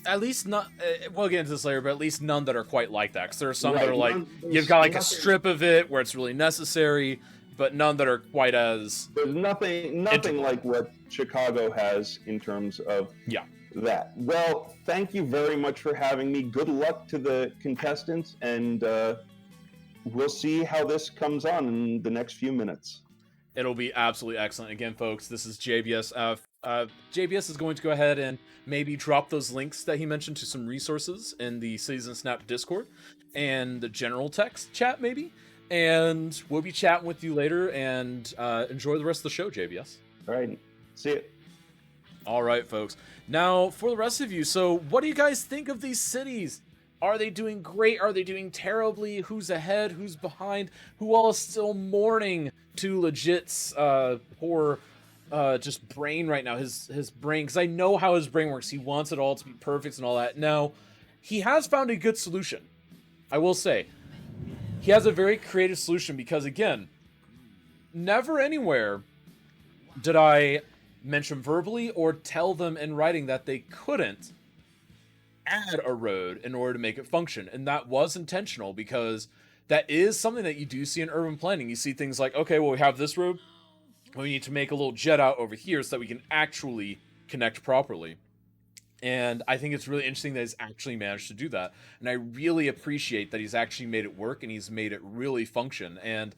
at least not. We'll get into this later, but at least none that are quite like that. Because there are some that Right, are like there's you've got like a nothing- strip of it where it's really necessary, but none that are quite as. There's nothing like what Chicago has in terms of Yeah. that. Well, thank you very much for having me. Good luck to the contestants, and we'll see how this comes on in the next few minutes. It'll be absolutely excellent. Again, folks, this is JBS. JBS is going to go ahead and maybe drop those links that he mentioned to some resources in the Season Snap Discord and the general text chat, maybe. And we'll be chatting with you later, and enjoy the rest of the show, JBS. All right, see you. All right, folks. Now, for the rest of you, so what do you guys think of these cities? Are they doing great? Are they doing terribly? Who's ahead? Who's behind? Who all is still mourning to Legit's poor just brain right now? His brain, because I know how his brain works. He wants it all to be perfect and all that. Now, he has found a good solution. I will say, he has a very creative solution, because again, never anywhere did I mention verbally or tell them in writing that they couldn't add a road in order to make it function. And that was intentional, because that is something that you do see in urban planning. You see things like, okay, well, we have this road, we need to make a little jet out over here so that we can actually connect properly. And I think it's really interesting that he's actually managed to do that. And I really appreciate that he's actually made it work and he's made it really function. And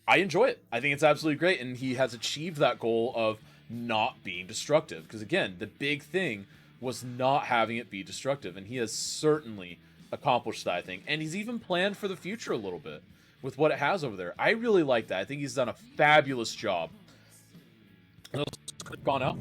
I enjoy it. I think it's absolutely great. And he has achieved that goal of not being destructive. Because again, the big thing was not having it be destructive. And he has certainly accomplished that, I think. And he's even planned for the future a little bit with what it has over there. I really like that. I think he's done a fabulous job. Gone out.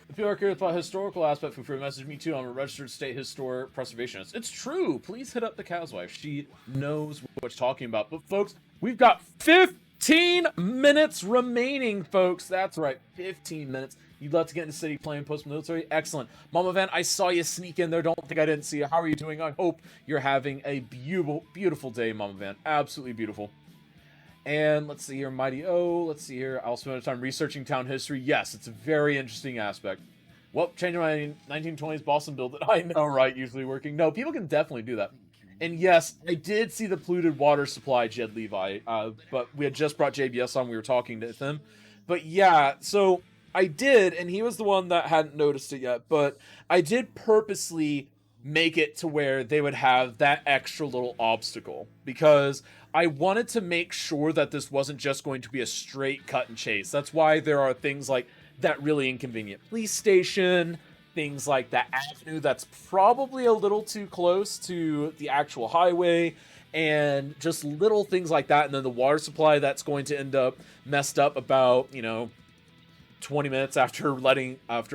If you are curious about historical aspect, feel free to message me too. I'm a registered state historic preservationist. It's true. Please hit up the Cow's wife. She knows what she's talking about. But folks, we've got 15 minutes remaining, folks. That's right, 15 minutes. You'd love to get into city playing post-military? Excellent. Mama Van, I saw you sneak in there. Don't think I didn't see you. How are you doing? I hope you're having a beautiful, beautiful day, Mama Van. Absolutely beautiful. And let's see here, Mighty O. Let's see here. I'll spend time researching town history. Yes, it's a very interesting aspect. Well, changing my 1920s Boston build that I know, right? Usually working. No, people can definitely do that. And yes, I did see the polluted water supply, Jed Levi. But we had just brought JBS on. We were talking to him. But yeah, so I did, and he was the one that hadn't noticed it yet. But I did purposely make it to where they would have that extra little obstacle, because I wanted to make sure that this wasn't just going to be a straight cut and chase. That's why there are things like that really inconvenient police station, things like that avenue that's probably a little too close to the actual highway, and just little things like that. And then the water supply that's going to end up messed up about, 20 minutes after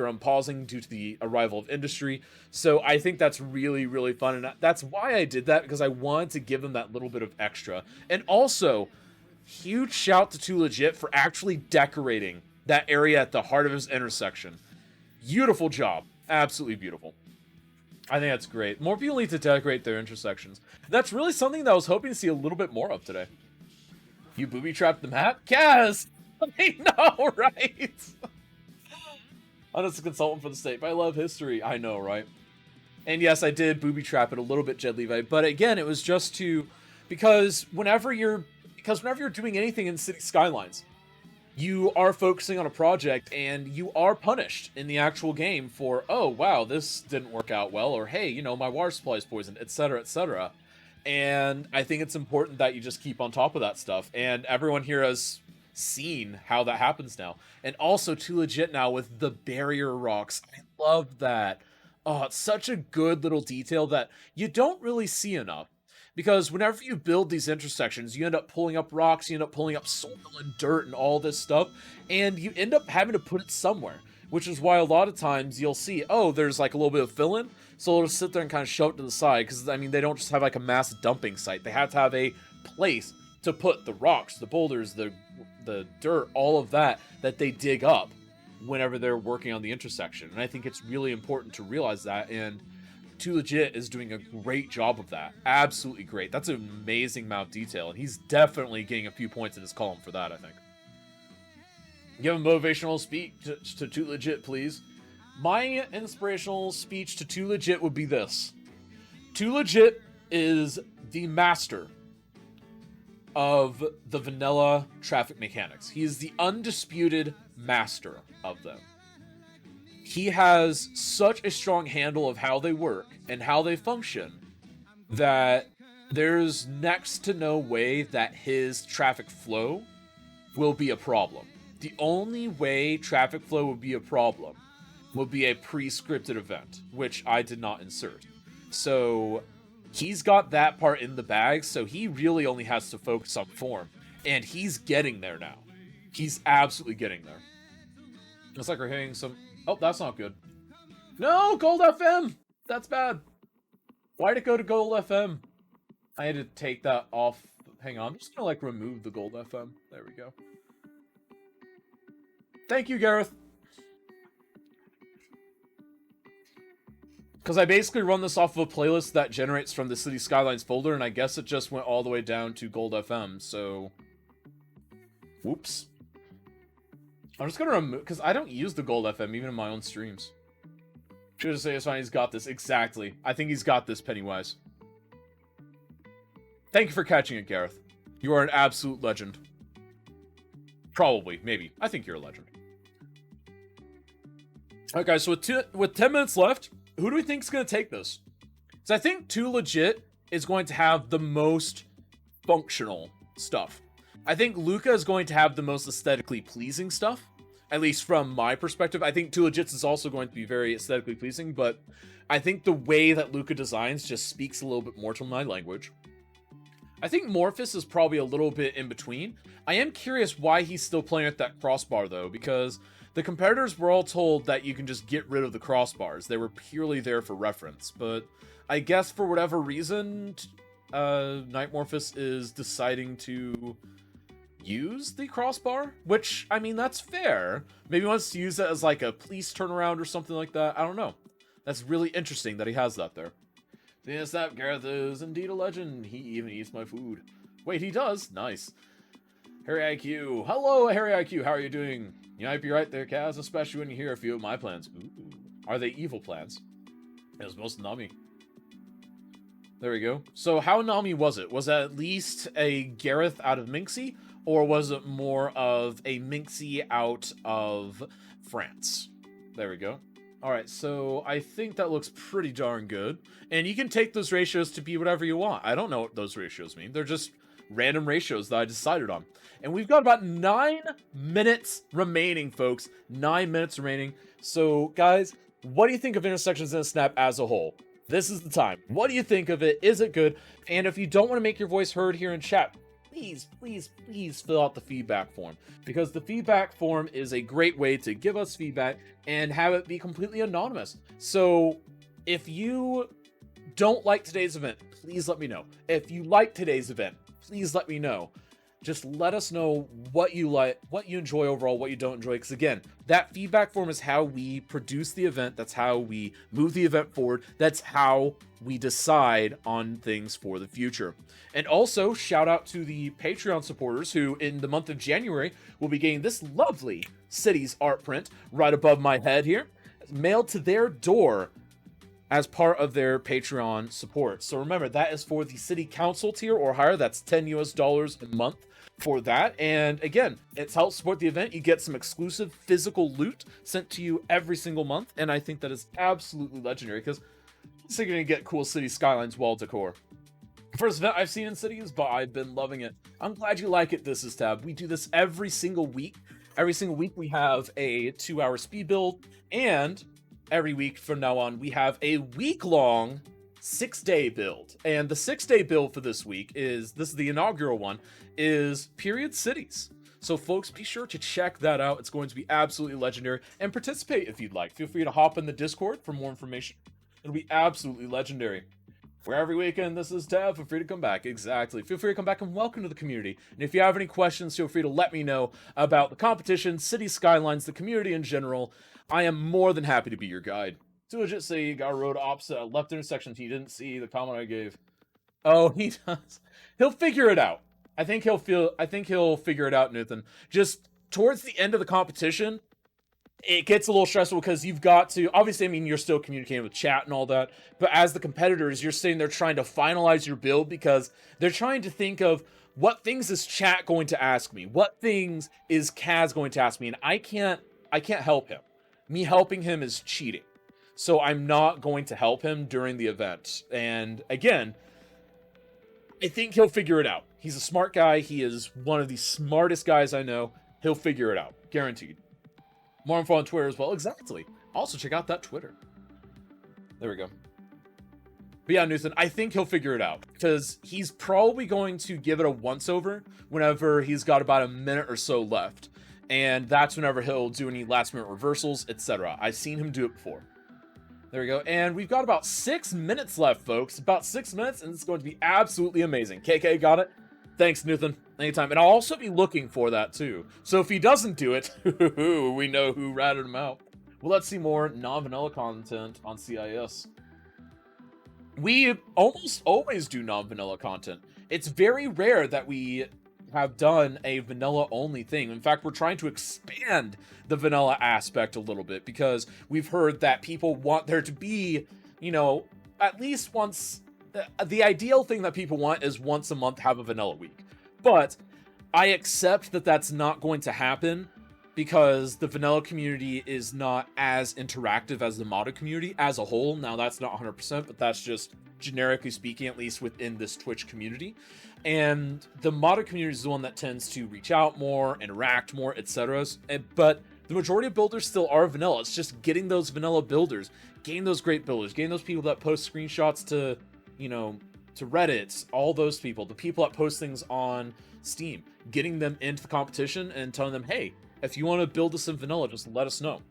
I'm pausing due to the arrival of industry. So I think that's really, really fun. And that's why I did that, because I wanted to give them that little bit of extra. And also, huge shout to Too Legit for actually decorating that area at the heart of his intersection. Beautiful job. Absolutely beautiful. I think that's great. More people need to decorate their intersections. That's really something that I was hoping to see a little bit more of today. You booby-trapped the map? Kaz! I know, right? I'm just a consultant for the state, but I love history. I know, right? And yes, I did booby-trap it a little bit, Jed Levi, but again, it was just because whenever you're doing anything in City Skylines, you are focusing on a project and you are punished in the actual game for, oh, wow, this didn't work out well, or hey, my water supply is poisoned, etc., etc. And I think it's important that you just keep on top of that stuff. And everyone here has seen how that happens now. And also Too Legit now with the barrier rocks. I love that. Oh, it's such a good little detail that you don't really see enough. Because whenever you build these intersections, you end up pulling up rocks, you end up pulling up soil and dirt and all this stuff, and you end up having to put it somewhere. Which is why a lot of times you'll see, oh, there's like a little bit of fill-in, so they'll just sit there and kind of shove it to the side, because, I mean, they don't just have like a mass dumping site. They have to have a place to put the rocks, the boulders, the dirt, all of that they dig up whenever they're working on the intersection. And I think it's really important to realize that, and Too Legit is doing a great job of that. Absolutely great. That's an amazing amount of detail, and he's definitely getting a few points in his column for that, I think. Give a motivational speech to Too Legit, please. My inspirational speech to Too Legit would be this. Too Legit is the master of the vanilla traffic mechanics. He is the undisputed master of them. He has such a strong handle of how they work and how they function that there's next to no way that his traffic flow will be a problem. The only way traffic flow would be a problem would be a pre-scripted event, which I did not insert. So he's got that part in the bag, so he really only has to focus on form. And he's getting there now. He's absolutely getting there. It's like we're hitting some... Oh, that's not good. No, Gold FM! That's bad. Why'd it go to Gold FM? I had to take that off. Hang on, I'm just gonna, remove the Gold FM. There we go. Thank you, Gareth. Because I basically run this off of a playlist that generates from the City Skylines folder, and I guess it just went all the way down to Gold FM, so... Whoops. I'm just gonna remove... Because I don't use the Gold FM, even in my own streams. Should just say it's fine, he's got this. Exactly. I think he's got this, Pennywise. Thank you for catching it, Gareth. You are an absolute legend. Probably. Maybe. I think you're a legend. Alright, guys, so with 10 minutes left... Who do we think is going to take this? So I think Too Legit is going to have the most functional stuff. I think Luca is going to have the most aesthetically pleasing stuff. At least from my perspective. I think Too Legit is also going to be very aesthetically pleasing, but I think the way that Luca designs just speaks a little bit more to my language. I think Morphus is probably a little bit in between. I am curious why he's still playing with that crossbar, though, because... The competitors were all told that you can just get rid of the crossbars. They were purely there for reference. But I guess for whatever reason, Nightmorphus is deciding to use the crossbar. Which, I mean, that's fair. Maybe he wants to use it as like a police turnaround or something like that. I don't know. That's really interesting that he has that there. Yes, that Gareth is indeed a legend. He even eats my food. Wait, he does? Nice. Harry IQ. Hello, Harry IQ. How are you doing? You might be right there, Kaz, especially when you hear a few of my plans. Ooh. Are they evil plans? It was most Nami. There we go. So how Nami was it? Was it at least a Gareth out of Minxie? Or was it more of a Minxie out of France? There we go. Alright, so I think that looks pretty darn good. And you can take those ratios to be whatever you want. I don't know what those ratios mean. They're just random ratios that I decided on. And we've got about 9 minutes remaining, folks. 9 minutes remaining. So, guys, what do you think of Intersections in a Snap as a whole? This is the time. What do you think of it? Is it good? And if you don't want to make your voice heard here in chat, please, please, please fill out the feedback form, because the feedback form is a great way to give us feedback and have it be completely anonymous. So if you don't like today's event, please let me know. If you like today's event, please let me know. Just let us know what you like, what you enjoy overall, what you don't enjoy. Because again, that feedback form is how we produce the event. That's how we move the event forward. That's how we decide on things for the future. And also, shout out to the Patreon supporters who, in the month of January, will be getting this lovely Cities art print right above my head here, mailed to their door as part of their Patreon support. So remember, that is for the City Council tier or higher. That's $10 a month for that. And again, it's helped support the event. You get some exclusive physical loot sent to you every single month. And I think that is absolutely legendary, because you're going to get cool City Skylines wall decor. First event I've seen in Cities, but I've been loving it. I'm glad you like it, This Is Tab. We do this every single week. Every single week we have a 2-hour speed build, and every week from now on we have a week-long 6-day build. And the 6-day build for this week is the inaugural one, is Period Cities. So folks, be sure to check that out. It's going to be absolutely legendary, and participate if you'd like. Feel free to hop in the Discord for more information. It'll be absolutely legendary. For every weekend, This Is Tab, feel free to come back. Exactly. Feel free to come back and welcome to the community. And if you have any questions, feel free to let me know about the competition, City Skylines, the community in general. I am more than happy to be your guide. To legit say you got a road opposite left intersection. He didn't see the comment I gave. Oh, he does. He'll figure it out. I think he'll figure it out, Nathan. Just towards the end of the competition, it gets a little stressful, because you've got to, obviously, I mean, you're still communicating with chat and all that, but as the competitors, you're sitting there trying to finalize your build, because they're trying to think of, what things is chat going to ask me? What things is Kaz going to ask me? And I can't help him. Me helping him is cheating. So I'm not going to help him during the event. And again, I think he'll figure it out. He's a smart guy. He is one of the smartest guys I know. He'll figure it out. Guaranteed. More info on Twitter as well. Exactly. Also, check out that Twitter. There we go. But yeah, Nathan, I think he'll figure it out, because he's probably going to give it a once-over whenever he's got about a minute or so left. And that's whenever he'll do any last-minute reversals, etc. I've seen him do it before. There we go. And we've got about 6 minutes left, folks. About 6 minutes, and it's going to be absolutely amazing. KK, got it? Thanks, Nathan. Anytime. And I'll also be looking for that, too. So if he doesn't do it, we know who ratted him out. Well, let's see more non-vanilla content on CIS. We almost always do non-vanilla content. It's very rare that we have done a vanilla-only thing. In fact, we're trying to expand the vanilla aspect a little bit, because we've heard that people want there to be, you know, at least once... The ideal thing that people want is once a month have a vanilla week. But I accept that that's not going to happen, because the vanilla community is not as interactive as the modded community as a whole. Now, that's not 100%, but that's just generically speaking, at least within this Twitch community. And the modded community is the one that tends to reach out more, interact more, etc. But the majority of builders still are vanilla. It's just getting those vanilla builders, getting those great builders, getting those people that post screenshots to, you know, to Reddit, all those people, the people that post things on Steam, getting them into the competition and telling them, hey, if you want to build us in vanilla, just let us know.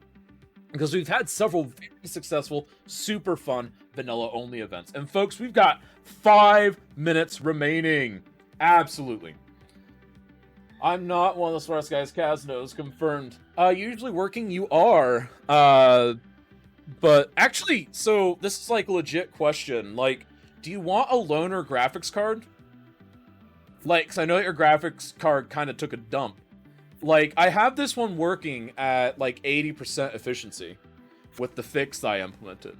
Because we've had several very successful, super fun vanilla-only events. And folks, we've got 5 minutes remaining. Absolutely. I'm not one of the smartest guys. Kaz knows, confirmed. Usually working, you are. But actually, so this is like a legit question. Like, do you want a loaner graphics card? Like, 'cause I know your graphics card kind of took a dump. Like, I have this one working at, like, 80% efficiency with the fix I implemented.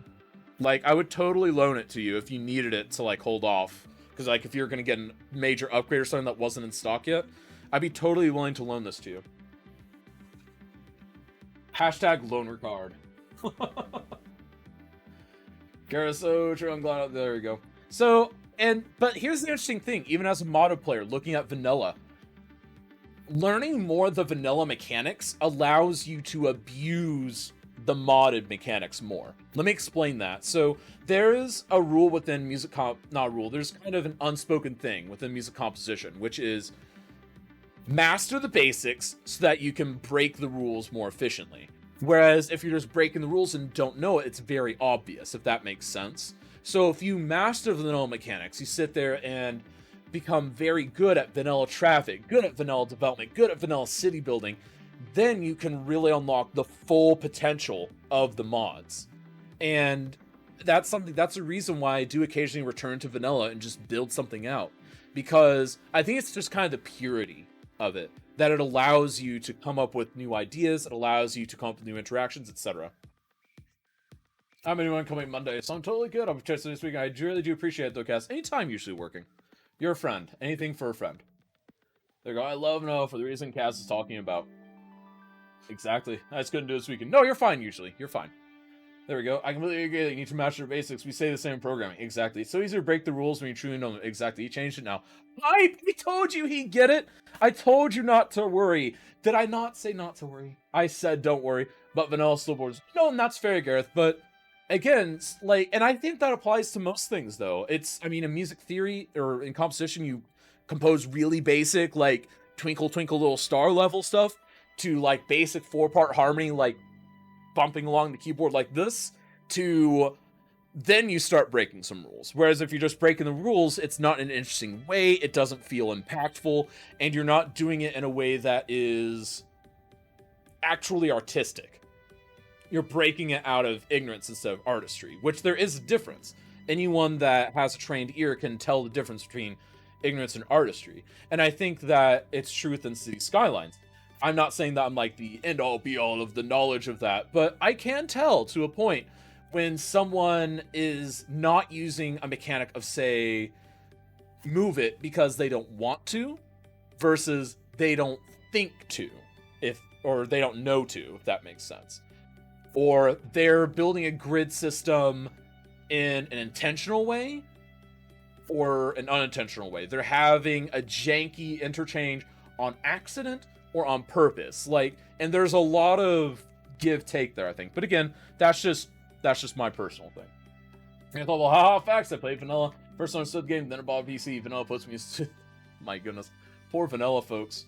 Like, I would totally loan it to you if you needed it to, like, hold off. Because, like, if you're going to get a major upgrade or something that wasn't in stock yet, I'd be totally willing to loan this to you. Hashtag loaner card. Garaso, true, I'm glad. There we go. So, but here's the interesting thing. Even as a modded player, looking at vanilla, learning more of the vanilla mechanics allows you to abuse the modded mechanics more. Let me explain that. So there's a rule within not a rule, there's kind of an unspoken thing within music composition, which is master the basics so that you can break the rules more efficiently. Whereas if you're just breaking the rules and don't know it, it's very obvious, if that makes sense. So if you master vanilla mechanics, you sit there and become very good at vanilla traffic, good at vanilla development, good at vanilla city building, then you can really unlock the full potential of the mods. And that's a reason why I do occasionally return to vanilla and just build something out. Because I think it's just kind of the purity of it, that it allows you to come up with new ideas, it allows you to come up with new interactions, etc. I'm anyone coming Monday, so I'm totally good. I'm testing this week. I really do appreciate it though, Cass. Anytime usually working. You're a friend. Anything for a friend. There you go. I love Noah for the reason Cass is talking about. Exactly. I just couldn't do this weekend. No, you're fine usually. You're fine. There we go. I completely agree that you need to master the basics. We say the same in programming. Exactly. It's so easy to break the rules when you truly know them. Exactly. He changed it now. I told you he'd get it. I told you not to worry. Did I not say not to worry? I said don't worry. But vanilla still boards. No, and that's fair, Gareth. But again, like, and I think that applies to most things, though. I mean, in music theory or in composition, you compose really basic, like, Twinkle Twinkle Little Star level stuff to, like, basic 4-part harmony, like, bumping along the keyboard like this, to then you start breaking some rules. Whereas if you're just breaking the rules, it's not in an interesting way, it doesn't feel impactful, and you're not doing it in a way that is actually artistic. You're breaking it out of ignorance instead of artistry, which there is a difference. Anyone that has a trained ear can tell the difference between ignorance and artistry. And I think that it's true within City Skylines. I'm not saying that I'm like the end-all be-all of the knowledge of that, but I can tell to a point when someone is not using a mechanic of, say, move it because they don't want to, versus they don't think to, or they don't know to, if that makes sense. Or they're building a grid system in an intentional way or an unintentional way. They're having a janky interchange on accident or on purpose. Like, and there's a lot of give take there, I think. But again, that's just my personal thing. I thought, well, haha, facts. I played vanilla. First understood the game, then I bought a PC. Vanilla puts me my goodness. Poor vanilla, folks.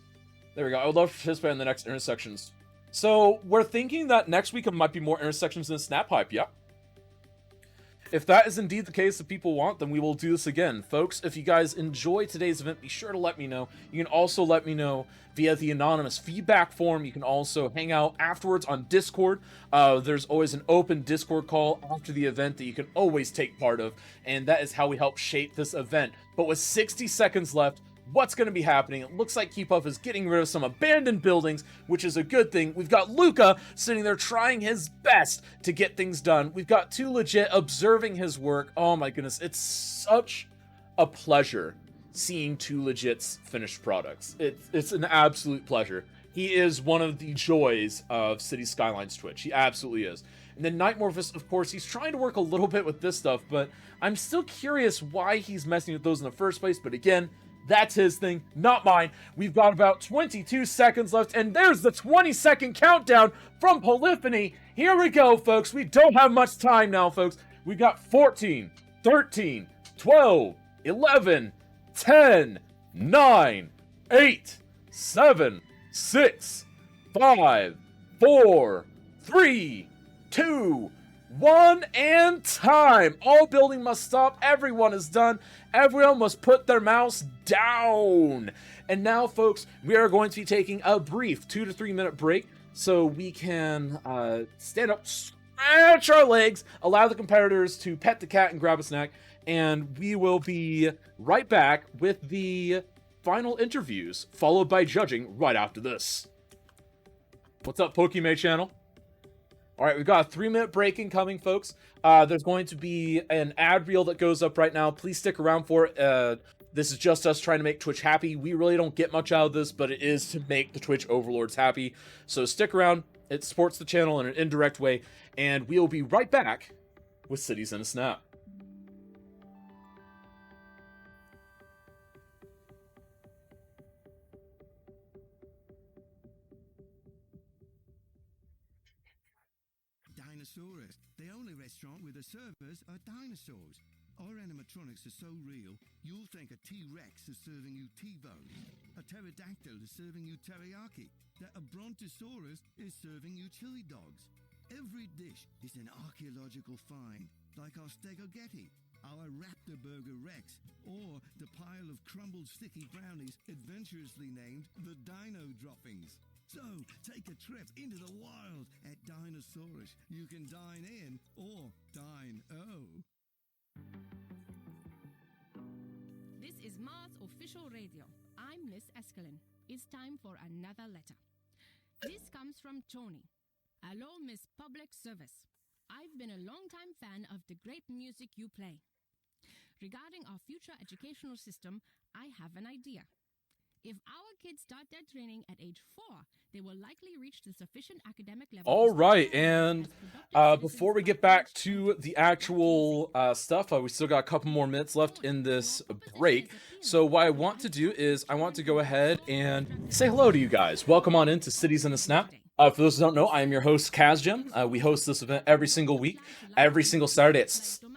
There we go. I would love to participate in the next intersections. So, we're thinking that next week it might be more intersections than Snap Pipe, yeah. If that is indeed the case that people want, then we will do this again. Folks, if you guys enjoy today's event, be sure to let me know. You can also let me know via the anonymous feedback form. You can also hang out afterwards on Discord. There's always an open Discord call after the event that you can always take part of, and that is how we help shape this event. But with 60 seconds left, what's going to be happening? It looks like Keep Up is getting rid of some abandoned buildings, which is a good thing. We've got Luca sitting there trying his best to get things done. We've got Too Legit observing his work. Oh my goodness, it's such a pleasure seeing Too Legit's finished products. It's an absolute pleasure. He is one of the joys of City Skylines Twitch. He absolutely is. And then Nightmorphus, of course, he's trying to work a little bit with this stuff, but I'm still curious why he's messing with those in the first place. But again, that's his thing, not mine. We've got about 22 seconds left, and there's the 20-second countdown from Polyphony. Here we go, folks. We don't have much time now, folks. We've got 14, 13, 12, 11, 10, 9, 8, 7, 6, 5, 4, 3, 2, 1, and time. All building must stop. Everyone is done. Everyone must put their mouse down. And now, folks, we are going to be taking a brief 2 to 3 minute break so we can stand up, stretch our legs, allow the competitors to pet the cat and grab a snack, and we will be right back with the final interviews, followed by judging right after this. What's up, Pokemon channel? All right, we've got a 3-minute break incoming, folks. There's going to be an ad reel that goes up right now. Please stick around for it. This is just us trying to make Twitch happy. We really don't get much out of this, but it is to make the Twitch overlords happy. So stick around. It supports the channel in an indirect way, and we'll be right back with Cities in a Snap. Dinosaurus, the only restaurant where the servers are dinosaurs. Our animatronics are so real, you'll think a T-Rex is serving you T-bone, a pterodactyl is serving you teriyaki, that a brontosaurus is serving you chili dogs. Every dish is an archaeological find, like our stegogetti, our Raptor Burger Rex, or the pile of crumbled sticky brownies adventurously named the Dino Droppings. So, take a trip into the wild at Dinosaurus. You can dine in or dine-o. This is Mars Official Radio. I'm Miss Escalin. It's time for another letter. This comes from Tony. Hello, Miss Public Service. I've been a long-time fan of the great music you play. Regarding our future educational system, I have an idea. If our kids start their training at age 4, they will likely reach the sufficient academic level. All right, and before we get back to the actual stuff, we still got a couple more minutes left in this break. So what I want to do is I want to go ahead and say hello to you guys. Welcome on into Cities in a Snap. For those who don't know, I am your host, Kazjim. We host this event every single week, every single Saturday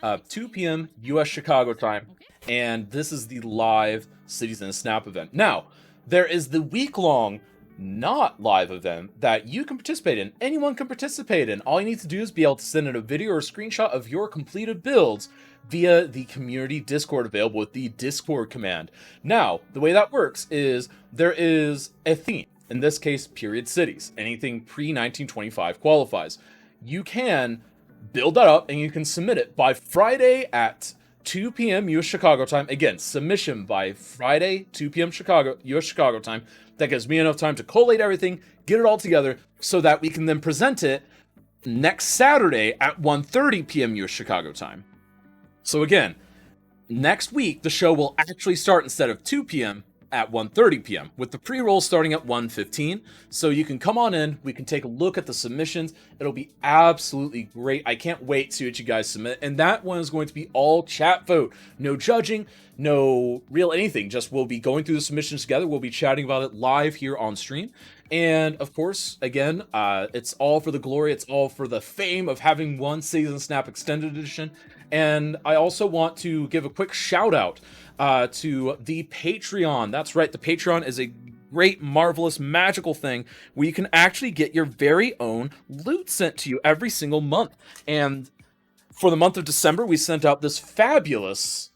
at 2 p.m. U.S. Chicago time. And this is the live Cities in a Snap event. Now, there is the week-long not live event that you can participate in. Anyone can participate in. All you need to do is be able to send in a video or a screenshot of your completed builds via the community Discord available with the Discord command. Now, the way that works is there is a theme. In this case, period cities. Anything pre-1925 qualifies. You can build that up and you can submit it by Friday at 2 p.m. U.S. Chicago time. Again, submission by Friday, 2 p.m. U.S. Chicago time. That gives me enough time to collate everything, get it all together, so that we can then present it next Saturday at 1:30 p.m. U.S. Chicago time. So again, next week, the show will actually start instead of 2 p.m. at 1:30 p.m. with the pre-roll starting at 1:15. So you can come on in, we can take a look at the submissions. It'll be absolutely great. I can't wait to see what you guys submit. And that one is going to be all chat vote. No judging, no real anything. Just we'll be going through the submissions together. We'll be chatting about it live here on stream. And of course, again, it's all for the glory. It's all for the fame of having one Season Snap Extended Edition. And I also want to give a quick shout out to the Patreon. That's right, the Patreon is a great, marvelous, magical thing where you can actually get your very own loot sent to you every single month. And for the month of December, we sent out this fabulous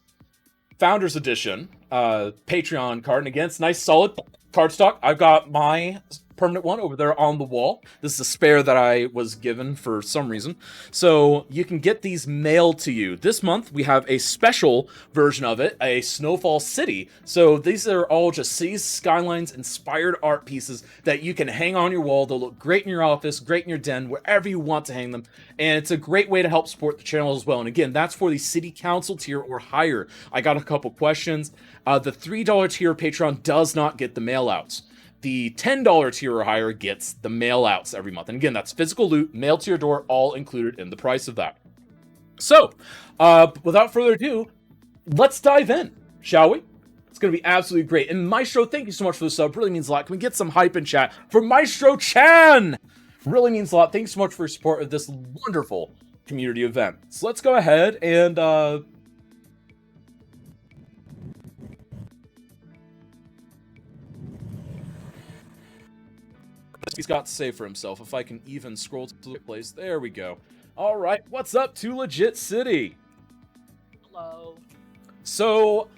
Founders Edition Patreon card. And again, it's nice, solid cardstock. I've got my permanent one over there on the wall. This is a spare that I was given for some reason. So you can get these mailed to you. This month we have a special version of it, a Snowfall City. So these are all just cities, skylines, inspired art pieces that you can hang on your wall. They'll look great in your office, great in your den, wherever you want to hang them. And it's a great way to help support the channel as well. And again, that's for the city council tier or higher. I got a couple questions. The $3 tier Patreon does not get the mail outs. The $10 tier or higher gets the mail outs every month. And again, that's physical loot, mailed to your door, all included in the price of that. So, without further ado, let's dive in, shall we? It's going to be absolutely great. And Maestro, thank you so much for the sub. Really means a lot. Can we get some hype in chat for Maestro Chan? Really means a lot. Thanks so much for your support of this wonderful community event. So let's go ahead and he's got to say for himself. If I can even scroll to the place. There we go. All right. What's up to Legit City? Hello. So,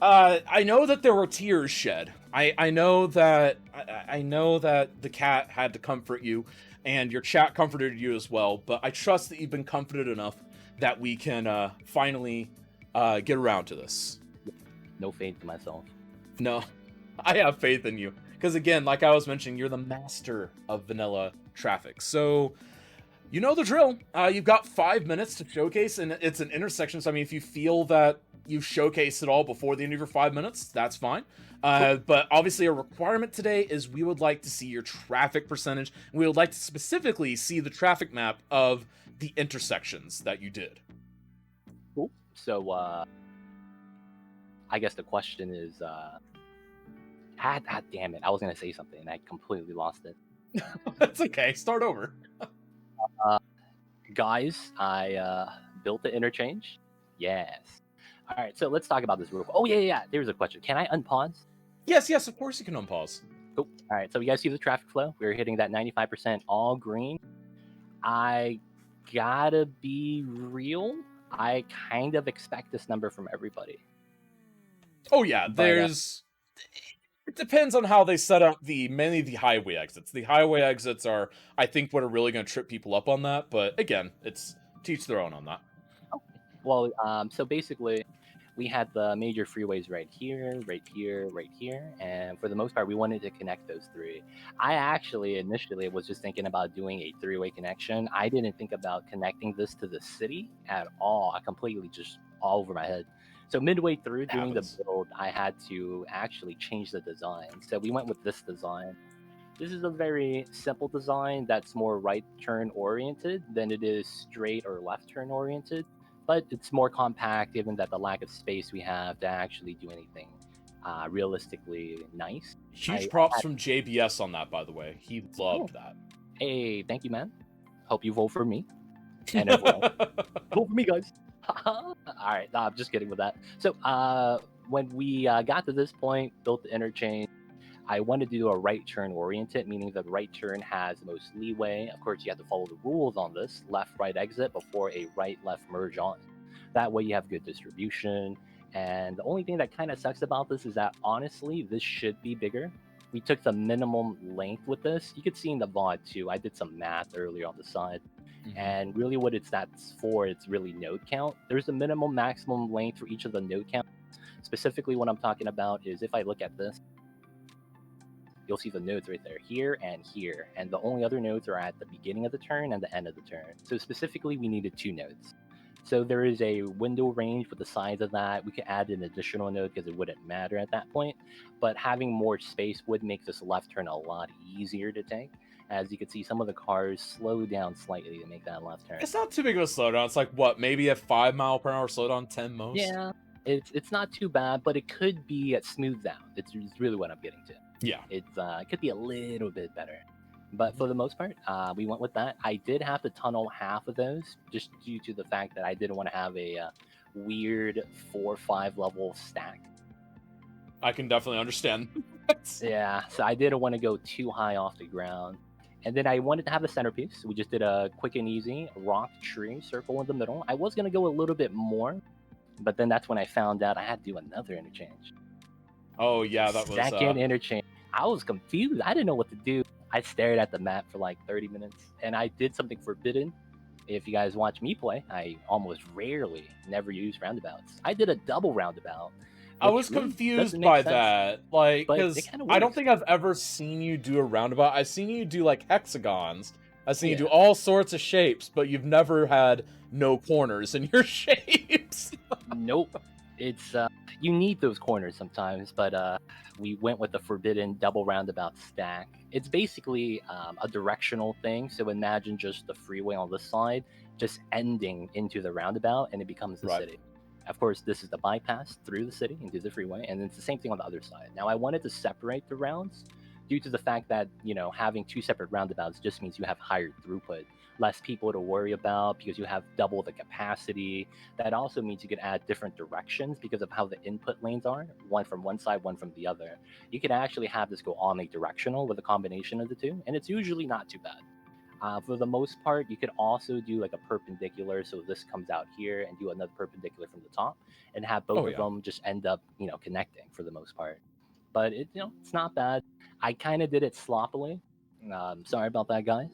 I know that there were tears shed. I know that the cat had to comfort you, and your chat comforted you as well. But I trust that you've been comforted enough that we can finally get around to this. No faith in myself. No, I have faith in you. Because again, like I was mentioning, you're the master of vanilla traffic. So, you know the drill. You've got 5 minutes to showcase, and it's an intersection. So, I mean, if you feel that you've showcased it all before the end of your 5 minutes, that's fine. But obviously, a requirement today is we would like to see your traffic percentage. We would like to specifically see the traffic map of the intersections that you did. Cool. So, I guess the question is... damn it, I was going to say something and I completely lost it. That's okay, start over. guys, I built the interchange. Yes. All right, so let's talk about this real quick. Oh yeah. There's a question. Can I unpause? Yes, of course you can unpause. Cool. All right, so you guys see the traffic flow? We're hitting that 95% all green. I gotta be real. I kind of expect this number from everybody. Oh yeah, But, there's. It depends on how they set up many of the highway exits. The highway exits are, I think, what are really going to trip people up on that. But again, it's teach their own on that. Well, so basically, we had the major freeways right here, and for the most part, we wanted to connect those three. I actually initially was just thinking about doing a three-way connection. I didn't think about connecting this to the city at all. I completely just all over my head. So midway through doing the build, I had to actually change the design. So we went with this design. This is a very simple design that's more right turn oriented than it is straight or left turn oriented. But it's more compact given that the lack of space we have to actually do anything realistically nice. Huge props from JBS on that, by the way. He loved that. Hey, thank you, man. Hope you vote for me. And everyone, vote for me, guys. All right, no, I'm just kidding with that. So when we got to this point, built the interchange, I wanted to do a right turn oriented, meaning that the right turn has the most leeway. Of course, you have to follow the rules on this left-right exit before a right-left merge on. That way you have good distribution. And the only thing that kind of sucks about this is that honestly, this should be bigger. We took the minimum length with this. You could see in the VOD too. I did some math earlier on the side. And really what that's for, it's really node count. There's a minimum maximum length for each of the node counts. Specifically what I'm talking about is if I look at this, you'll see the nodes right there, here and here. And the only other nodes are at the beginning of the turn and the end of the turn. So specifically, we needed 2 nodes. So there is a window range with the size of that. We could add an additional node because it wouldn't matter at that point. But having more space would make this left turn a lot easier to take. As you can see, some of the cars slow down slightly to make that left turn. It's not too big of a slowdown. It's like, what, maybe a 5 mile per hour slowdown, 10 most? Yeah, it's not too bad, but it could be smoothed out. It's really what I'm getting to. Yeah. It could be a little bit better. But for the most part, we went with that. I did have to tunnel half of those just due to the fact that I didn't want to have a weird 4 or 5 level stack. I can definitely understand. Yeah, so I didn't want to go too high off the ground. And then I wanted to have a centerpiece. We just did a quick and easy rock tree circle in the middle. I was going to go a little bit more, but then that's when I found out I had to do another interchange. Oh, yeah, that was... Second interchange. I was confused. I didn't know what to do. I stared at the map for like 30 minutes, and I did something forbidden. If you guys watch me play, I almost rarely never use roundabouts. I did a double roundabout. I was confused by that, like, because I don't think I've ever seen you do a roundabout. I've seen you do, like, hexagons. I've seen you do all sorts of shapes, but you've never had no corners in your shapes. Nope. It's, you need those corners sometimes, but we went with the forbidden double roundabout stack. It's basically a directional thing, so imagine just the freeway on this side just ending into the roundabout, and it becomes the city. Of course, this is the bypass through the city into the freeway, and it's the same thing on the other side. Now, I wanted to separate the rounds due to the fact that, you know, having 2 separate roundabouts just means you have higher throughput, less people to worry about because you have double the capacity. That also means you could add different directions because of how the input lanes are, one from one side, one from the other. You could actually have this go omnidirectional with a combination of the two, and it's usually not too bad. For the most part, you could also do like a perpendicular, so this comes out here, and do another perpendicular from the top, and have both of them just end up, you know, connecting for the most part. But it, you know, it's not bad. I kind of did it sloppily. Sorry about that, guys.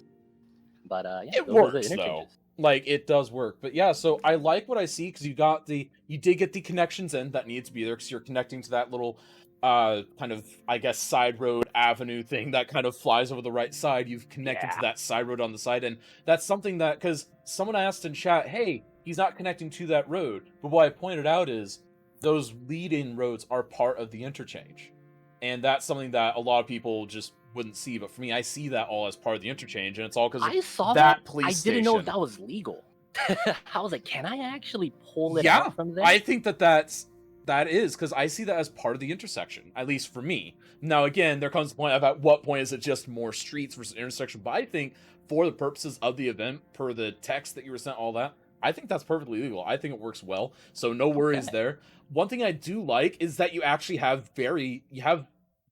But yeah, it works though. Like, it does work. But yeah, so I like what I see because you did get the connections in that need to be there because you're connecting to that little kind of, I guess, side road avenue thing that kind of flies over the right side. You've connected to that side road on the side, and that's something that, because someone asked in chat, hey, he's not connecting to that road, but what I pointed out is those lead-in roads are part of the interchange, and that's something that a lot of people just wouldn't see. But for me, I see that all as part of the interchange, and it's all because I saw that police I didn't know if station. that was legal. I was like, can I actually pull it Yeah, out from there? I think that that's That is, because I see that as part of the intersection, at least for me. Now, again, there comes a point of at what point is it just more streets versus intersection, but I think for the purposes of the event, per the text that you were sent, all that, I think that's perfectly legal. I think it works well, so no worries there. One thing I do like is that you actually have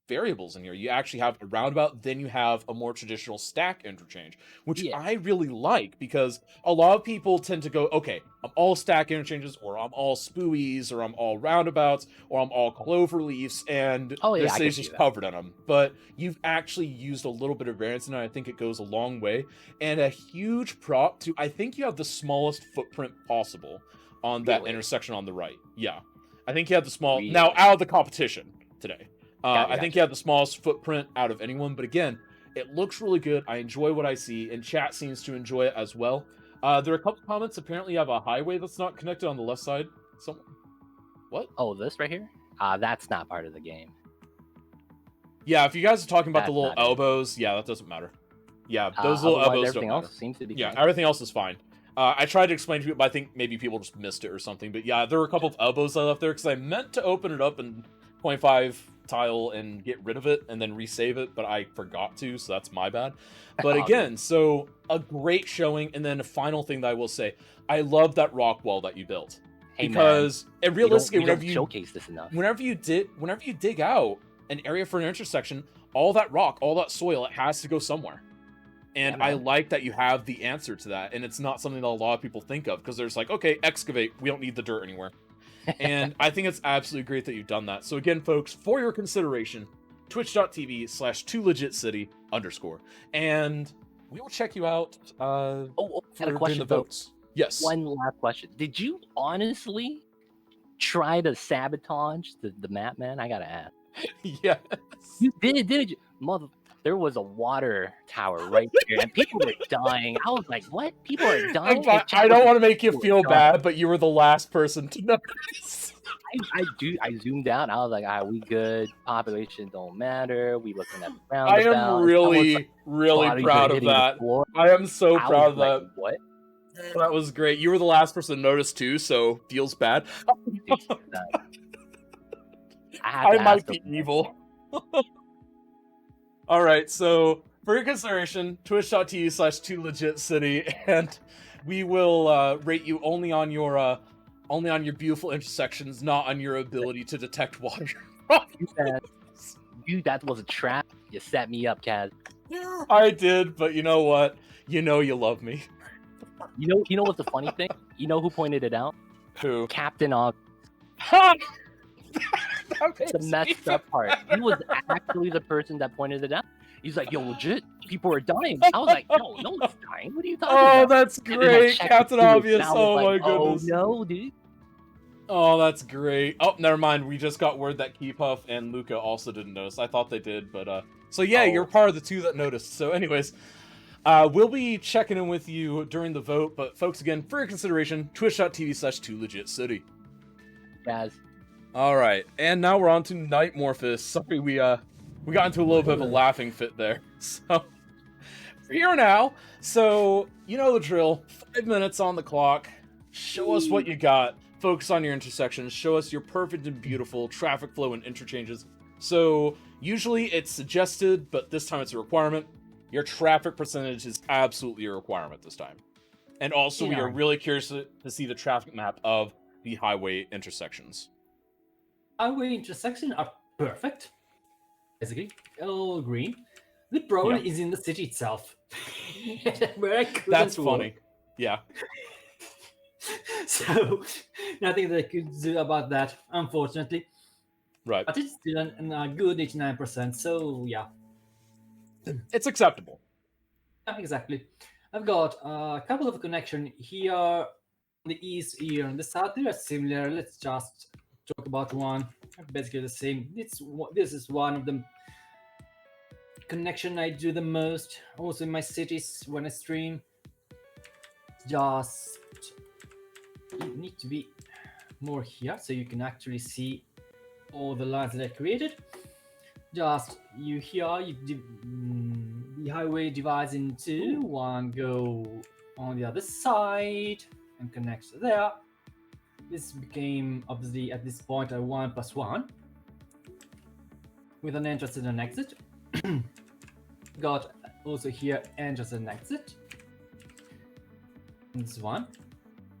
variables in here. You actually have a roundabout, then you have a more traditional stack interchange, which Yeah. I really like, because a lot of people tend to go, okay, I'm all stack interchanges, or I'm all spooies, or I'm all roundabouts, or I'm all clover leaves, and Oh, yeah, their I can city's see just that. covered in them. But you've actually used a little bit of variance, and I think it goes a long way. And a huge prop to, I think you have the smallest footprint possible on that Really? intersection on the right. Yeah. I think you have the small, Really? now out of the competition today. Gotcha, I think you have the smallest footprint out of anyone, but again, it looks really good. I enjoy what I see, and chat seems to enjoy it as well. There are a couple comments. Apparently, you have a highway that's not connected on the left side. What? Oh, this right here? That's not part of the game. Yeah, if you guys are talking about the That's little not it. elbows, yeah, that doesn't matter. Yeah, those little Otherwise, elbows don't everything matter. else seems to be Yeah, connected. everything else is fine. I tried to explain to you, but I think maybe people just missed it or something. But yeah, there were a couple of elbows I left there because I meant to open it up in 0.5 tile and get rid of it and then resave it, but I forgot to, so that's my bad. But Oh, again, so a great showing, and then a final thing that I will say, I love that rock wall that you built. Hey, Because and man, realistically, we don't whenever you showcase this enough. whenever you dig out an area for an intersection, all that rock, all that soil, it has to go somewhere. And Yeah, I man. like that you have the answer to that, and it's not something that a lot of people think of, because there's like, okay, excavate, we don't need the dirt anywhere. And I think it's absolutely great that you've done that. So again, folks, for your consideration, twitch.tv/2legitcity_, and we will check you out Oh, for got a doing question, the folks. votes. Yes. One last question. Did you honestly try to sabotage the map, man? I gotta ask. Yes. You did you? Mother, there was a water tower right there, and people were dying. I was like, what? People are dying? And chat I don't was want to make you people feel were dying. bad, but you were the last person to notice. I zoomed out. I was like, all right, we good. Population don't matter. We looking at the I roundabout. am Someone really, really bodies proud are of hitting the that. floor. I am so I proud of was that. like, what? That was great. You were the last person to notice too, so feels bad. I might be evil. All right, so for your consideration, twitch.tv/2legitcity, and we will rate you only on your beautiful intersections, not on your ability to detect water. That was a trap. You set me up, Kaz. I did, but you know what? You know you love me. You know what's the funny thing? You know who pointed it out? Who? Captain Og. That's The messed up part. He was actually the person that pointed it out. He's like, yo, legit, people are dying. I was like, no one's dying. What are you talking Oh, about? that's And then I great. checked Captain the tweets, Obvious. and I was Oh my like, goodness. Oh no, dude. Oh, that's great. Oh, never mind. We just got word that Keepuff and Luca also didn't notice. I thought they did, but so yeah, you're part of the two that noticed. So anyways, we'll be checking in with you during the vote, but folks, again, for your consideration, twitch.tv/2legitcity. Kaz. All right, and now we're on to Nightmorphous. Sorry, we got into a little bit of a laughing fit there. So we're here now. So you know the drill. 5 minutes on the clock. Show us what you got. Focus on your intersections. Show us your perfect and beautiful traffic flow and interchanges. So usually it's suggested, but this time it's a requirement. Your traffic percentage is absolutely a requirement this time. And also, we are really curious to see the traffic map of the highway intersections. Highway intersections are perfect. Basically, all green. The problem is in the city itself. Where I couldn't That's walk. funny. Yeah. So, nothing that I could do about that, unfortunately. Right. But it's still a good 89%, so yeah. It's acceptable. Yeah, exactly. I've got a couple of connections here on the east, here on the south. They are similar. Let's just talk about one. Basically the same. This is one of the connection I do the most. Also in my cities when I stream. Just you need to be more here so you can actually see all the lines that I created. Just you here, the highway divides into one, go on the other side and connects there. this became obviously at this point a 1+1 with an entrance and an exit. Got also here entrance and exit. This one.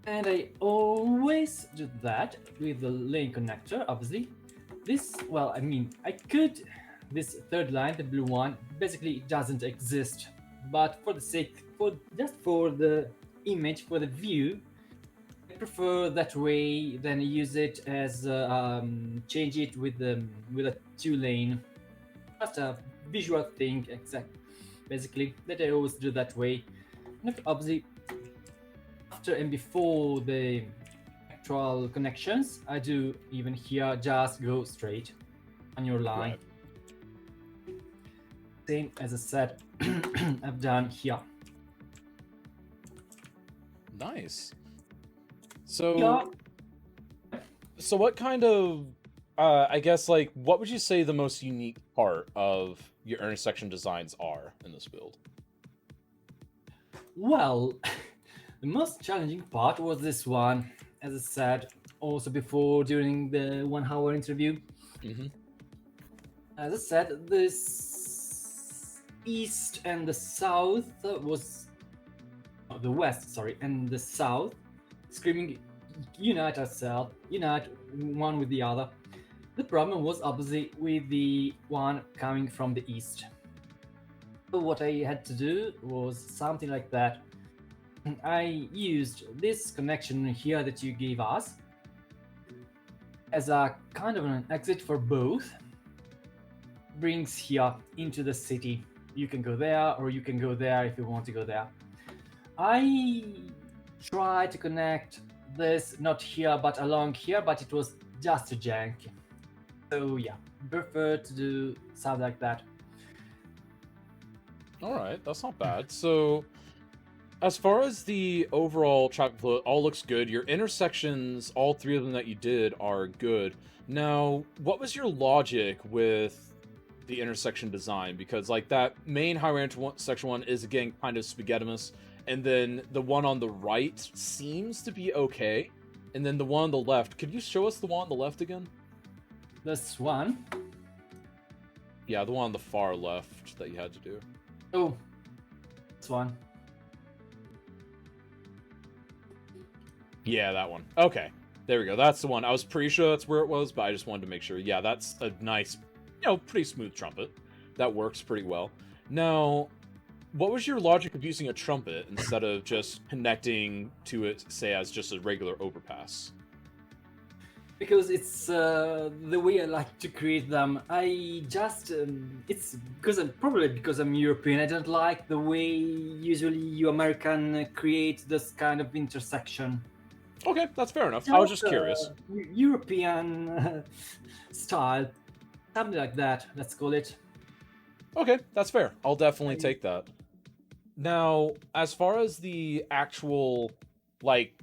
And I always do that with the lane connector, obviously. This, well, I mean, I could, this third line, the blue one, basically doesn't exist. But for the sake, just for the image, for the view, I prefer that way than use it as, change it with a 2-lane. Just a visual thing, basically, that I always do that way. And obviously, after and before the actual connections, I do even here just go straight on your line. Right. Same as I said, I've done here. Nice. So, Yeah. so what kind of, I guess, like, what would you say the most unique part of your intersection designs are in this build? Well, the most challenging part was this one, as I said also before during the 1-hour interview. Mm-hmm. As I said, this east and the south was the west, sorry, and the south screaming, unite ourselves, unite one with the other. The problem was obviously with the one coming from the east. So what I had to do was something like that. I used this connection here that you gave us as a kind of an exit for both. Brings here into the city. You can go there or you can go there if you want to go there. I tried to connect this not here but along here, but it was just too janky. So yeah, prefer to do something like that. All right, that's not bad. So, as far as the overall traffic flow, it all looks good. Your intersections, all 3 of them that you did, are good. Now, what was your logic with the intersection design? Because, like, that main highway intersection one is, again, kind of spaghettimus. And then the one on the right seems to be okay. And then the one on the left, could you show us the one on the left again? This one. Yeah, the one on the far left that you had to do. Oh, this one. Yeah, that one. Okay, there we go. That's the one. I was pretty sure that's where it was, but I just wanted to make sure. Yeah, that's a nice, pretty smooth trumpet. That works pretty well. Now, what was your logic of using a trumpet instead of just connecting to it, say, as just a regular overpass? Because it's the way I like to create them. I just, it's probably because I'm European. I don't like the way usually you American create this kind of intersection. Okay, that's fair enough. I was just curious. European style, something like that. Let's call it. Okay, that's fair. I'll definitely take that. Now, as far as the actual, like,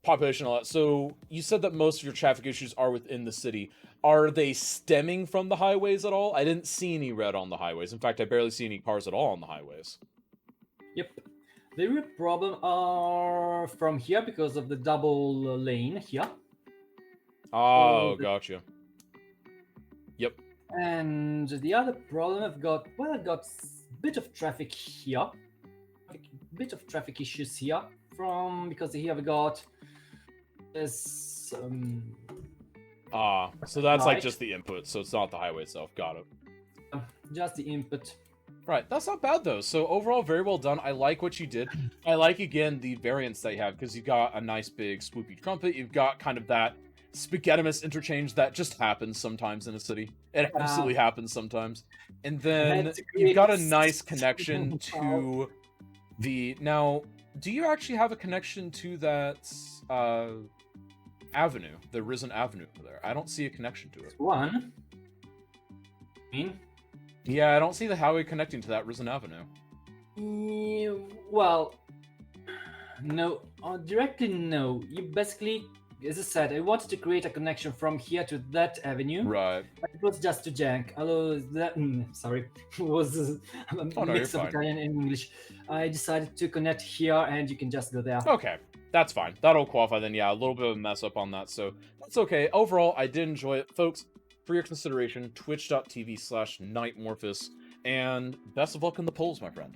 population, all that, so you said that most of your traffic issues are within the city. Are they stemming from the highways at all? I didn't see any red on the highways. In fact, I barely see any cars at all on the highways. Yep. The real problem are from here because of the double lane here. Oh, gotcha. Yep. And the other problem I've got a bit of traffic here. A bit of traffic issues here because here we got this so that's right. like just the input, so it's not the highway itself. Got it. Just the input. Right, that's not bad though. So overall, very well done. I like what you did. I like, again, the variants that you have, because you've got a nice big swoopy trumpet. You've got kind of that spaghettimus interchange that just happens sometimes in a city. It absolutely happens sometimes. And then you've got a nice connection to the... Now, do you actually have a connection to that avenue, the Risen Avenue over there? I don't see a connection to it. One. Yeah, I don't see the highway connecting to that Risen Avenue. Well, no, directly no. You basically, as I said, I wanted to create a connection from here to that avenue. Right. But it was just too jank. Although that, sorry, was a mix of Italian and English. I decided to connect here, and you can just go there. Okay. That's fine. That'll qualify then. Yeah, a little bit of a mess up on that, so that's okay. Overall, I did enjoy it. Folks, for your consideration, twitch.tv/Nightmorphous, and best of luck in the polls, my friend.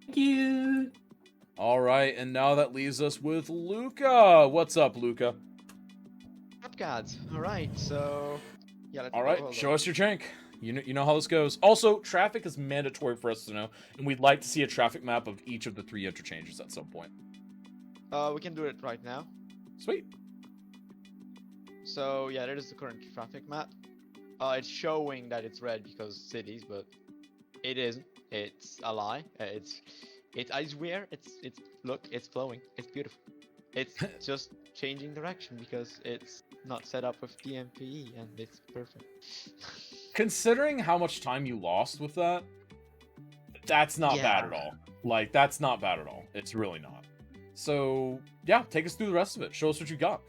Thank you. All right, and now that leaves us with Luca. What's up, Luca? Up, gods. All right, so yeah. Let's All right, hold show on. us your jank. You know how this goes. Also, traffic is mandatory for us to know, and we'd like to see a traffic map of each of the 3 interchanges at some point. We can do it right now. Sweet. So yeah, that is the current traffic map. It's showing that it's red because cities, but it isn't. It's a lie. I swear, look, it's flowing. It's beautiful. It's just changing direction because it's not set up with DMPE, and it's perfect. Considering how much time you lost with that, that's not bad at all. Like, that's not bad at all. It's really not. So, yeah, take us through the rest of it. Show us what you got.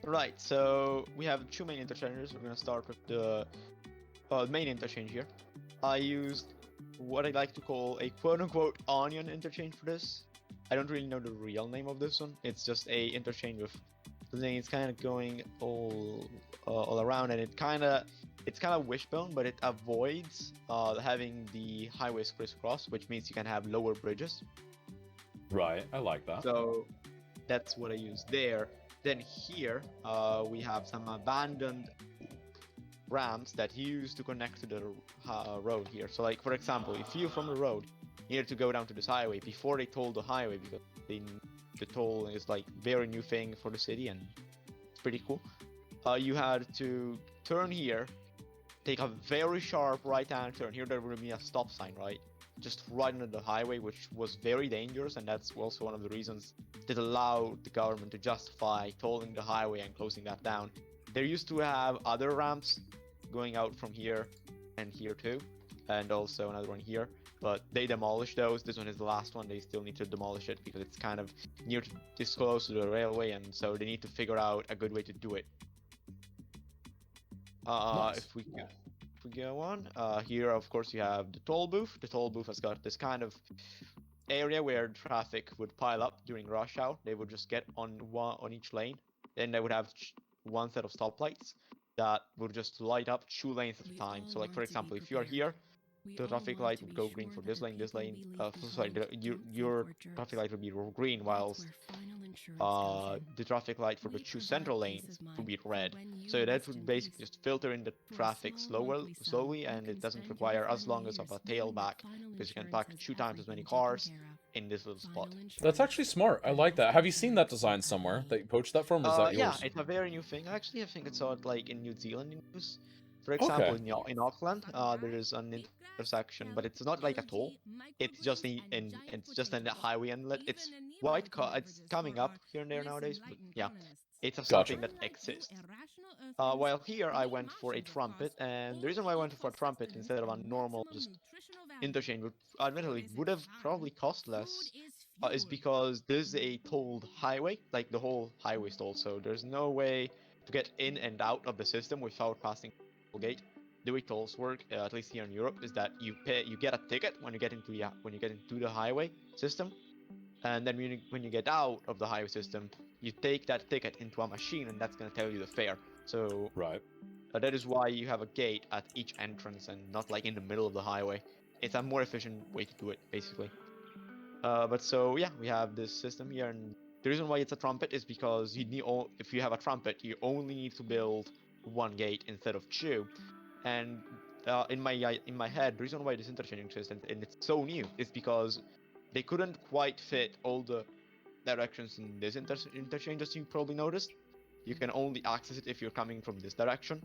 Right, so we have 2 main interchanges. We're gonna start with the main interchange here. I used what I like to call a quote-unquote onion interchange for this. I don't really know the real name of this one. It's just a interchange with the lanes kind of going all around, and it's kind of wishbone, but it avoids having the highways crisscross, which means you can have lower bridges. Right, I like that. So that's what I use there. Then here we have some abandoned ramps that he used to connect to the road here. So like, for example, if you're from the road, you need to go down to this highway before they toll the highway, because the toll is like very new thing for the city and it's pretty cool. You had to turn here, take a very sharp right-hand turn. Here there will be a stop sign, right? Just right under the highway, which was very dangerous, and that's also one of the reasons that allowed the government to justify tolling the highway and closing that down. They used to have other ramps going out from here and here too, and also another one here, but they demolished those. This one is the last one. They still need to demolish it because it's kind of this close to the railway, and so they need to figure out a good way to do it. Nice. If we go on, here of course you have the toll booth. The toll booth has got this kind of area where traffic would pile up during rush hour. They would just get on each lane, then they would have one set of stoplights that would just light up 2 lanes at a time. So like, for example, if you are here, the traffic light would go green for this lane, your traffic light would be green, whilst the traffic light for the 2 central lanes would be red. So that would basically just filter in the traffic slowly, and it doesn't require as long as of a tailback, because you can park 2 times as many cars in this little spot. That's actually smart. I like that. Have you seen that design somewhere that you poached that from? Or is that Yeah, yours? it's a very new thing. Actually, I think I saw it like in New Zealand news. For example, in Auckland, there is an intersection, but it's not like a toll. It's just it's just a highway inlet. It's it's coming up here and there nowadays, but yeah, it's something that exists. While here, I went for a trumpet, and the reason why I went for a trumpet instead of a normal just interchange, admittedly would have probably cost less, is because there's a tolled highway, like the whole highway is tolled, so there's no way to get in and out of the system without passing the gate. The way tolls work, at least here in Europe, is that you get a ticket when you get into the highway system, and then when you get out of the highway system, you take that ticket into a machine, and that's gonna tell you the fare. So Right. that is why you have a gate at each entrance and not like in the middle of the highway. It's a more efficient way to do it, basically. But so yeah, we have this system here, and the reason why it's a trumpet is because if you have a trumpet, you only need to build 1 gate instead of 2. And in my head, the reason why this interchange exists and it's so new is because they couldn't quite fit all the directions in this interchange, as you probably noticed. You can only access it if you're coming from this direction.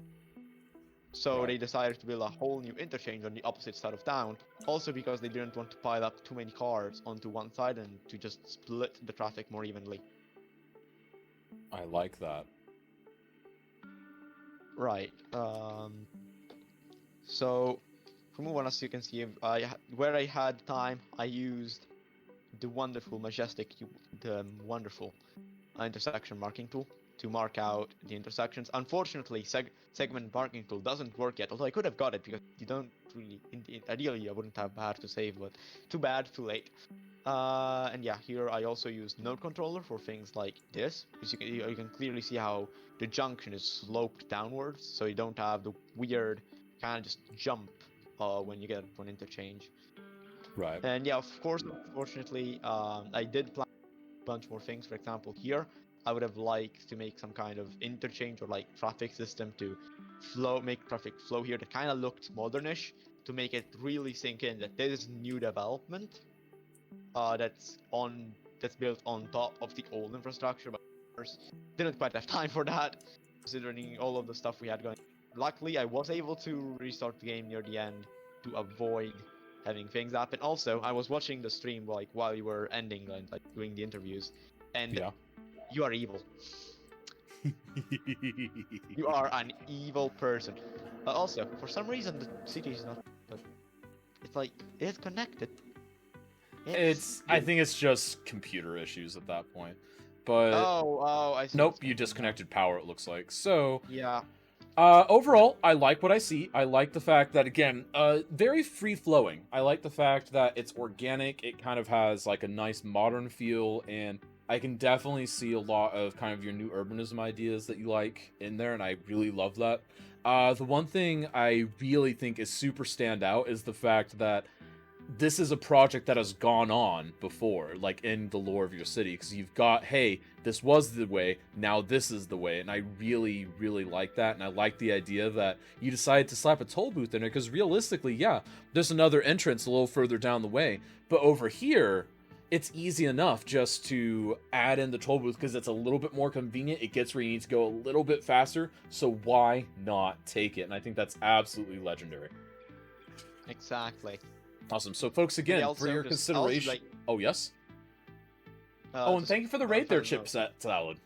So Right. they decided to build a whole new interchange on the opposite side of town, also because they didn't want to pile up too many cars onto one side and to just split the traffic more evenly. I like that. Right. So, to move on, as you can see, where I had time, I used the wonderful intersection marking tool. to mark out the intersections. Unfortunately, segment marking tool doesn't work yet, although I could have got it because you don't really, ideally I wouldn't have had to save, but too bad, too late. And yeah, here I also use node controller for things like this, because you can clearly see how the junction is sloped downwards, so you don't have the weird kind of just jump when you get an interchange. Right. And yeah, of course, unfortunately, I did plan a bunch more things. For example, here I would have liked to make some kind of interchange or like traffic system to make traffic flow here that kind of looked modernish, to make it really sink in that this is new development that's built on top of the old infrastructure. But of course, didn't quite have time for that, considering all of the stuff we had going. Luckily, I was able to restart the game near the end to avoid having things happen. Also, I was watching the stream while you were ending and like doing the interviews, and Yeah. you are evil. You are an evil person. Also, for some reason, the city is not. But it's like it's connected. I think it's just computer issues at that point. But Oh, I see. nope, what's you going on now. disconnected power, it looks like. So Yeah. overall, I like what I see. I like the fact that, again, very free-flowing. I like the fact that it's organic. It kind of has like a nice modern feel, and I can definitely see a lot of kind of your new urbanism ideas that you like in there, and I really love that. The one thing I really think is super standout is the fact that this is a project that has gone on before, like in the lore of your city, because you've got, hey, this was the way, now this is the way, and I really, really like that, and I like the idea that you decided to slap a toll booth in it, because realistically, yeah, there's another entrance a little further down the way, but over here, it's easy enough just to add in the toll booth, because it's a little bit more convenient, it gets where you need to go a little bit faster, so why not take it? And I think that's absolutely legendary. Exactly. Awesome. So, folks, again, for your consideration. Oh, yes? And thank you for the raid there, Chipset Salad.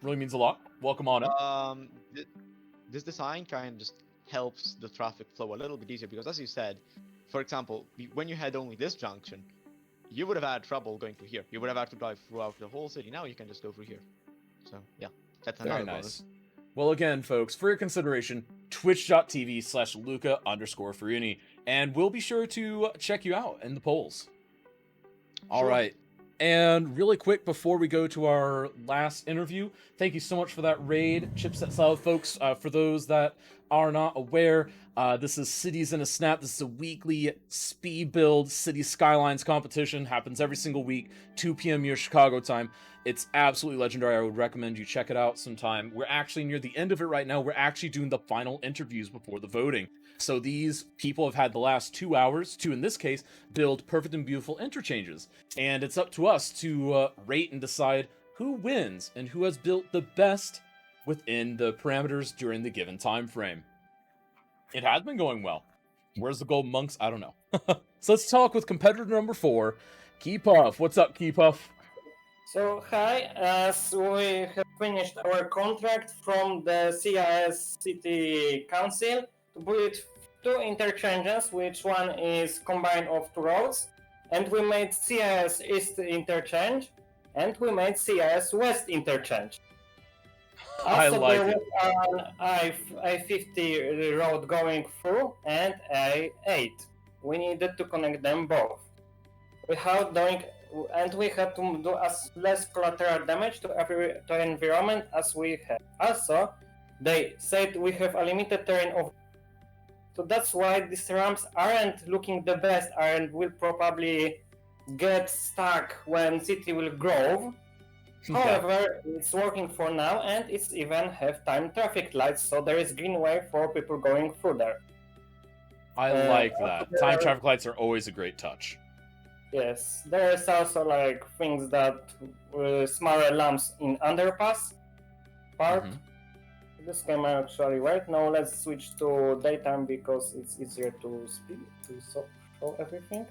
Really means a lot. Welcome on in. This design kind of just helps the traffic flow a little bit easier because, as you said, for example, when you had only this junction, you would have had trouble going through here. You would have had to drive throughout the whole city. Now you can just go through here. So, yeah, that's another Very bonus. nice. Well, again, folks, for your consideration, twitch.tv/Luca_Furioni, and we'll be sure to check you out in the polls. All Sure. right. And really quick, before we go to our last interview, thank you so much for that raid, Chipset Salad, folks. For those that are not aware, this is Cities in a Snap. This is a weekly speed build city skylines competition. Happens every single week, 2 p.m. your Chicago time. It's absolutely legendary. I would recommend you check it out sometime. We're actually near the end of it right now. We're actually doing the final interviews before the voting. So these people have had the last 2 hours to, in this case, build perfect and beautiful interchanges. And it's up to us to rate and decide who wins and who has built the best within the parameters during the given time frame. It has been going well. Where's the Golden Monks? I don't know. So let's talk with competitor number 4, Keypuff. What's up, Keypuff? So, hi, as we have finished our contract from the CIS City Council to build 2 interchanges, which one is combined of 2 roads, and we made CIS East interchange, and we made CIS West interchange. I Also, like there it. was an I-50 road going through and I-8. We needed to connect them both. We had to do as less collateral damage to the environment as we have. Also, they said we have a limited terrain of, so that's why these ramps aren't looking the best and will probably get stuck when city will grow. However, it's working for now, and it's even have timed traffic lights, so there is green way for people going through there. I like that. Time traffic lights are always a great touch. Yes, there is also like things that smaller lamps in underpass part. This game actually right now. Let's switch to daytime because it's easier to show everything.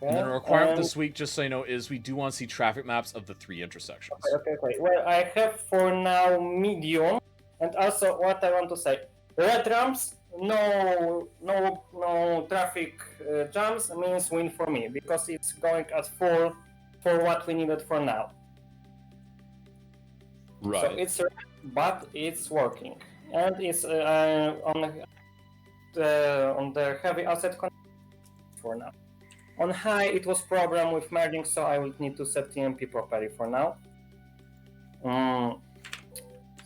Okay. And then a requirement this week, just so you know, is we do want to see traffic maps of the 3 intersections. Okay. Well, I have for now medium, and also what I want to say: red ramps, no traffic jams means win for me because it's going at full for what we needed for now. Right. So it's but it's working, and it's on the heavy asset for now. On high, it was problem with merging, so I will need to set TMP properly for now.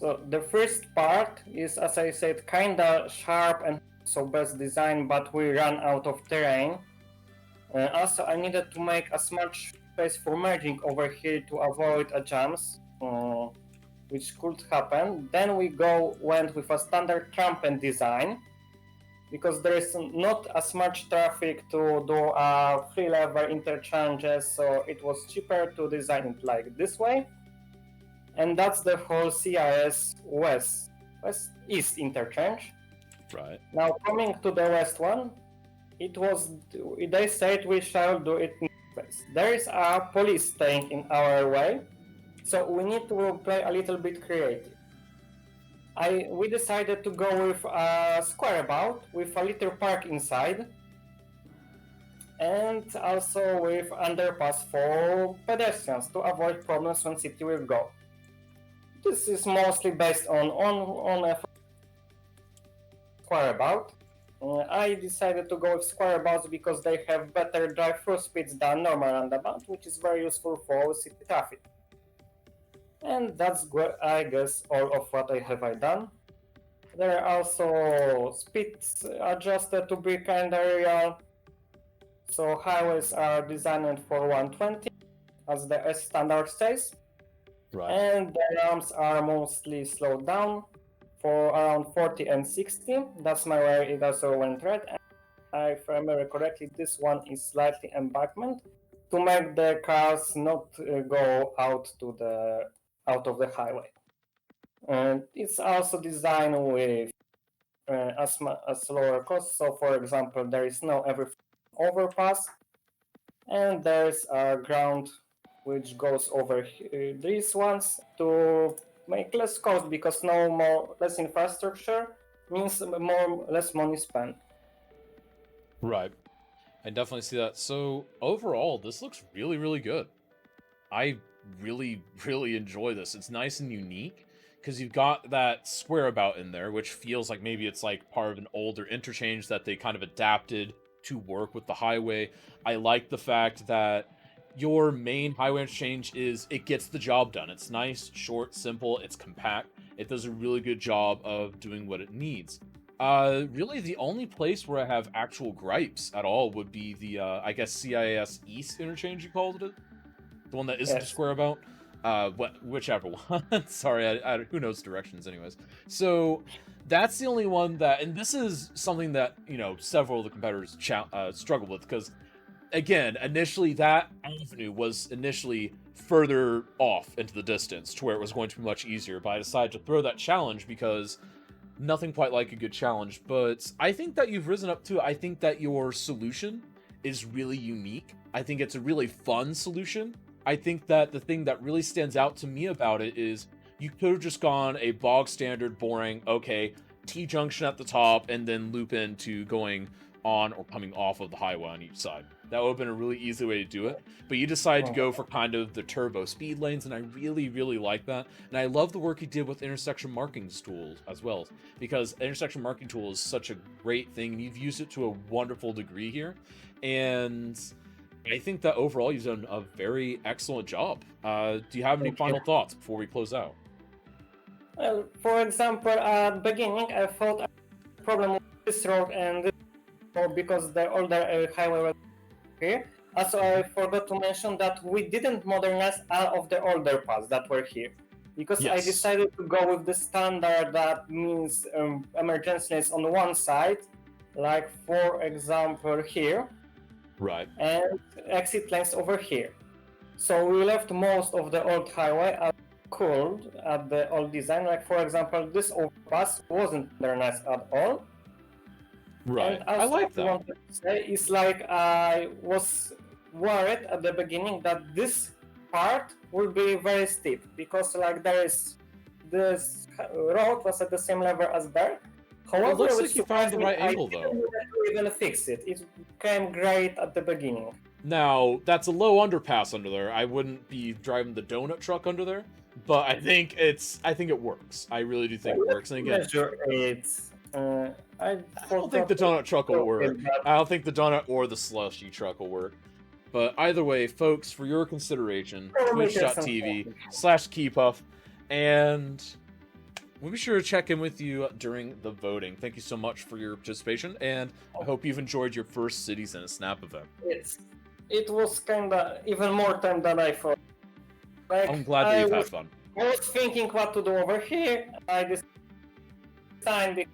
So the first part is, as I said, kinda sharp and so best design, but we ran out of terrain. Also, I needed to make as much space for merging over here to avoid a jams, which could happen. Then we went with a standard trumpet design, because there is not as much traffic to do free level interchanges, so it was cheaper to design it like this way. And that's the whole CIS East interchange. Right. Now coming to the west one, they said we shall do it in place. There is a police staying in our way, so we need to play a little bit creative. We decided to go with a square about with a little park inside, and also with underpass for pedestrians to avoid problems when city will go. This is mostly based on a square about. I decided to go with square abouts because they have better drive-through speeds than normal roundabout, which is very useful for city traffic. And that's, I guess, all of what I have done. There are also speeds adjusted to be kind of real. So highways are designed for 120, as the S standard says. Right. And the ramps are mostly slowed down for around 40 and 60. That's my way it also went red. And if I remember correctly, this one is slightly embankment to make the cars not go out of the highway. And it's also designed with a lower cost. So for example, there is no every overpass, and there's a ground which goes over these ones to make less cost, because less infrastructure means less money spent. Right. I definitely see that. So overall, this looks really, really good. I really, really enjoy this. It's nice and unique because you've got that square about in there, which feels like maybe it's like part of an older interchange that they kind of adapted to work with the highway. I like the fact that your main highway interchange it gets the job done. It's nice, short, simple, it's compact. It does a really good job of doing what it needs. Really the only place where I have actual gripes at all would be the, I guess CIS East interchange you called it? The one that isn't a square about? Whichever one. Sorry, I who knows directions anyways. So that's the only one that, and this is something that, several of the competitors struggle with, because again, initially that avenue was initially further off into the distance to where it was going to be much easier, but I decided to throw that challenge because nothing quite like a good challenge. But I think that you've risen up to it. I think that your solution is really unique. I think it's a really fun solution. I think that the thing that really stands out to me about it is you could have just gone a bog standard, boring, okay, T-junction at the top, and then loop into going on or coming off of the highway on each side. That would have been a really easy way to do it, but you decided to go for kind of the turbo speed lanes, and I really, really like that. And I love the work you did with intersection marking tools as well, because intersection marking tool is such a great thing, and you've used it to a wonderful degree here. And I think that overall you've done a very excellent job. Do you have any final thoughts before we close out? Well, for example, at the beginning, I thought a problem with this road and this road because the older highway was here. Also, I forgot to mention that we didn't modernize all of the older paths that were here, because I decided to go with the standard that means emergency lanes on one side, like for example here, right, and exit lanes over here. So we left most of the old highway cool at the old design. Like for example, this overpass wasn't modernized at all. Right, and I like that. What I wanted to say is like I was worried at the beginning that this part will be very steep, because like this road was at the same level as there. However, it looks like you found the right angle though. I didn't even fix it. It became great at the beginning. Now, that's a low underpass under there. I wouldn't be driving the donut truck under there, but I think it works. I really do think it works. And again, Measure it. I don't think the donut truck will work. I don't think the donut or the slushy truck will work. But either way, folks, for your consideration, twitch.tv/Keepuff, and we'll be sure to check in with you during the voting. Thank you so much for your participation, and I hope you've enjoyed your first Cities in a Snap event. It was kinda even more time than I thought. Like, I'm glad that you've had fun. I was thinking what to do over here. I decided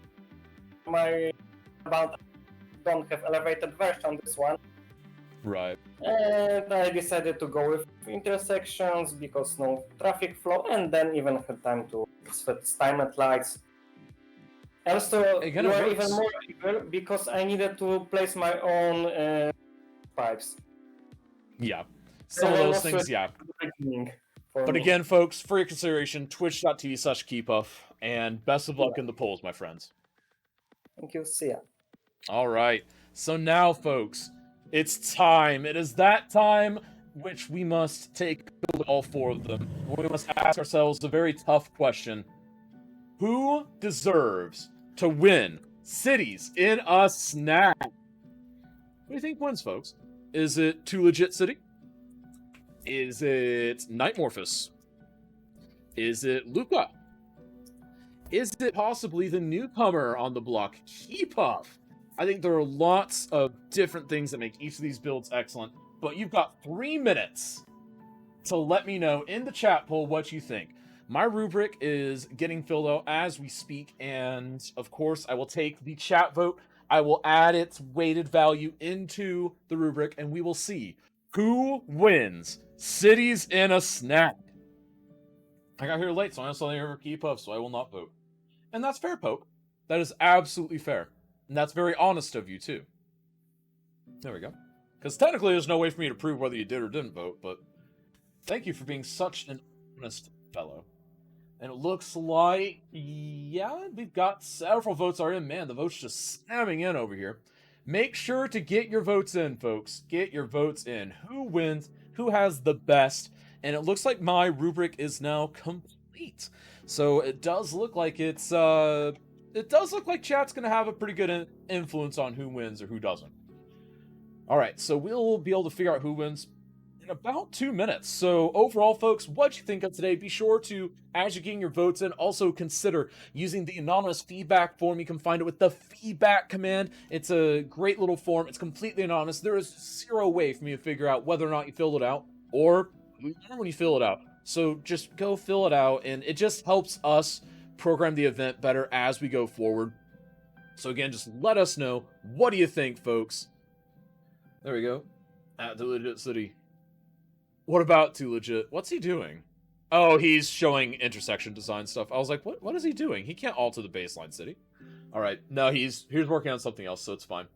my about don't have elevated version this one. Right. And I decided to go with intersections because no traffic flow, and then even had time to set time at lights. Also, It you kinda are works. even more eager because I needed to place my own pipes. Yeah. Some of those things, yeah. But again, folks, for your consideration, twitch.tv/Keepuff, and best of luck in the polls, my friends. Thank you. See ya. All right. So now, folks, it's time. It is that time which we must take all four of them. We must ask ourselves a very tough question. Who deserves to win Cities in a Snap? What do you think wins, folks? Is it Too Legit City? Is it Nightmorphous? Is it Luca? Is it possibly the newcomer on the block, Keepuff? I think there are lots of different things that make each of these builds excellent, but you've got 3 minutes to let me know in the chat poll what you think. My rubric is getting filled out as we speak, and of course, I will take the chat vote. I will add its weighted value into the rubric, and we will see who wins Cities in a Snap. I got here late, so I also never keep up, so I will not vote. And that's fair, Pope. That is absolutely fair. And that's very honest of you, too. There we go. Because technically, there's no way for me to prove whether you did or didn't vote, but thank you for being such an honest fellow. And it looks like, yeah, we've got several votes already. Man, the votes just slamming in over here. Make sure to get your votes in, folks. Get your votes in. Who wins? Who has the best? And it looks like my rubric is now complete. So it does look like it does look like chat's going to have a pretty good influence on who wins or who doesn't. All right, so we'll be able to figure out who wins in about 2 minutes. So overall, folks, what you think of today, be sure to, as you're getting your votes in, also consider using the anonymous feedback form. You can find it with the feedback command. It's a great little form. It's completely anonymous. There is zero way for me to figure out whether or not you filled it out or when you fill it out. So just go fill it out, and it just helps us program the event better as we go forward. So again, just let us know. What do you think, folks? There we go. At Too Legit City. What about Too Legit? What's he doing? Oh, he's showing intersection design stuff. I was like, what is he doing? He can't alter the baseline city. All right. No, he's working on something else, so it's fine.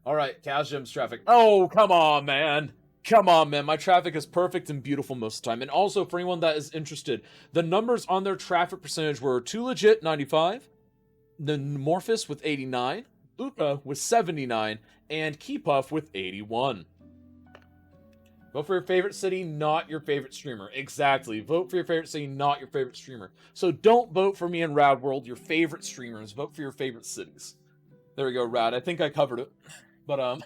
All right, Kazjim's traffic. Oh, come on, man. Come on, man. My traffic is perfect and beautiful most of the time. And also, for anyone that is interested, the numbers on their traffic percentage were Too Legit 95, the Morphous with 89, Luca with 79, and Keepuff with 81. Vote for your favorite city, not your favorite streamer. Exactly. Vote for your favorite city, not your favorite streamer. So don't vote for me and Rad World, your favorite streamers. Vote for your favorite cities. There we go, Rad. I think I covered it. But,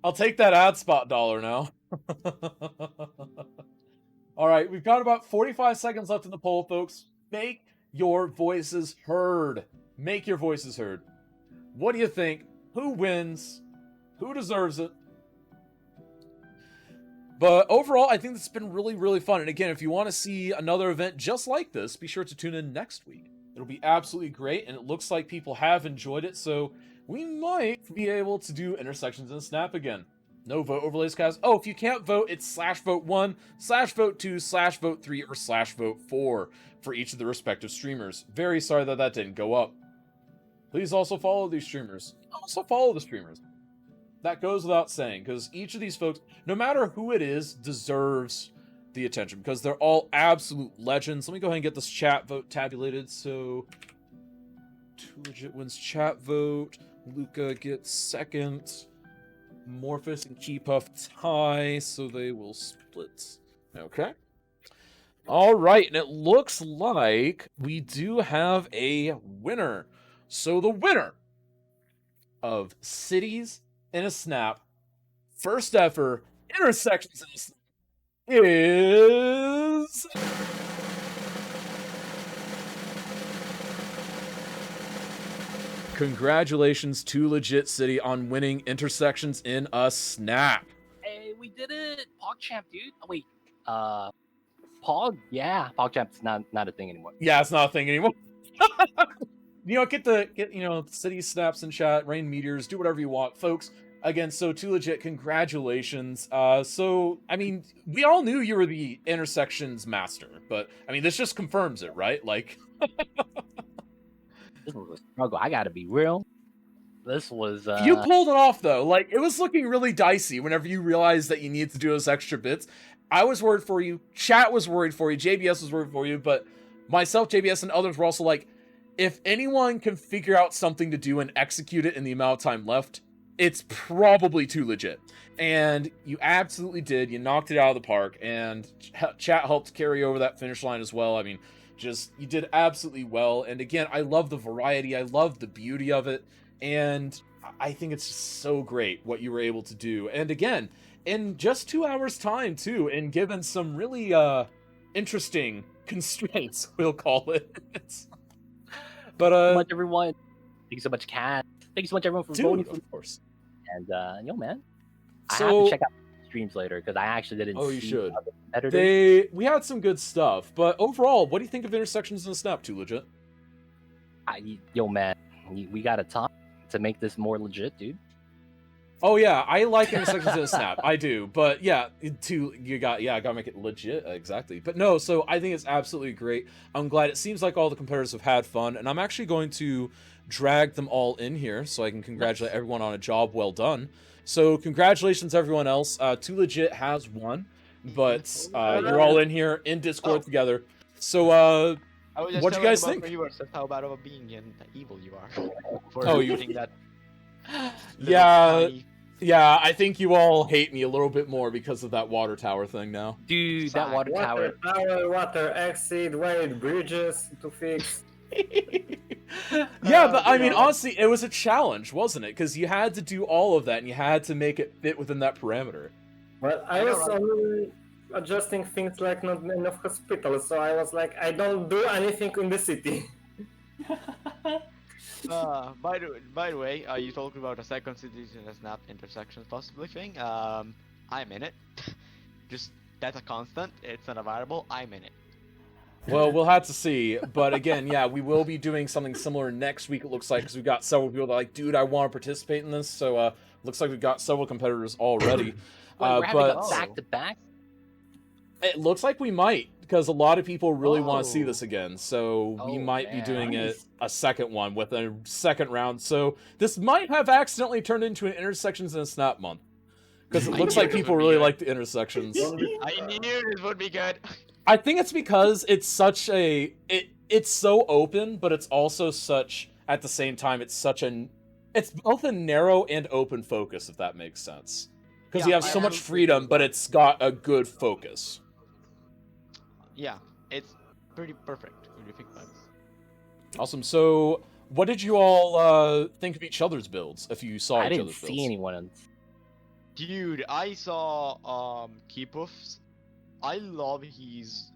I'll take that ad spot dollar now. Alright, we've got about 45 seconds left in the poll, folks. Make your voices heard. Make your voices heard. What do you think? Who wins? Who deserves it? But overall, I think this has been really, really fun. And again, if you want to see another event just like this, be sure to tune in next week. It'll be absolutely great, and it looks like people have enjoyed it, so we might be able to do intersections in Snap again. No vote overlays, guys. Oh, if you can't vote, it's /vote1, /vote2, /vote3, or /vote4 for each of the respective streamers. Very sorry that that didn't go up. Please also follow these streamers. Also follow the streamers. That goes without saying, because each of these folks, no matter who it is, deserves the attention, because they're all absolute legends. Let me go ahead and get this chat vote tabulated. So, Too Legit wins chat vote. Luca gets second. Morphous and Keepuff tie, so they will split. Okay. All right, and it looks like we do have a winner. So the winner of Cities in a Snap, first ever Intersections in a Snap, is... Congratulations to Legit City on winning Intersections in a Snap. Hey, we did it! PogChamp, dude. Oh, wait. Pog? Yeah, PogChamp's not a thing anymore. Yeah, it's not a thing anymore. Get City Snaps in chat, rain meteors, do whatever you want, folks. Again, so Too Legit, congratulations. So, I mean, we all knew you were the Intersections master, but, I mean, this just confirms it, right? Like... This was a struggle. I gotta be real. This was You pulled it off though. Like it was looking really dicey whenever you realized that you needed to do those extra bits. I was worried for you, chat was worried for you, JBS was worried for you, but myself, JBS, and others were also like, if anyone can figure out something to do and execute it in the amount of time left, it's probably Too Legit. And you absolutely did. You knocked it out of the park, and chat helped carry over that finish line as well. I mean, you did absolutely well. And again, I love the variety. I love the beauty of it. And I think it's just so great what you were able to do. And again, in just 2 hours time too, and given some really interesting constraints, we'll call it. But thank you so much, everyone. Thank you so much, Kat. Thank you so much, everyone, for voting. Of course. And man, I have to check out streams later because I actually didn't. Oh, you see should. We had some good stuff, but overall, what do you think of Intersections in a Snap? Too Legit? Man, we gotta talk to make this more legit, dude. Oh yeah, I like Intersections in a Snap. I do, but yeah, I gotta make it legit, exactly. But no, so I think it's absolutely great. I'm glad. It seems like all the competitors have had fun, and I'm actually going to drag them all in here so I can congratulate everyone on a job well done. So congratulations everyone else. Too Legit has won, but you're all in here in Discord together. So what do you guys think? How bad of a being and evil you are for doing that. Yeah, I think you all hate me a little bit more because of that water tower thing now. Dude, that water tower. Water exit, wait, bridges to fix. Yeah, but I mean, honestly, it was a challenge, wasn't it? Because you had to do all of that, and you had to make it fit within that parameter. Well, I was only adjusting things like not enough hospitals, so I was like, I don't do anything in the city. By the way, you talked about a second Cities in a Snap Intersections possibly thing. I'm in it. Just that's a constant. It's not a variable. I'm in it. Well, we'll have to see. But again, yeah, we will be doing something similar next week, it looks like, because we've got several people that are like, dude, I want to participate in this. So, looks like we've got several competitors already. We're having a back-to-back? It looks like we might, because a lot of people really want to see this again. So we might be doing a second one with a second round. So this might have accidentally turned into an Intersections in a Snap month. Because it looks like people really like the Intersections. I knew this would be good. I think it's because it's such a... It's so open, but it's also such... At the same time, it's both a narrow and open focus, if that makes sense. Because you have so much freedom, but it's got a good focus. Yeah, it's pretty perfect when you think about it. Awesome. So, what did you all think of each other's builds? If you saw each other's builds, I didn't see anyone. Dude, I saw Keepuf's. I love his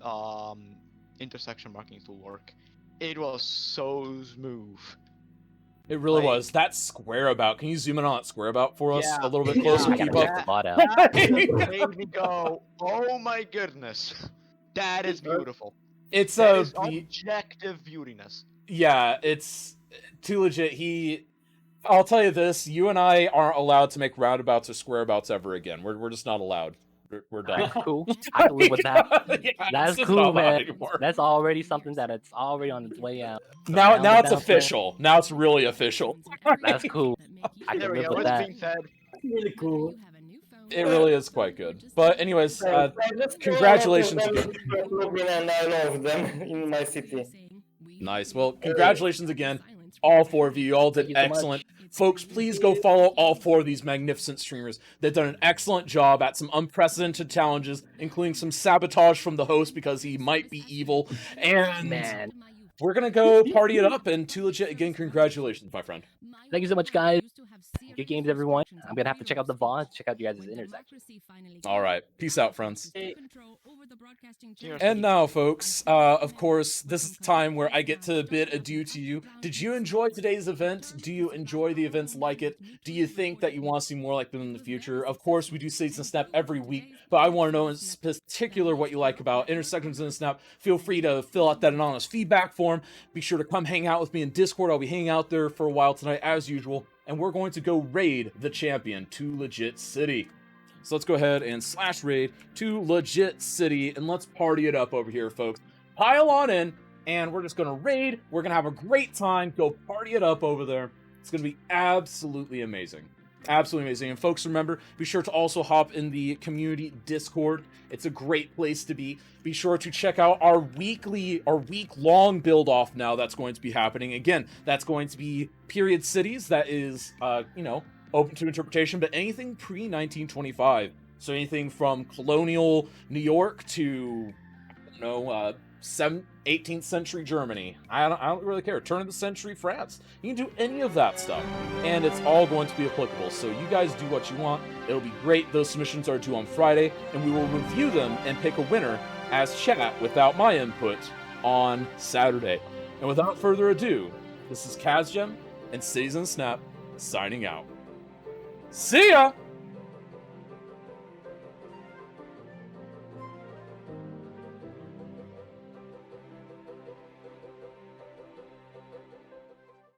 intersection marking tool work. It was so smooth. It really was. That square about. Can you zoom in on that square about for us a little bit closer? That made me go, oh my goodness. That is beautiful. It's objective beautiness. Yeah, it's Too Legit. I'll tell you this: you and I aren't allowed to make roundabouts or squareabouts ever again. We're just not allowed. We're done. That's cool. I can live with that. Yeah, that's cool, man. That's already something it's already on its way out. So now it's official. Now it's really official. That's cool. I can live with that. Really cool. It really is quite good. But anyways, congratulations again. And I love them in my city. Nice. Well, congratulations again. All four of you. You all did excellent. Folks, please go follow all 4 of these magnificent streamers. They've done an excellent job at some unprecedented challenges, including some sabotage from the host because he might be evil. And Man. we're gonna go party it up. And Too Legit, again, congratulations, my friend. Thank you so much, guys. Good games, everyone. I'm gonna have to check out the VOD, check out you guys' intersection. All right, peace out, friends. Hey. Cheers. And now, folks, of course, this is the time where I get to bid adieu to you. Did you enjoy today's event? Do you enjoy the events like it? Do you think that you want to see more like them in the future? Of course, we do Season Snap every week, but I want to know in particular what you like about Intersections in the Snap. Feel free to fill out that anonymous feedback form. Be sure to come hang out with me in Discord. I'll be hanging out there for a while tonight, as usual, and we're going to go raid the champion, Too Legit City. So let's go ahead and /raid to Legit City, and let's party it up over here, folks. Pile on in, and we're just gonna raid. We're gonna have a great time. Go party it up over there. It's gonna be absolutely amazing. Absolutely amazing. And folks, remember, be sure to also hop in the community Discord. It's a great place to be. Be sure to check out our week-long build-off now that's going to be happening. Again, that's going to be period cities. That is, open to interpretation, but anything pre-1925. So anything from colonial New York to, 18th century Germany. I don't really care. Turn of the century France. You can do any of that stuff, and it's all going to be applicable. So you guys do what you want. It'll be great. Those submissions are due on Friday, and we will review them and pick a winner as chat without my input on Saturday. And without further ado, this is Kazjem and Cities in the Snap signing out. See ya!